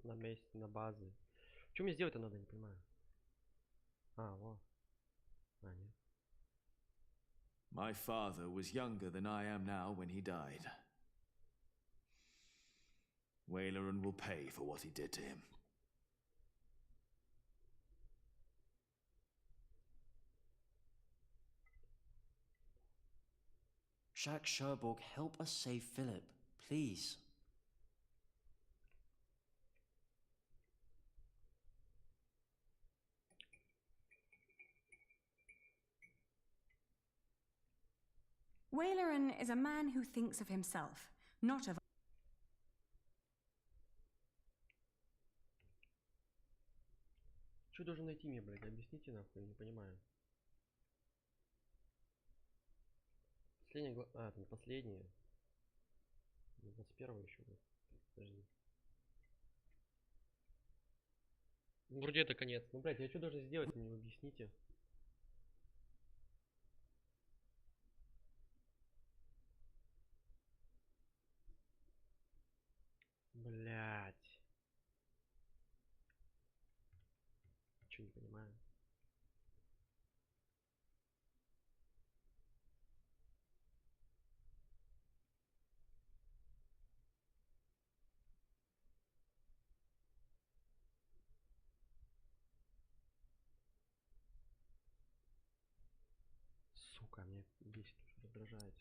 Speaker 1: На месте, на базе. Что мне сделать-то надо, не понимаю. А, вот. А, нет.
Speaker 10: My father was younger than I am now when he died. Waileran will pay for what he did to him.
Speaker 4: Jacques Cherbourg, help us save Philip, please.
Speaker 8: Waileran is a man who thinks of himself, not of...
Speaker 1: Что должен найти мне, блядь? Объясните нахуй, не понимаю. Последняя глава... А, это не последняя. 21 еще будет. Подожди. Ну, вроде это конец. Ну, блядь, я что должен сделать? Мне объясните. Блядь. Ничего не понимаю. Сука, мне бесит, уже раздражает.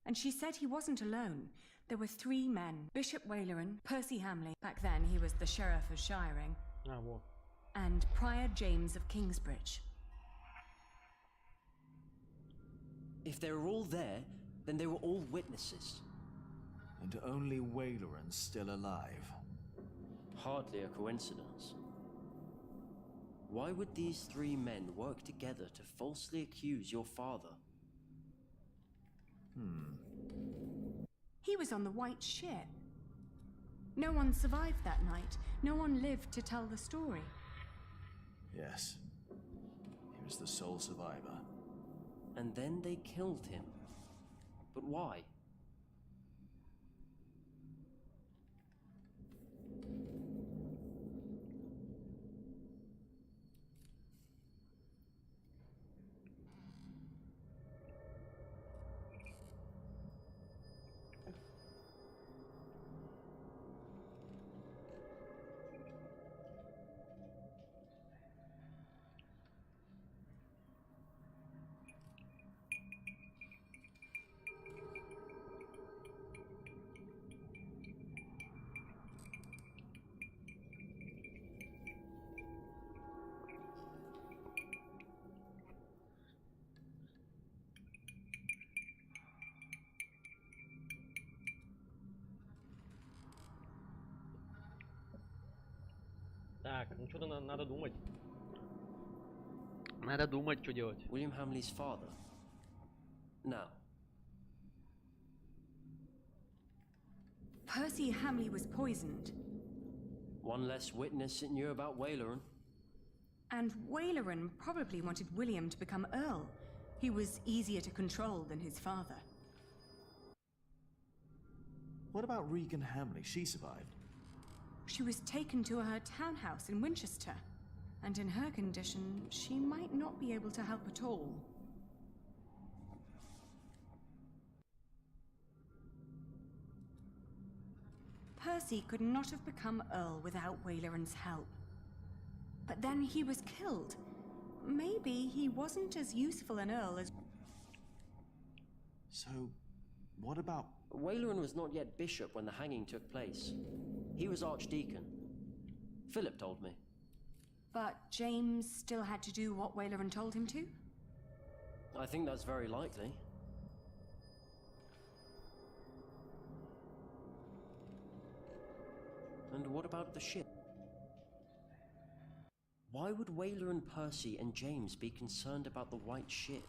Speaker 8: And she said he wasn't alone. There were 3 men. Bishop Waileran, Percy Hamley, back then he was the Sheriff of Shiring, and Prior James of Kingsbridge.
Speaker 4: If they were all there, then they were all witnesses.
Speaker 10: And only Waileran's still alive.
Speaker 4: Hardly a coincidence. Why would these 3 men work together to falsely accuse your father?
Speaker 8: He was on the White Ship. No one survived that night. No one lived to tell the story.
Speaker 10: Yes. He was the sole survivor.
Speaker 4: And then they killed him. But why?
Speaker 1: Так, ну что-то надо думать. Надо думать, что делать.
Speaker 4: William Hamley's father. Now.
Speaker 8: Percy Hamley was poisoned.
Speaker 4: One less witness that knew about Waileran.
Speaker 8: And Waileran probably wanted William to become Earl. He was easier to control than his father.
Speaker 10: What about Regan Hamley? She survived.
Speaker 8: She was taken to her townhouse in Winchester, and in her condition, she might not be able to help at all. Percy could not have become Earl without Waileran's help. But then he was killed. Maybe he wasn't as useful an Earl as...
Speaker 10: So, what about...
Speaker 4: Waileran was not yet bishop when the hanging took place. He was archdeacon. Philip told me.
Speaker 8: But James still had to do what Waileran told him to?
Speaker 4: I think that's very likely. And what about the ship? Why would Whaler and Percy and James be concerned about the white ship?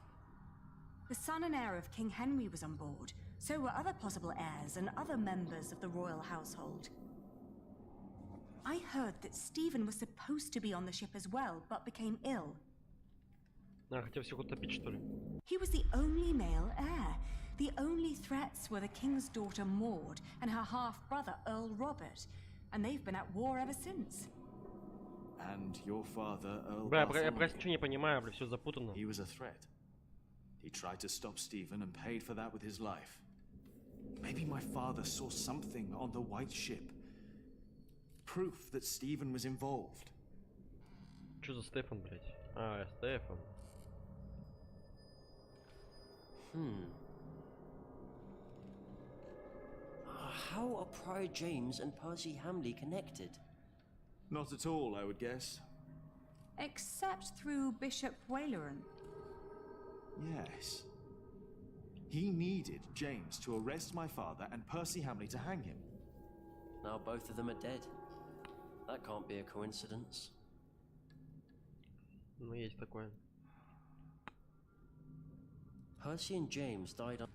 Speaker 8: The son and heir of King Henry was on board. So were other possible heirs and other members of the royal household. I heard that Stephen was supposed to be on the ship as well, but became ill.
Speaker 1: Хотел всех утопить, что ли?
Speaker 8: He was the only male heir. The only threats were the king's daughter Maud and her half-brother Earl Robert, and they've been at war ever since.
Speaker 9: And your father, Earl
Speaker 1: Бля, я просто ничего не понимаю, бля, все запутано.
Speaker 9: He was a threat. He tried to stop Stephen and paid for that with his life. Maybe my father saw something on the white ship. Proof that Stephen was involved.
Speaker 1: Что за Стефан, блядь? А, Стефан.
Speaker 4: How are Prior James and Percy Hamley connected?
Speaker 9: Not at all, I would guess.
Speaker 8: Except through Bishop Waleran.
Speaker 9: Yes. He needed James to arrest my father and Percy Hamley to hang him.
Speaker 4: Now both of them are dead. That can't be a coincidence.
Speaker 1: Ну, есть такое.
Speaker 4: Percy and James died on...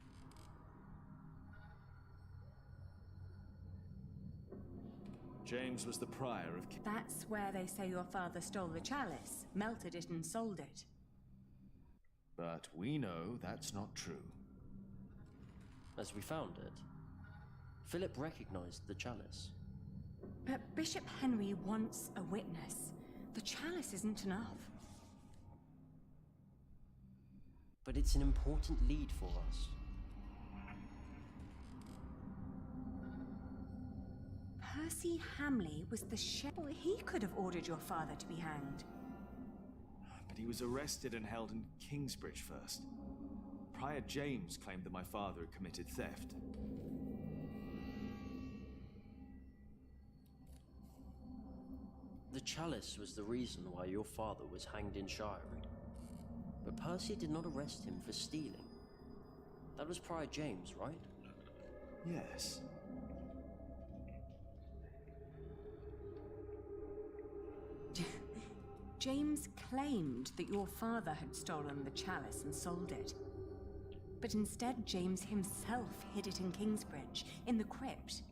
Speaker 9: James was the prior of...
Speaker 8: That's where they say your father stole the chalice, melted it and sold it.
Speaker 9: But we know that's not true.
Speaker 4: As we found it, Philip recognized the chalice.
Speaker 8: But Bishop Henry wants a witness. The chalice isn't enough.
Speaker 4: But it's an important lead for us.
Speaker 8: Percy Hamley was the shepherd. He could have ordered your father to be hanged.
Speaker 9: But he was arrested and held in Kingsbridge first. Prior James claimed that my father had committed theft.
Speaker 4: The chalice was the reason why your father was hanged in Shirey. But Percy did not arrest him for stealing. That was Prior James, right?
Speaker 9: Yes.
Speaker 8: James claimed that your father had stolen the chalice and sold it. But instead, James himself hid it in Kingsbridge, in the crypt.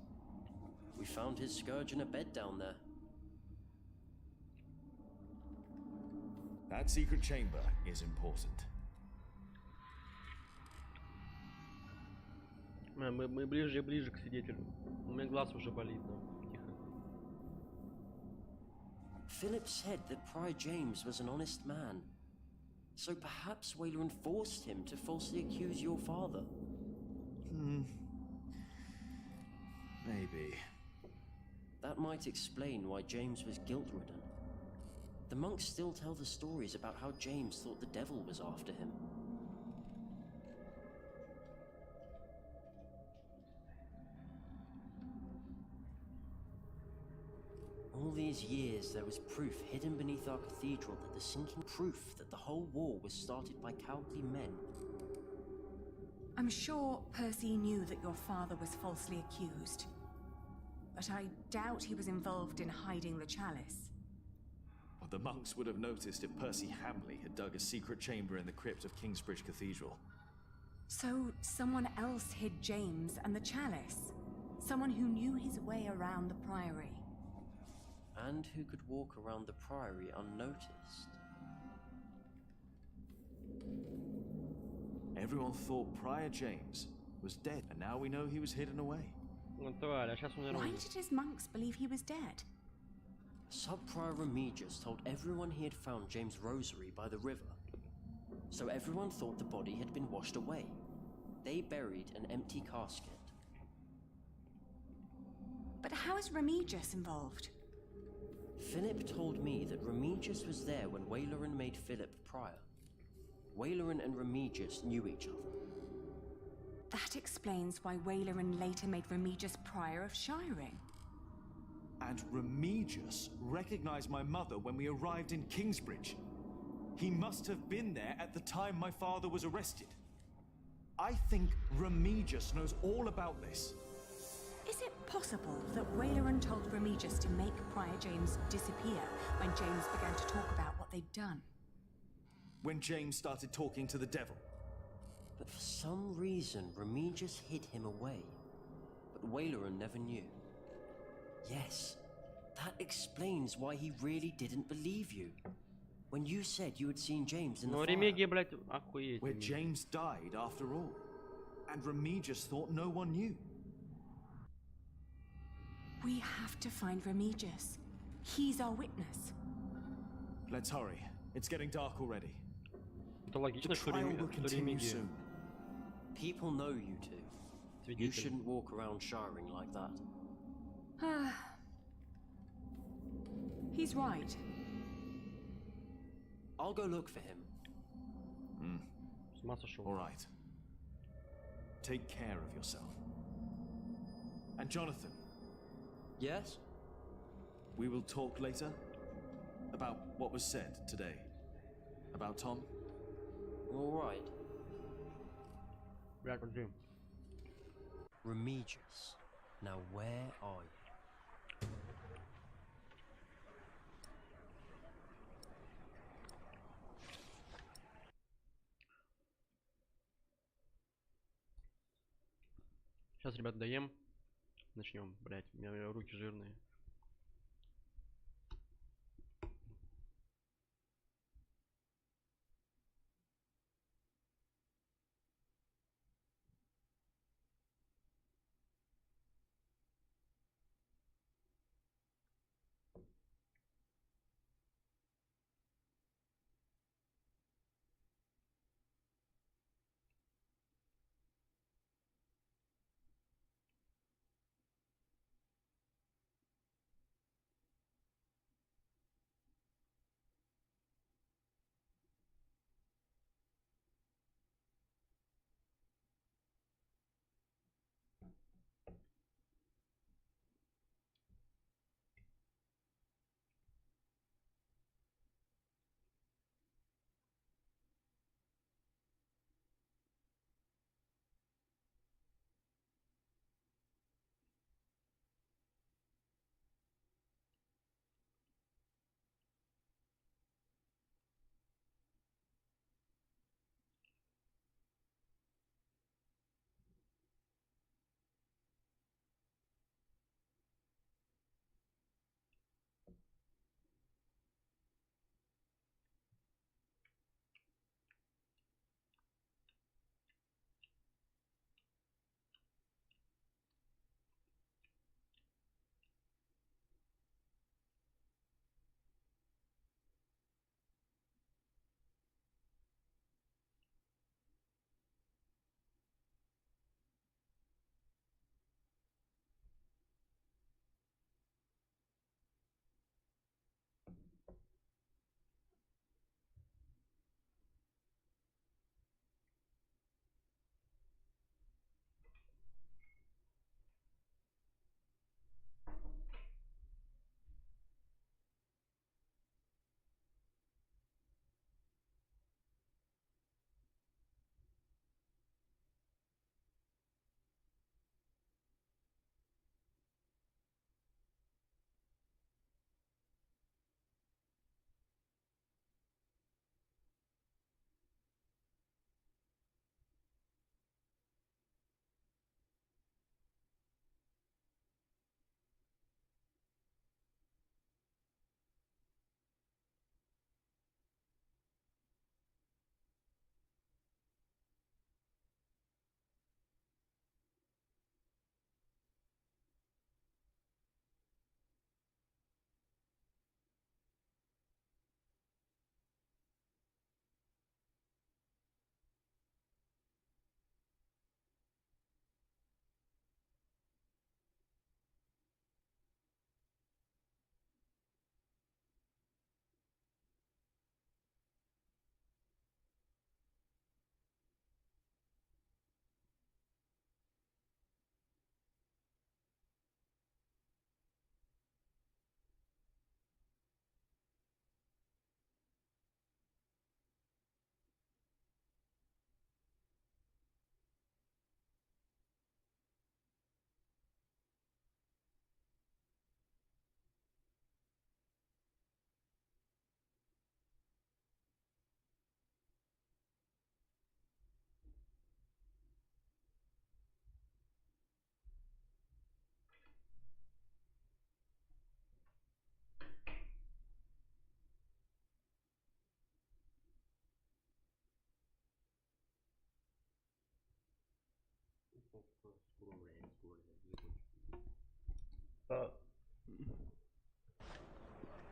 Speaker 4: We found his scourge in a bed down there.
Speaker 9: That secret chamber is important.
Speaker 1: Мы ближе и ближе к свидетелю. У меня глаз уже болит, но тихо.
Speaker 4: Philip said that Prior James was an honest man. So perhaps Waleran forced him to falsely accuse your father.
Speaker 9: Maybe.
Speaker 4: That might explain why James was guilt-ridden. The monks still tell the stories about how James thought the devil was after him. All these years, there was proof hidden beneath our cathedral that the sinking proof that the whole war was started by cowardly men.
Speaker 8: I'm sure Percy knew that your father was falsely accused. But I doubt he was involved in hiding the chalice.
Speaker 9: Well, the monks would have noticed if Percy Hamley had dug a secret chamber in the crypt of Kingsbridge Cathedral.
Speaker 8: So someone else hid James and the chalice. Someone who knew his way around the priory.
Speaker 4: And who could walk around the priory unnoticed.
Speaker 9: Everyone thought Prior James was dead, and now we know he was hidden away.
Speaker 8: Why did his monks believe he was dead?
Speaker 4: Sub-Prior Remigius told everyone he had found James' rosary by the river. So everyone thought the body had been washed away. They buried an empty casket.
Speaker 8: But how is Remigius involved?
Speaker 4: Philip told me that Remigius was there when Waleran made Philip prior. Waleran and Remigius knew each other.
Speaker 8: That explains why Waleran later made Remigius prior of Shirey.
Speaker 9: And Remigius recognized my mother when we arrived in Kingsbridge. He must have been there at the time my father was arrested. I think Remigius knows all about this.
Speaker 8: Is it possible that Waleran told Remigius to make Prior James disappear when James began to talk about what they'd done?
Speaker 9: When James started talking to the devil.
Speaker 4: But for some reason, Remigius hid him away. But Waleran never knew. Yes, that explains why he really didn't believe you. When you said you had seen James in the fire.
Speaker 9: Where James died after all. And Remigius thought no one knew.
Speaker 8: We have to find Remigius. He's our witness.
Speaker 9: Let's hurry. It's getting dark already.
Speaker 4: The trial will continue soon. People know you two. You shouldn't walk around shiring like that.
Speaker 8: He's right.
Speaker 4: I'll go look for him.
Speaker 9: All right. Take care of yourself. And Jonathan.
Speaker 4: Yes?
Speaker 9: We will talk later about what was said today. About Tom.
Speaker 4: All right.
Speaker 1: Back on Jim.
Speaker 4: Remigius. Now where are you?
Speaker 1: Сейчас, ребят, доем. Начнем, блять, у меня руки жирные.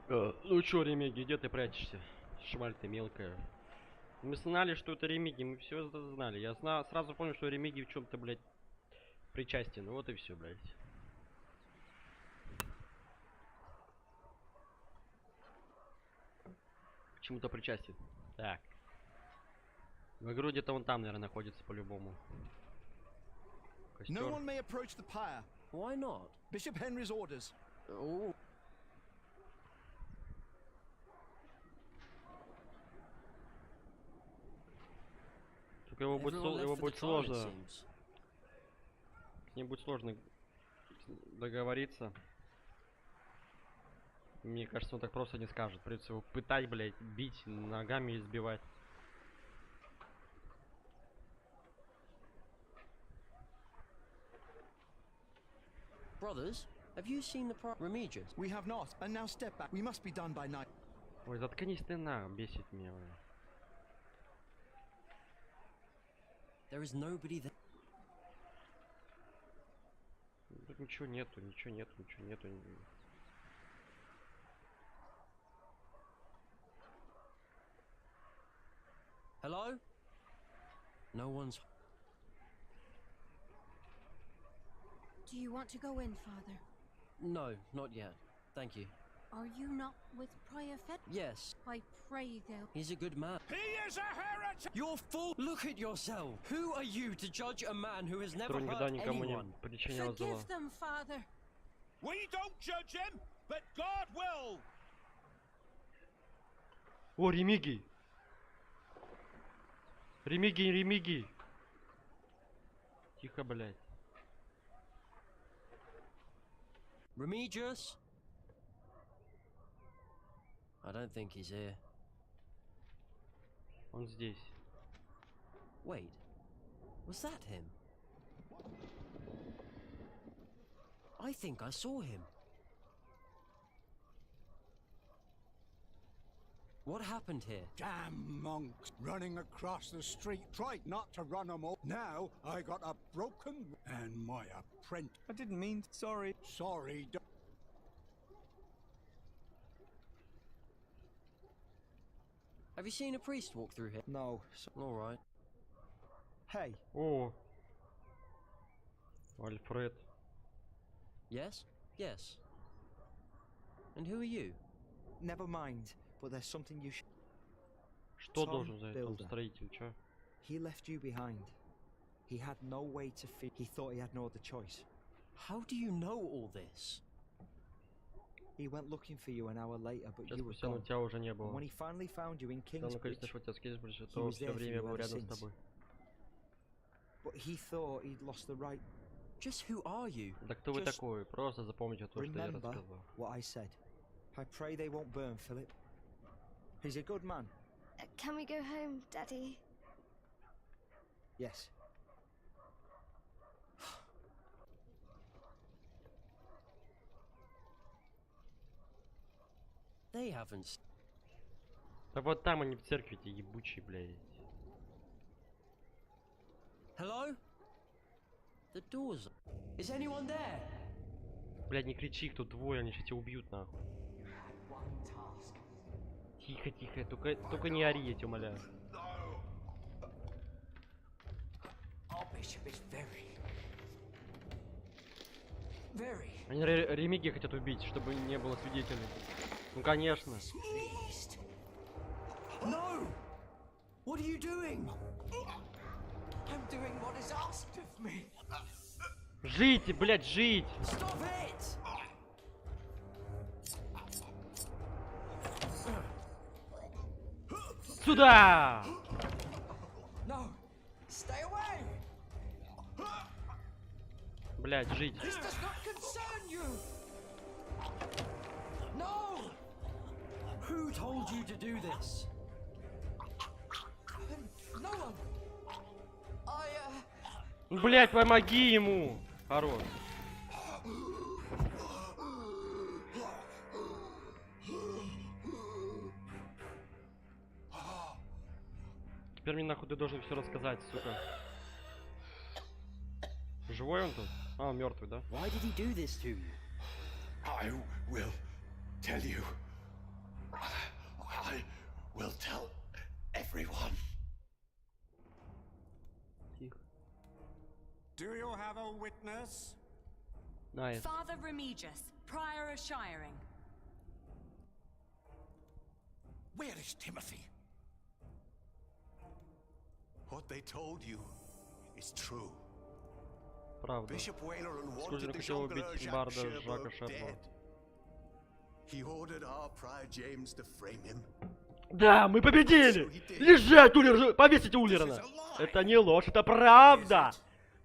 Speaker 1: Ну чё, Ремиги, где ты прячешься? Шваль ты мелкая. Мы знали, что это Ремиги, мы все это знали. Я сразу понял, что Ремиги в чем-то, блядь, причастен. Ну вот и все, блядь. К чему-то причастен. Так. В игру где-то он там, наверное, находится по-любому.
Speaker 21: No one may approach the pyre.
Speaker 4: Why not?
Speaker 21: Bishop Henry's orders.
Speaker 4: Oh.
Speaker 1: Только его будет сложно. С ним будет сложно договориться. Мне кажется, он так просто не скажет. Придется его пытать, блядь, бить ногами и избивать.
Speaker 4: Brothers, have you seen the Remigius?
Speaker 21: We have not, and now step back. We must be done by night.
Speaker 1: Ой, заткнись ты на, бесит меня.
Speaker 4: There is nobody there.
Speaker 1: Тут ничего нету, ничего нету, ничего нету.
Speaker 4: Hello? No one's.
Speaker 22: Do you want to go in, Father?
Speaker 4: No, not yet. Thank you.
Speaker 22: Are you not with Prior Fed?
Speaker 4: Yes.
Speaker 22: I pray they'll...
Speaker 4: He's a good man.
Speaker 21: He is a heretic!
Speaker 4: You're full. Look at yourself. Who are you to judge a man who has never hurt anyone?
Speaker 22: Forgive them, Father.
Speaker 21: We don't judge him, but God will.
Speaker 1: О, Ремиги! Ремиги, Ремиги! Тихо, блядь.
Speaker 4: Remigius? I don't think he's here.
Speaker 1: Он здесь.
Speaker 4: Wait, was that him? I think I saw him. What happened here?
Speaker 23: Damn monks running across the street. Tried not to run them all. Now I got a broken and my apprentice.
Speaker 15: I didn't mean. Sorry.
Speaker 23: Sorry.
Speaker 4: Have you seen a priest walk through here?
Speaker 15: No.
Speaker 4: All right.
Speaker 15: Hey.
Speaker 1: О, Альфред.
Speaker 4: Yes? Yes. And who are you?
Speaker 15: Never mind, but there's something you should...
Speaker 1: Что должен за это строитель, чё?
Speaker 15: He left you behind. He had no way to feed. He thought he had no other choice.
Speaker 4: How do you know all this?
Speaker 15: He went looking for you an hour later, but you were gone.
Speaker 1: Тебя уже не было.
Speaker 15: And when he finally found you in Kingsbridge,
Speaker 1: то все время был рядом с тобой.
Speaker 15: But he thought he'd lost the right.
Speaker 4: Just who are you?
Speaker 1: Да кто вы такой? Просто запомните то, что я рассказал.
Speaker 15: What I said. I pray they won't burn Philip. He's a good man.
Speaker 24: Can we go home, Daddy?
Speaker 15: Yes.
Speaker 4: They haven't.
Speaker 1: Да вот там они в церкви, эти ебучие, блядь.
Speaker 4: Hello? The doors. Is anyone there?
Speaker 1: Блядь, не кричи, их тут двое, они сейчас тебя убьют, нахуй. Тихо, тихо, только не ори, я тебя умоляю. Они Ремиги хотят убить, чтобы не было свидетелей. Ну конечно.
Speaker 17: No! What are you doing? I'm doing what is asked of me.
Speaker 1: Жить, блядь, жить!
Speaker 17: Stop it!
Speaker 1: Сюда!
Speaker 17: No! Stay away!
Speaker 1: Блядь, жить.
Speaker 17: This does not concern you! No!
Speaker 4: Who told you to do this?
Speaker 17: No one!
Speaker 1: Блядь, помоги ему! Хорош. Теперь мне нахуй ты должен все рассказать, сука. Живой он тут? А, он мертвый, да?
Speaker 4: Why did he do this to you?
Speaker 5: I will tell you. I will tell everyone.
Speaker 13: Do you have a witness?
Speaker 1: Nice.
Speaker 8: Father Remigius, Prior of Shiring.
Speaker 5: Where is Timothy?
Speaker 20: What they told you is true.
Speaker 1: Правда.
Speaker 20: Bishop Waleran wanted
Speaker 1: Скрудин
Speaker 20: the
Speaker 1: хотел
Speaker 20: jongleur
Speaker 1: убить
Speaker 20: Jacques
Speaker 1: барда Жака
Speaker 20: Cherbourg
Speaker 1: Шербурга.
Speaker 20: dead. He ordered our Prior James to frame him.
Speaker 1: Да, мы победили! Лежать, Уллер! Повесите Уллерана! Это не ложь, это правда!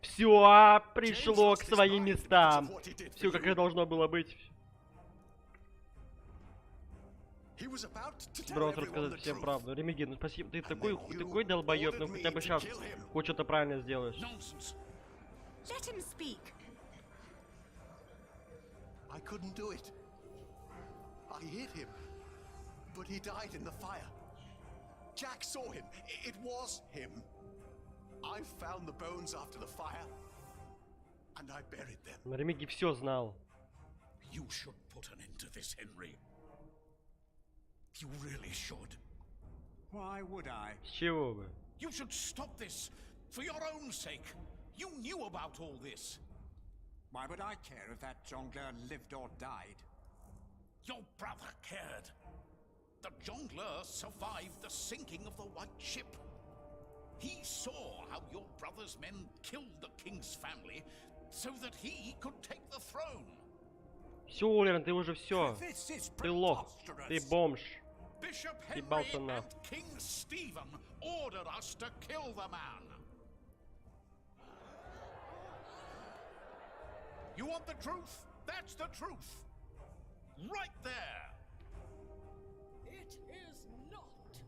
Speaker 1: Все пришло к своим местам. Все как и должно было быть. Брос рассказать всем правду. Ремиги, ну спасибо, ты такой долбоеб, ну хотя бы сейчас хоть что-то правильно сделаешь.
Speaker 8: Let him speak.
Speaker 20: I couldn't do it. I hit him, but he died in the fire. Jack saw him. It was him. I found the bones after the fire, and I buried them.
Speaker 1: Ремиги все знал.
Speaker 5: You should put an end to this, Henry. You really should.
Speaker 13: Why would I?
Speaker 1: С чего бы?
Speaker 5: You should stop this for your own sake. You knew about all this.
Speaker 13: Why would I care if that jongleur lived or died?
Speaker 5: Your brother cared. The jongleur survived the sinking of the White Ship. He saw how your brother's men killed the king's family so that he could take the throne.
Speaker 1: Все, Уллеран, ты уже все. Ты лох. Ты бомж.
Speaker 5: Bishop Henry and King Stephen ordered us to kill the man. You want the truth? That's the truth. Right there.
Speaker 17: It is not.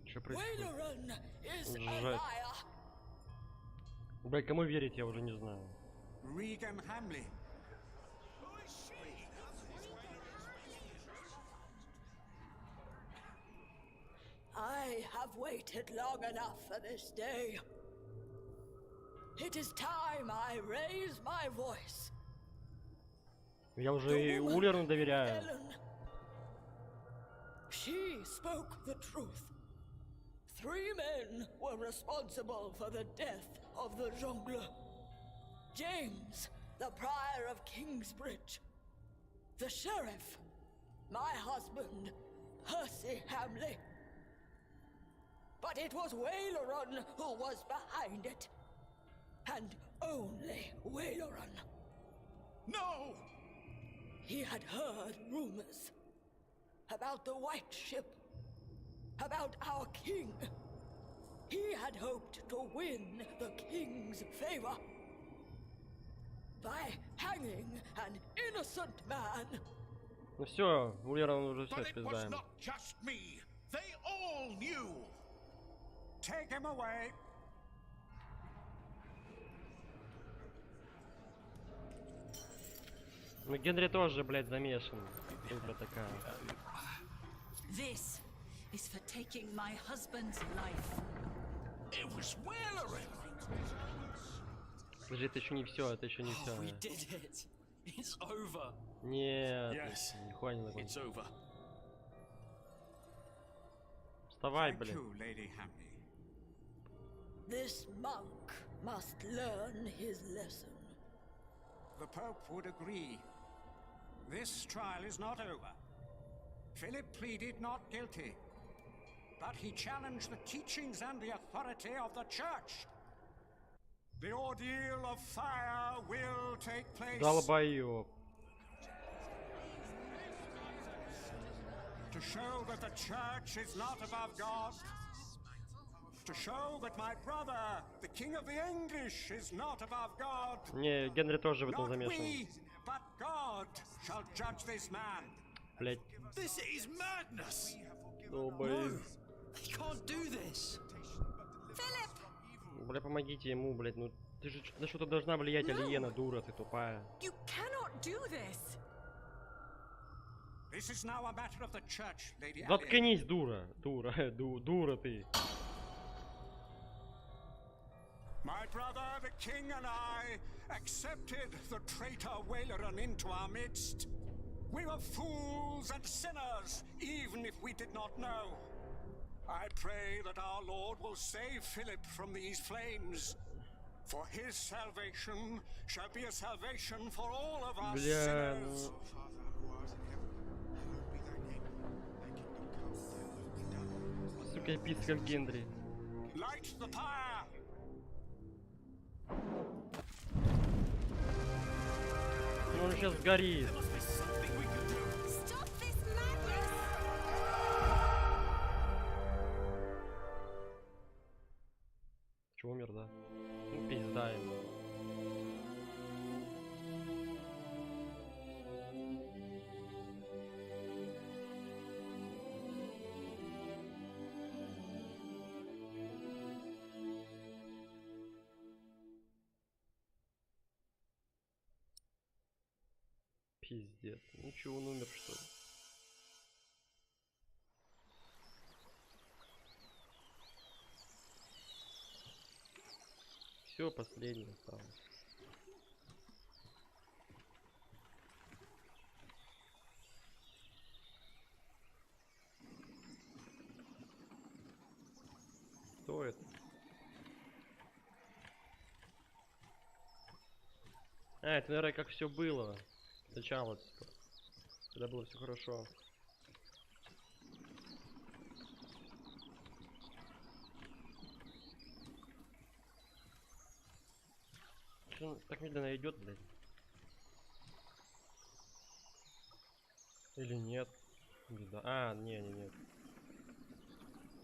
Speaker 1: Что происходит?
Speaker 17: Waleran is a
Speaker 1: Жесть.
Speaker 17: liar.
Speaker 1: Бля, кому верить, я уже не знаю.
Speaker 13: Regan Hamley.
Speaker 17: I have waited long enough for this day. It is time I raise my voice.
Speaker 1: Я уже и Уллерану доверяю.
Speaker 17: She spoke the truth. 3 men were responsible for the death of the jongleur. James, the prior of Kingsbridge. The sheriff, my husband, Percy Hamley. But it was Waleran who was behind it. And only Waleran.
Speaker 5: No!
Speaker 17: He had heard rumors about the White Ship, about our king. He had hoped to win the king's favor by hanging an innocent man.
Speaker 1: Ну все, Уллеран уже все
Speaker 5: But it was
Speaker 1: пиздаем.
Speaker 5: not just me. They all knew.
Speaker 13: Take him away.
Speaker 1: Ну Генри тоже, блядь, замешан. Сука такая.
Speaker 16: This is for taking my husband's life.
Speaker 5: It was Waleran.
Speaker 1: Подожди, это еще не все, это еще не все.
Speaker 9: We did it. It's over.
Speaker 1: Нет,
Speaker 9: Yes,
Speaker 1: нихуя не
Speaker 9: it's
Speaker 1: закончил.
Speaker 9: over.
Speaker 1: Вставай,
Speaker 13: Thank
Speaker 1: блядь.
Speaker 13: you, Lady Hamley.
Speaker 17: This monk must learn his lesson.
Speaker 13: The Pope would agree. This trial is not over. Philip pleaded not guilty, but he challenged the teachings and the authority of the Church. The ordeal of fire will take place.
Speaker 1: Долбоёб.
Speaker 13: To show that the Church is not above God. To show that my brother, the King of the English, is not above God.
Speaker 1: Не, Генри тоже в этом
Speaker 13: Not
Speaker 1: замешан.
Speaker 13: we, but God shall judge this man.
Speaker 1: Блядь.
Speaker 5: This is madness.
Speaker 1: Долбоёб.
Speaker 9: He can't do this.
Speaker 1: Бля, помогите ему, блядь. Ну ты же на что-то должна влиять, Алиена, дура, ты тупая.
Speaker 8: You cannot do this.
Speaker 13: This is now a matter of the Church, Lady Alien.
Speaker 1: Заткнись, дура. Дура, дура ты.
Speaker 23: My brother, the king, and I accepted the traitor Waleran into our midst. We were fools and sinners, even if we did not know. I pray that our Lord will save Philip from these flames. For his salvation shall be a salvation for all of us sinners.
Speaker 1: Сука, епископ Генри.
Speaker 23: Light the pyre!
Speaker 1: Он сейчас сгорит. Чего умер, да? Ну, пизда ему. Пиздец. Ну чё, он умер, что ли? Все, последний осталось. Кто это? А, это, наверное, как все было. Сначала, типа, когда было все хорошо. Что он так медленно идет, блядь? Или нет? Или да? А, нет.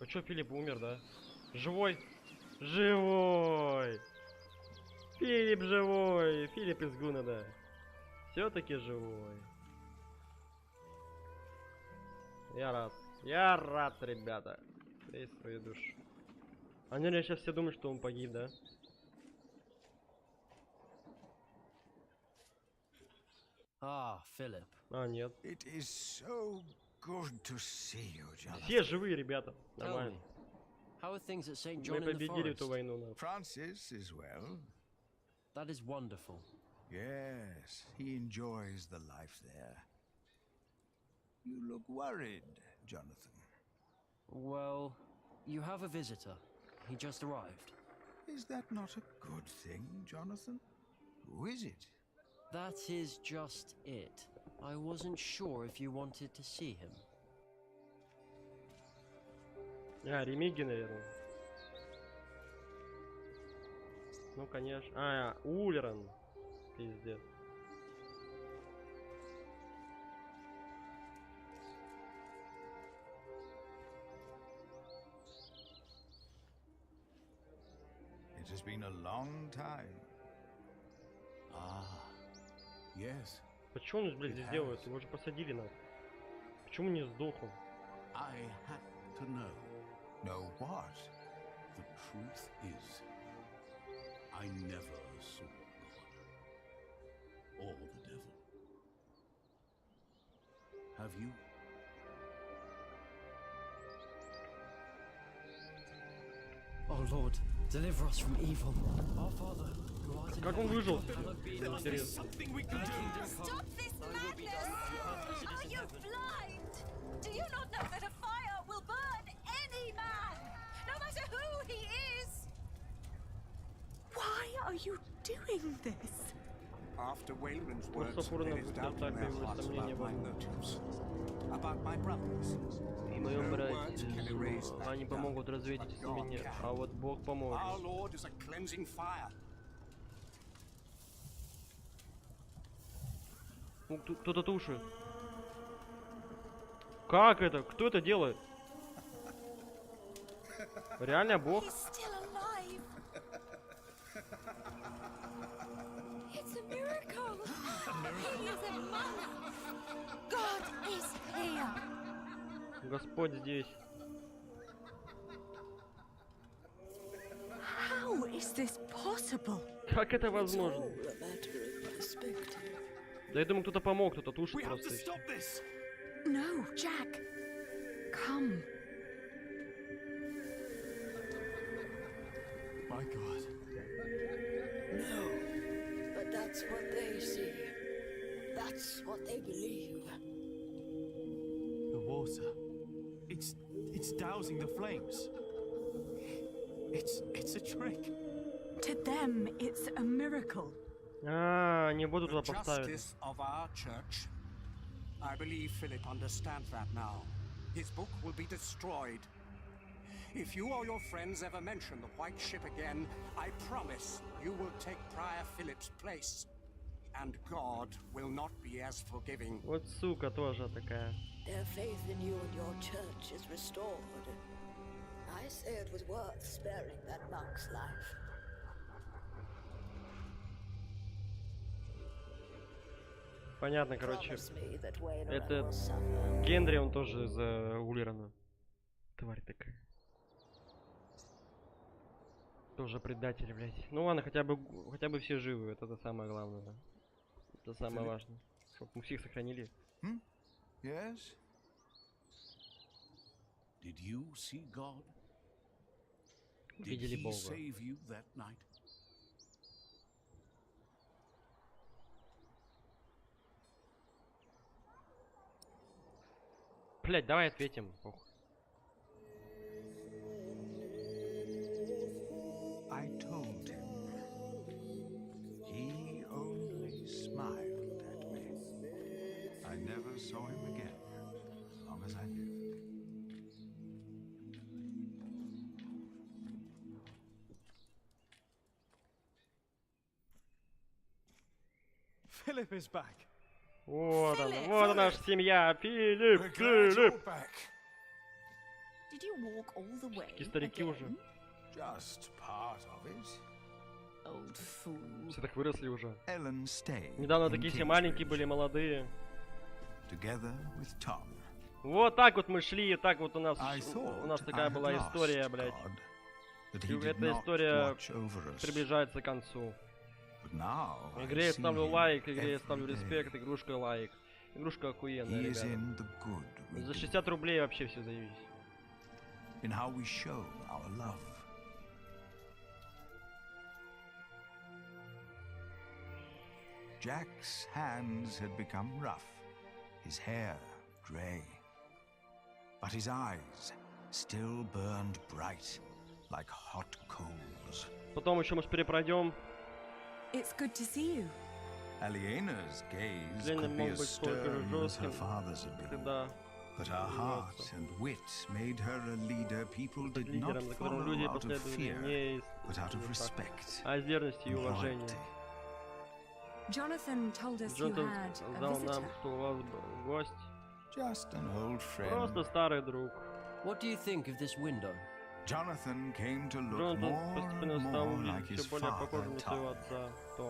Speaker 1: А чё, Филипп умер, да? Живой? Живой! Филипп живой! Филипп из Гуна, да. Все-таки живой. Я рад, ребята. Дай свою душу. Они сейчас все думают, что он погиб, да?
Speaker 4: Ah, Philip.
Speaker 1: А, нет.
Speaker 3: It is so good to see you, Jonathan.
Speaker 1: Все живые, ребята. Нормально.
Speaker 4: How are things at St. John
Speaker 1: Мы
Speaker 4: in the
Speaker 1: победили
Speaker 4: Forest?
Speaker 1: эту войну.
Speaker 3: Francis is well.
Speaker 4: That is wonderful.
Speaker 3: Yes, he enjoys the life there. You look worried, Jonathan.
Speaker 4: Well, you have a visitor. He just arrived.
Speaker 3: Is that not a good thing, Jonathan? Who is it?
Speaker 4: That is just it. I wasn't sure if you wanted to see him.
Speaker 1: А, Ремиги, наверное. Ну, конечно. А, Улеран. Пиздец.
Speaker 3: It has been a long time.
Speaker 20: Yes.
Speaker 1: Почему он, блядь, здесь делает? Его же посадили на. Почему не сдох он?
Speaker 5: I had to know.
Speaker 3: Know what?
Speaker 5: The truth is, I never saw God or the devil. Have you?
Speaker 4: Oh Lord, deliver us from evil. Our Father, who art in
Speaker 1: Как он выжил?
Speaker 4: Интересно.
Speaker 22: Stop this madness! Are you blind? Do you not know that a fire will burn any man, no matter who he is?
Speaker 8: Why are you doing this?
Speaker 23: After Waleran's words,
Speaker 1: Просто
Speaker 23: there is doubt in their hearts about my motives. About my brothers.
Speaker 1: В моем брате, они помогут развеять эти сомнения, а вот Бог поможет.
Speaker 23: Our Lord is a cleansing fire.
Speaker 1: Кто-то тушит. Как это? Кто это делает? Реально Бог?
Speaker 22: He's still alive. It's a miracle. He is a man. God is here.
Speaker 1: Господь здесь.
Speaker 8: How is this possible?
Speaker 1: Как это возможно? Да я думаю, кто-то помог, кто-то тушит просто.
Speaker 8: No, Jack. Come.
Speaker 20: My God.
Speaker 7: No, but that's what they see. That's what they believe.
Speaker 11: The water. It's dousing the flames. It's a trick.
Speaker 8: To them, it's a miracle.
Speaker 1: Не буду туда поставить.
Speaker 23: Justice of our church. I believe Philip understands that now. His book will be destroyed. If you or your friends ever mention the White Ship again, I promise you will take Prior Philip's place. And God will not be as forgiving.
Speaker 1: Вот сука тоже такая.
Speaker 7: Their faith in you and your church is restored. I say it was worth sparing that monk's life.
Speaker 1: Понятно, короче. Это Генри, он тоже за Улерона. Тварь такая. Тоже предатель, блядь. Ну ладно, хотя бы все живы, это самое главное. Это самое важное. Чтоб мы всех сохранили.
Speaker 5: Yes? Did you see God? Did he save you that night?
Speaker 1: Блядь, давай ответим.
Speaker 3: I told him. He only smiled at me. I never saw him again, as long as I lived.
Speaker 11: Philip is back.
Speaker 1: Вот она наша семья, Филипп.
Speaker 22: Did you walk all the way?
Speaker 1: Такие старики уже.
Speaker 3: Just part of it.
Speaker 22: Old fool.
Speaker 1: Все так выросли уже.
Speaker 3: Ellen stayed.
Speaker 1: Недавно такие все маленькие были, молодые.
Speaker 3: Together with Tom.
Speaker 1: Вот так вот мы шли, так вот у нас такая была история, блядь. Эта история приближается к концу. Игре я ставлю лайк, игре я ставлю респект, игрушка лайк. Игрушка охуенная, ребята. За 60 рублей вообще все заявись.
Speaker 3: Jack's hands had become rough, his hair grey, but his eyes still burned bright, like hot coals.
Speaker 1: Потом еще мы перепройдем.
Speaker 8: It's good to see you.
Speaker 3: Aliena's gaze could be as stern as her father's had been, but her heart and wit made her a leader people did not follow out of fear, but out of respect and loyalty.
Speaker 8: Jonathan told us you had a visitor.
Speaker 3: Just an old friend.
Speaker 1: Просто старый друг.
Speaker 4: What do you think of this window?
Speaker 3: Jonathan came to look more and more like his father, Tom.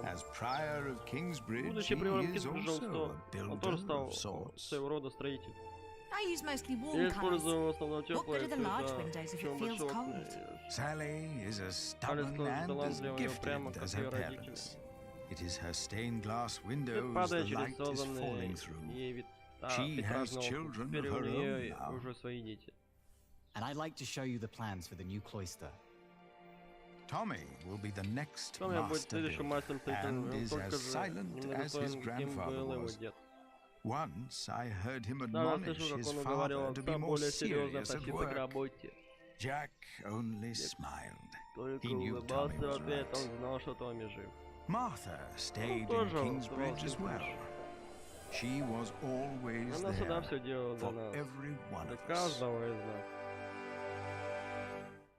Speaker 3: As Prior of Kingsbridge, he is also a builder of sorts.
Speaker 22: I use mostly warm colours. What good are the large windows if it feels cold?
Speaker 3: Sally is as stubborn and as gifted as her parents. It is her stained glass windows the light is falling through. She has children of her own now.
Speaker 14: And I'd like to show you the plans for the new cloister.
Speaker 3: Tommy will be the next master builder and is as silent as his grandfather was. Once I heard him admonish his father to be more serious at work. Jack only smiled. He knew Tommy was right. Martha stayed in Kingsbridge as well. She was always there for every one of us.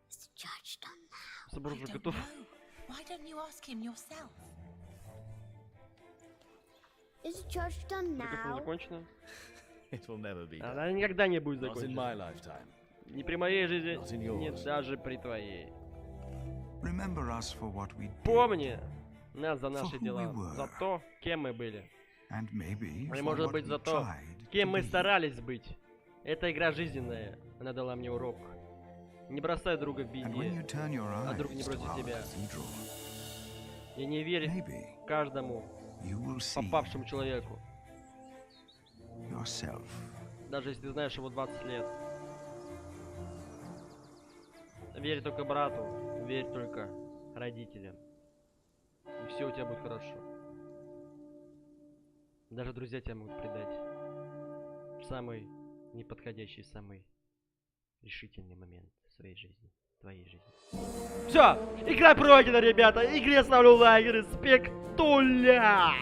Speaker 22: Is the judge done now? I don't know. Why don't you ask him yourself?
Speaker 24: Is the church done now?
Speaker 11: It will never be done.
Speaker 1: Она никогда не будет
Speaker 11: Not in
Speaker 1: закончена.
Speaker 11: my lifetime.
Speaker 1: Ни при моей жизни,
Speaker 11: Not in yours.
Speaker 1: ни даже при твоей.
Speaker 3: Remember us for what we did.
Speaker 1: Помни нас за наши дела, за то, кем мы были.
Speaker 3: And maybe
Speaker 1: И
Speaker 3: for
Speaker 1: может
Speaker 3: what
Speaker 1: быть
Speaker 3: we
Speaker 1: за то,
Speaker 3: tried
Speaker 1: кем
Speaker 3: to
Speaker 1: мы
Speaker 3: be.
Speaker 1: старались быть. Эта игра жизненная, она дала мне урок. Не бросай друга в
Speaker 3: And when you
Speaker 1: беде,
Speaker 3: turn your
Speaker 1: а друг не
Speaker 3: eyes to
Speaker 1: бросит
Speaker 3: our
Speaker 1: тебя.
Speaker 3: cathedral,
Speaker 1: И не верь каждому
Speaker 3: you will see
Speaker 1: попавшему человеку,
Speaker 3: yourself.
Speaker 1: даже если ты знаешь его 20 лет. Верь только брату, верь только родителям. И все у тебя будет хорошо. Даже друзья тебя могут предать. В самый неподходящий, самый решительный момент в своей жизни. Твоей жизни. Все! Игра пройдена, ребята! Игре ставлю лайк, респектуля!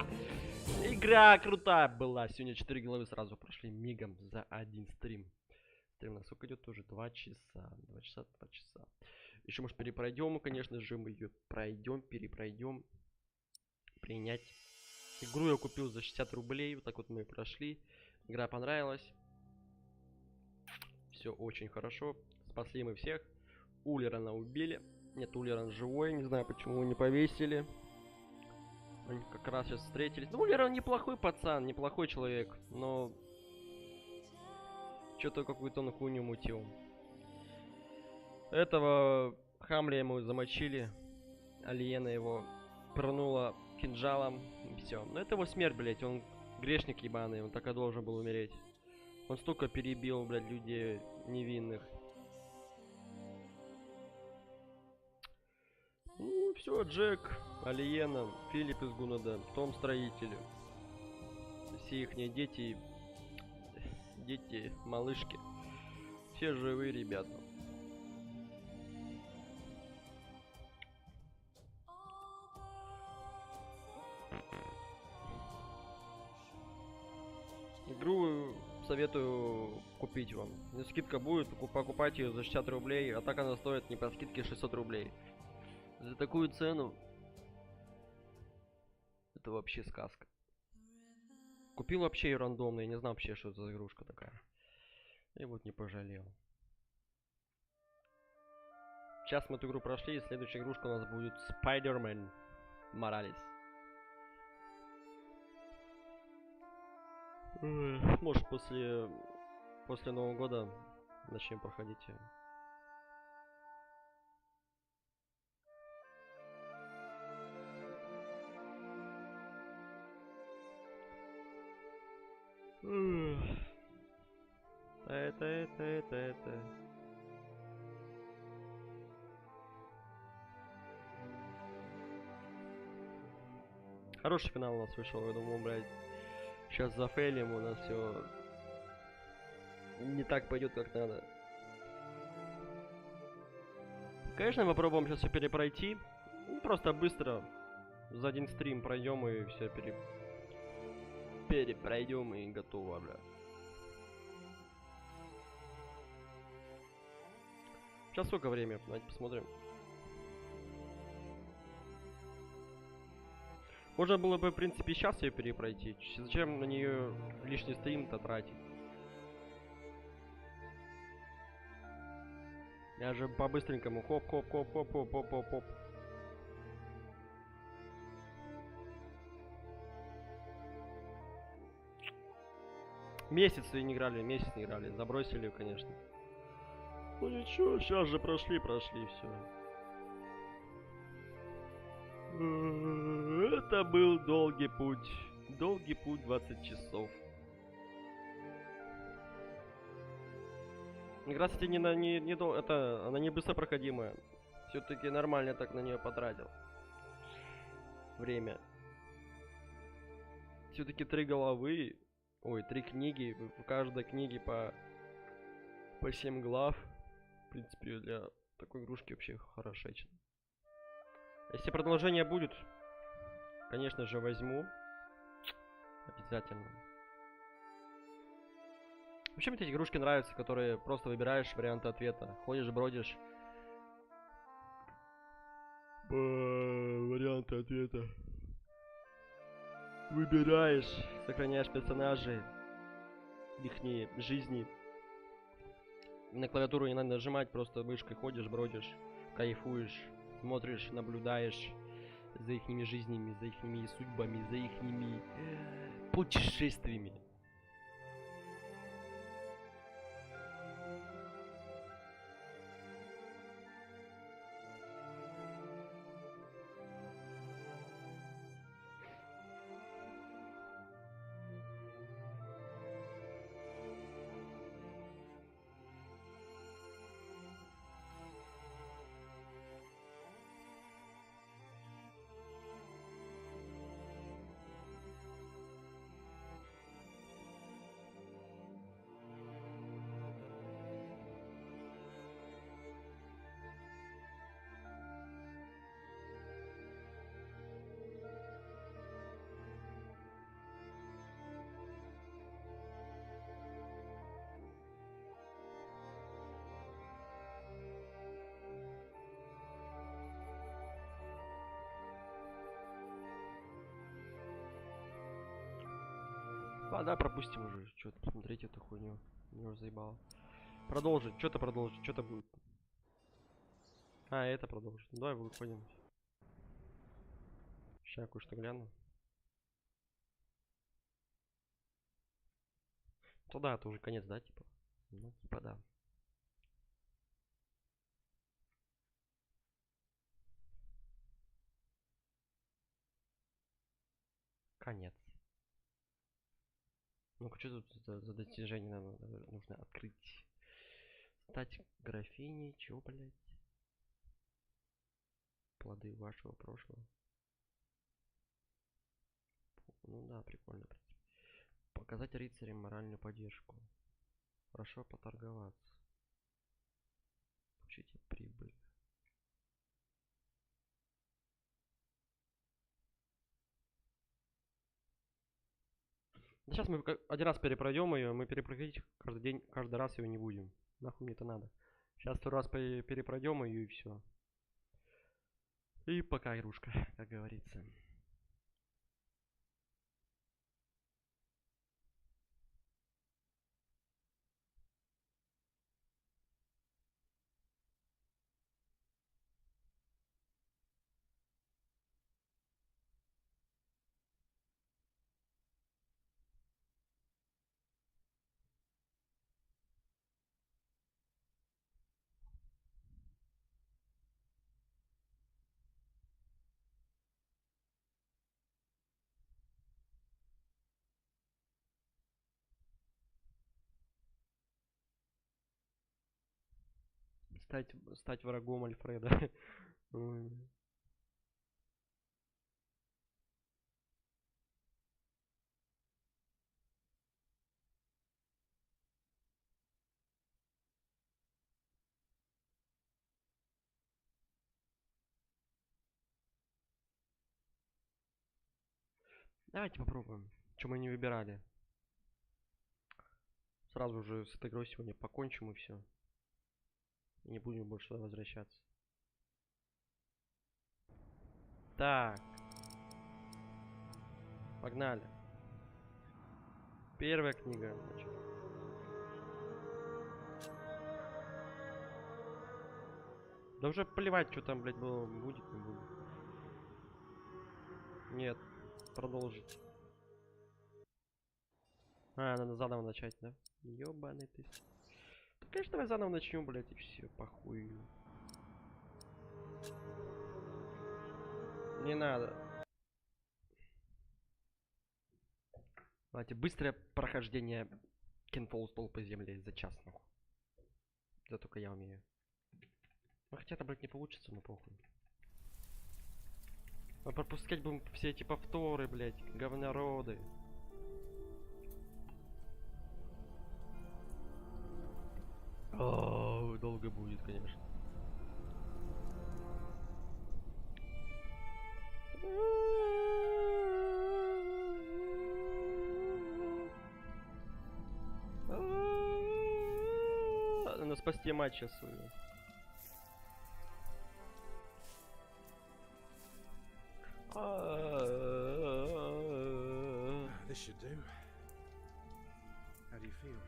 Speaker 1: Игра крутая была. Сегодня 4 главы сразу прошли мигом за один стрим. Стрим на сколько идет? Уже 2 часа. 2 часа. Еще, может, перепройдем, конечно же, мы ее пройдем, перепройдем. Принять. Игру я купил за 60 рублей. Вот так вот мы и прошли. Игра понравилась. Все очень хорошо. Спасли мы всех. Улерана убили. Нет, Улеран живой. Не знаю, почему его не повесили. Они как раз сейчас встретились. Ну, Улеран неплохой пацан, неплохой человек. Но что-то какую-то он хуйню мутил. Этого Хамля ему замочили. Алиена его пырнула кинжалом. И все. Но это его смерть, блять. Он грешник ебаный. Он так и должен был умереть. Он столько перебил, блядь, людей невинных. Ну, все, Джек, Алиена, Филипп из Гуннада, Том Строитель. Все их дети, малышки. Все живые ребята. Игру советую купить вам. Если скидка будет, покупать ее за 60 рублей, а так она стоит не по скидке 600 рублей. За такую цену это вообще сказка. Купил вообще ее рандомно, я не знал вообще, что это за игрушка такая. И вот не пожалел. Сейчас мы эту игру прошли, и следующая игрушка у нас будет Spider-Man Morales. Может, после Нового года начнем проходить ее. Это. Хороший финал у нас вышел, я думаю, блядь. Сейчас зафейлим, у нас все не так пойдет, как надо. Конечно, мы попробуем сейчас все перепройти. Ну, просто быстро за один стрим пройдем и все перепройдем и готово, бля. Сейчас сколько времени? Давайте посмотрим. Можно было бы, в принципе, сейчас ее перепройти. Зачем на нее лишний стрим-то тратить? Я же по-быстренькому. Хоп. Месяц не играли. Забросили, конечно. Ну ничего, сейчас же прошли, все. Это был долгий путь. 20 часов. Игра, кстати, она не быстро проходимая. Все-таки нормально так на нее потратил. Время. Все-таки 3 главы. Ой, 3 книги. В каждой книге по 7 глав. В принципе, для такой игрушки вообще хорошечно. Если продолжение будет, конечно же, возьму. Обязательно. Вообще мне эти игрушки нравятся, которые просто выбираешь варианты ответа. Ходишь, бродишь. Варианты ответа. Выбираешь, сохраняешь персонажей, ихние жизни. На клавиатуру не надо нажимать, просто мышкой ходишь, бродишь, кайфуешь, смотришь, наблюдаешь за ихними жизнями, за ихними судьбами, за ихними путешествиями. Да, пропустим уже. Что-то посмотреть эту хуйню. Меня уже заебало. Продолжить. Что-то продолжить. Что-то будет. А, это продолжить. Ну, давай выходим. Сейчас я кое-что гляну. То да, это уже конец, да, типа? Ну, типа да. Конец. Ну-ка, что тут за достижение нужно открыть? Стать графиней, чё, блять? Плоды вашего прошлого. Ну да, прикольно. Показать рыцарям моральную поддержку. Хорошо поторговаться. Получите прибыль. Да сейчас мы один раз перепройдем ее, мы перепроходить каждый день, каждый раз ее не будем. Нахуй мне это надо. Сейчас второй раз перепройдем ее и все. И пока, игрушка, как говорится. Стать врагом Альфреда. Давайте попробуем. Что мы не выбирали. Сразу же с этой игрой сегодня покончим и все. Не будем больше сюда возвращаться. Так. Погнали. Первая книга. Значит. Да уже плевать, что там, блядь, было, будет, не будет. Нет. Продолжить. А, надо заново начать, да? Ёбаный ты. Да, конечно, давай заново начнем, блядь, и все, похуй. Не надо. Давайте, быстрое прохождение Кена Фоллетта Столпы Земли за час, нахуй. Это только я умею. Ну, хотя это, блядь, не получится, но похуй. Мы пропускать будем все эти повторы, блядь, говнороды. О, долго будет, конечно. Надо спасти мать сейчас свою.
Speaker 15: This should do. How do you feel?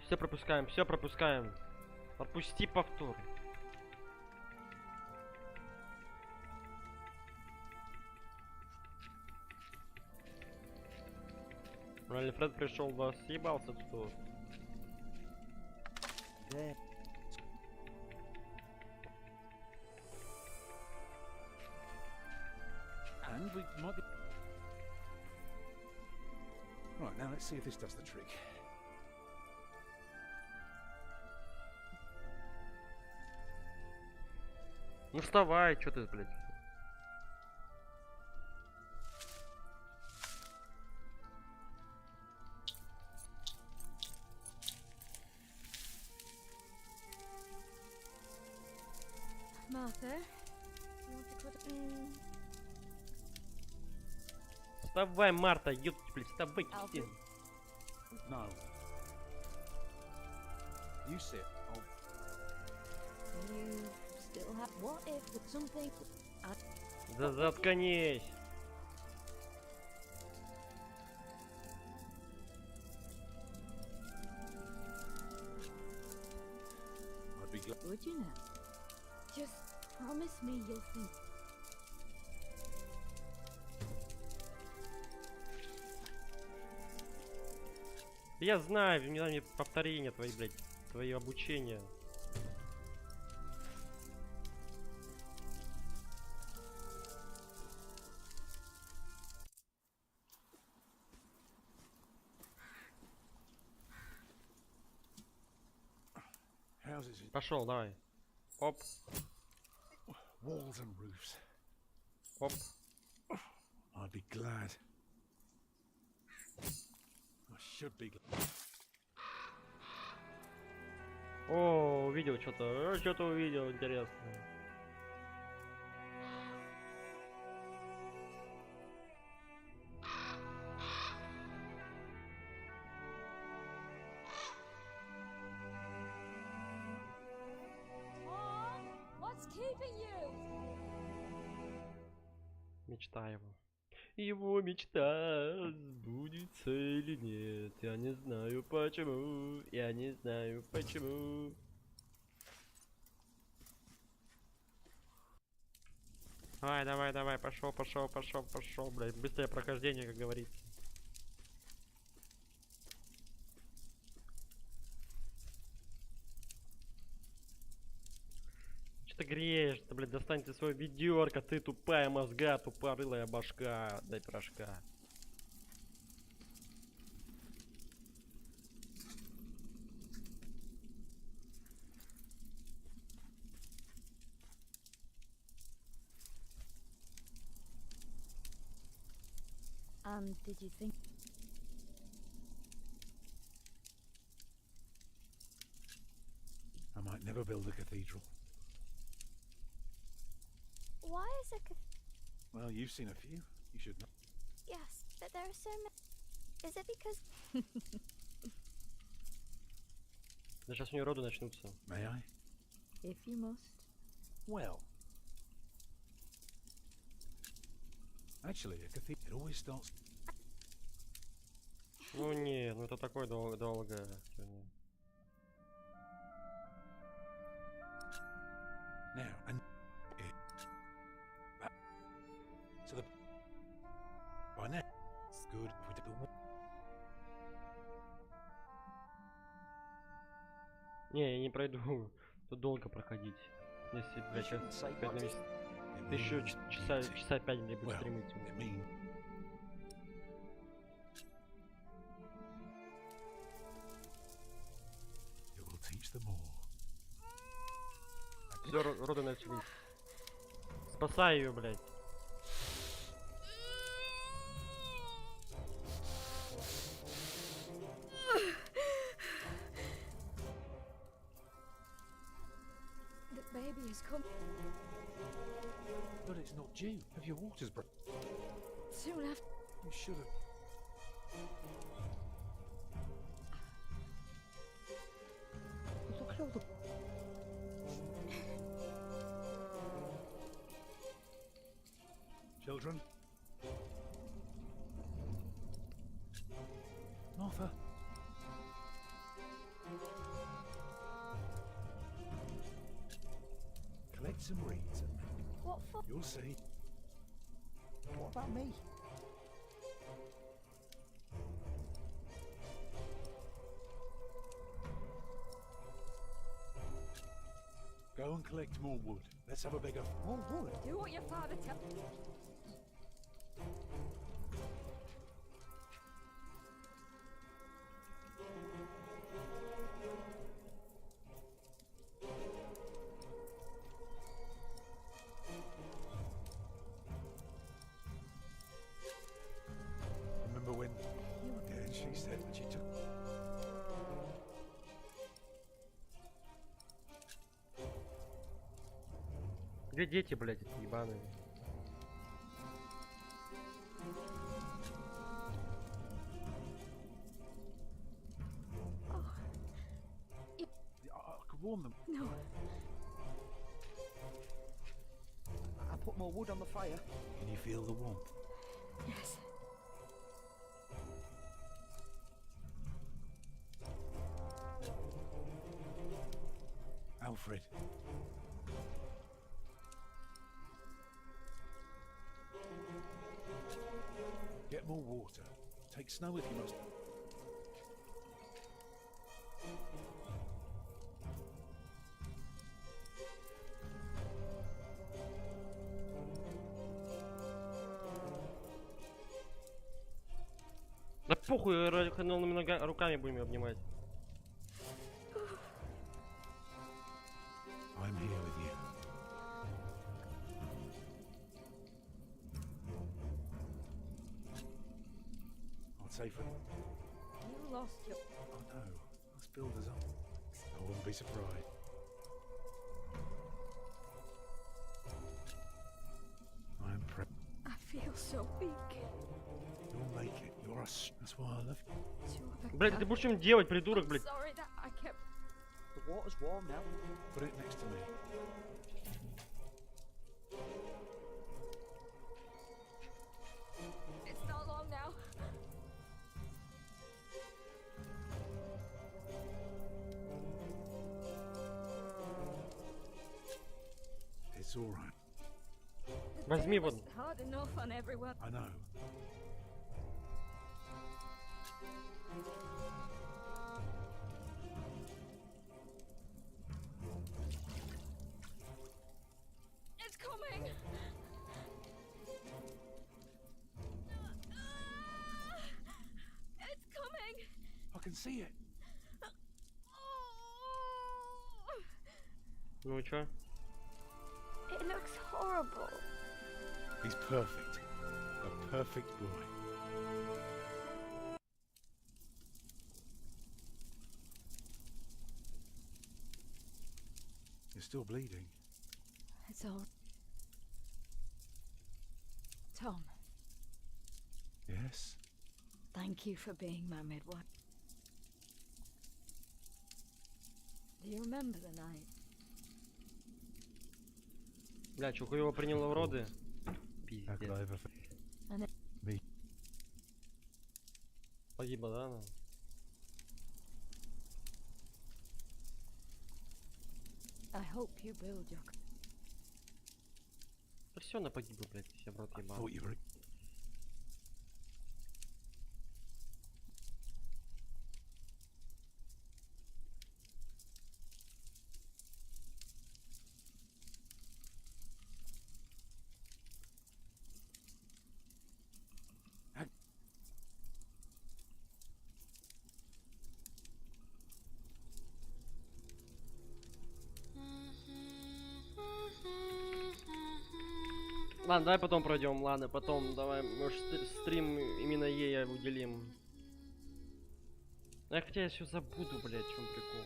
Speaker 1: Все пропускаем, все пропускаем. Пропусти повтор. Альфред пришел, да, съебался тут.
Speaker 15: And we might be... Right, now let's see if this does the trick.
Speaker 1: Ну вставай, что ты, блядь?
Speaker 24: Martha, you want to put in...
Speaker 1: Вставай, Марта, ёпти, блядь, вставай, Кристина.
Speaker 15: No. You sit.
Speaker 24: You still have... What if it's something...
Speaker 1: Да заткнись.
Speaker 24: would you now? Just promise me you'll think.
Speaker 1: Я знаю, мне надо повторение твои, блядь, твое обучение. Пошел, давай. Оп.
Speaker 2: Walls and roofs.
Speaker 1: Оп.
Speaker 2: I'd be glad. I should be glad.
Speaker 1: О, увидел что-то. Что-то увидел, интересно. Мечта его. Его мечта сбудется или нет? Я не знаю почему. Я не знаю почему. Давай, давай, давай, пошел, пошел, пошел, пошел, блядь. Быстрое прохождение, как говорится. Что ты греешь? Ты, блядь, достаньте свое ведерко, ты тупая мозга, тупорылая башка. Дай пирожка.
Speaker 24: Did you think?
Speaker 2: I might never build a cathedral.
Speaker 24: Why is a
Speaker 2: Well, you've seen a few. You should know.
Speaker 24: Yes, but there are so many. Is it because?
Speaker 1: Да сейчас у нее роды начнутся.
Speaker 2: May I?
Speaker 24: If you must.
Speaker 2: Well. Actually, a cathedral, it always starts...
Speaker 1: Ну не, ну это такое долгое.
Speaker 2: Now, and so the by now it's good if we did the
Speaker 1: Не, я не пройду. Тут долго проходить. Если, блядь, сейчас еще часа 5 мне будет стримить. Все, роды начались. Спасай ее, блядь.
Speaker 24: The baby has come.
Speaker 2: But it's not due. Have your waters broken?
Speaker 24: Soon after.
Speaker 2: You should have.
Speaker 24: Look at all the.
Speaker 2: Children? Martha? Collect some reeds and
Speaker 24: What for?
Speaker 2: you'll see.
Speaker 14: What about me?
Speaker 2: Go and collect more wood. Let's have a bigger...
Speaker 14: More wood?
Speaker 24: Do what your father tells.
Speaker 2: Remember when you were dead, she said that she took...
Speaker 1: Где дети, блядь, эти ебаные?
Speaker 2: I could warm them.
Speaker 24: No.
Speaker 14: I put more wood on the fire.
Speaker 2: Can you feel the warmth?
Speaker 24: Yes.
Speaker 2: Alf,
Speaker 11: Alfred. Get more water. Take snow if you must.
Speaker 1: Да похуй, новыми руками будем обнимать.
Speaker 11: I'm here with you. I'll say for...
Speaker 24: You lost your...
Speaker 11: Oh no, us builders are... I wouldn't be surprised. I'm
Speaker 24: I feel so weak.
Speaker 11: You'll make it. You're a... That's why I love you.
Speaker 1: Блять, ты будешь что-нибудь делать, придурок, блять.
Speaker 24: Sorry that I kept...
Speaker 10: The water's warm now.
Speaker 11: Put it next to me.
Speaker 24: It's not long now.
Speaker 11: It's all right.
Speaker 1: Возьми вот.
Speaker 24: Hard enough on everyone.
Speaker 11: I know.
Speaker 24: It's coming. It's coming.
Speaker 11: I can see it.
Speaker 1: Ну чё?
Speaker 24: It looks horrible.
Speaker 11: He's perfect. A perfect boy. You're still bleeding.
Speaker 24: It's all... Tom,
Speaker 11: Yes?
Speaker 24: thank you for being my midwife. Do you remember the night?
Speaker 1: Бля, чё, его приняло в роды?
Speaker 11: How could I ever...
Speaker 24: And it...
Speaker 11: Me.
Speaker 1: Погибла, да, она?
Speaker 24: I hope you build your...
Speaker 1: Да все, она погибла, блядь, я в рот ебал.
Speaker 11: Thought you were...
Speaker 1: Ладно, давай потом пройдем, ладно, потом, давай, может, стрим именно ей уделим. Я хотя я все забуду, блядь, в чем прикол.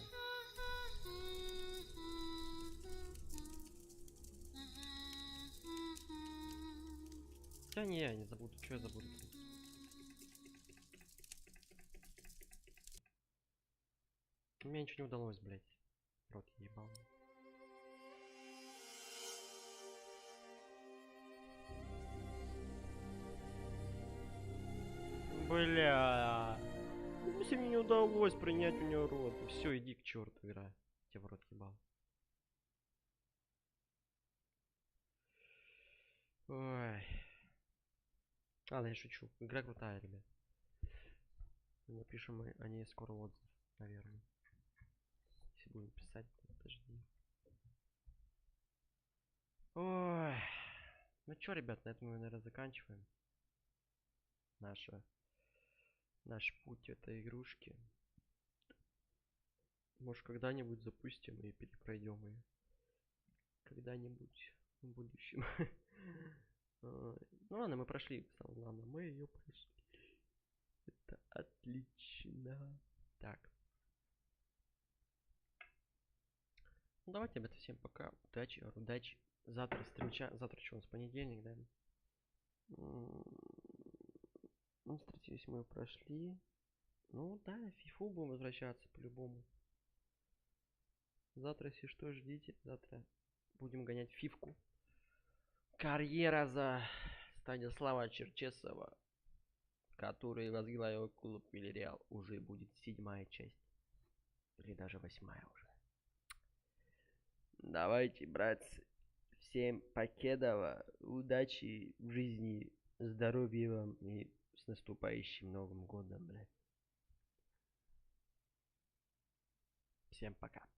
Speaker 1: Да не, я не забуду, что я забуду. Мне ничего не удалось, блядь. Рот ебал. Бля. Если мне не удалось принять у нее рот. Все, иди к черту, игра. Тебя в рот ебал. Ой. Ладно, я шучу. Игра крутая, ребят. Напишем мы о ней скоро отзыв, наверное. Если будем писать, то подожди. Ой. Ну чё, ребят, на этом мы, наверное, заканчиваем. Наш путь этой игрушки. Может, когда-нибудь запустим и перепройдем ее. Когда-нибудь в будущем. Ну ладно, мы прошли, самое главное, мы ее прошли. Это отлично. Так. Ну давайте, ребята, всем пока. Удачи. Завтра встреча. Завтра что у нас, понедельник, да? Ну, стратегию мы прошли. Ну да, в фифу будем возвращаться по-любому. Завтра, если что, ждите. Завтра будем гонять фифку. Карьера за Станислава Черчесова, который возглавил клуб Вильяреал, уже будет 7-я часть. Или даже 8-я уже. Давайте, братцы. Всем покедова, удачи в жизни, здоровья вам и с наступающим Новым годом, блядь. Всем пока.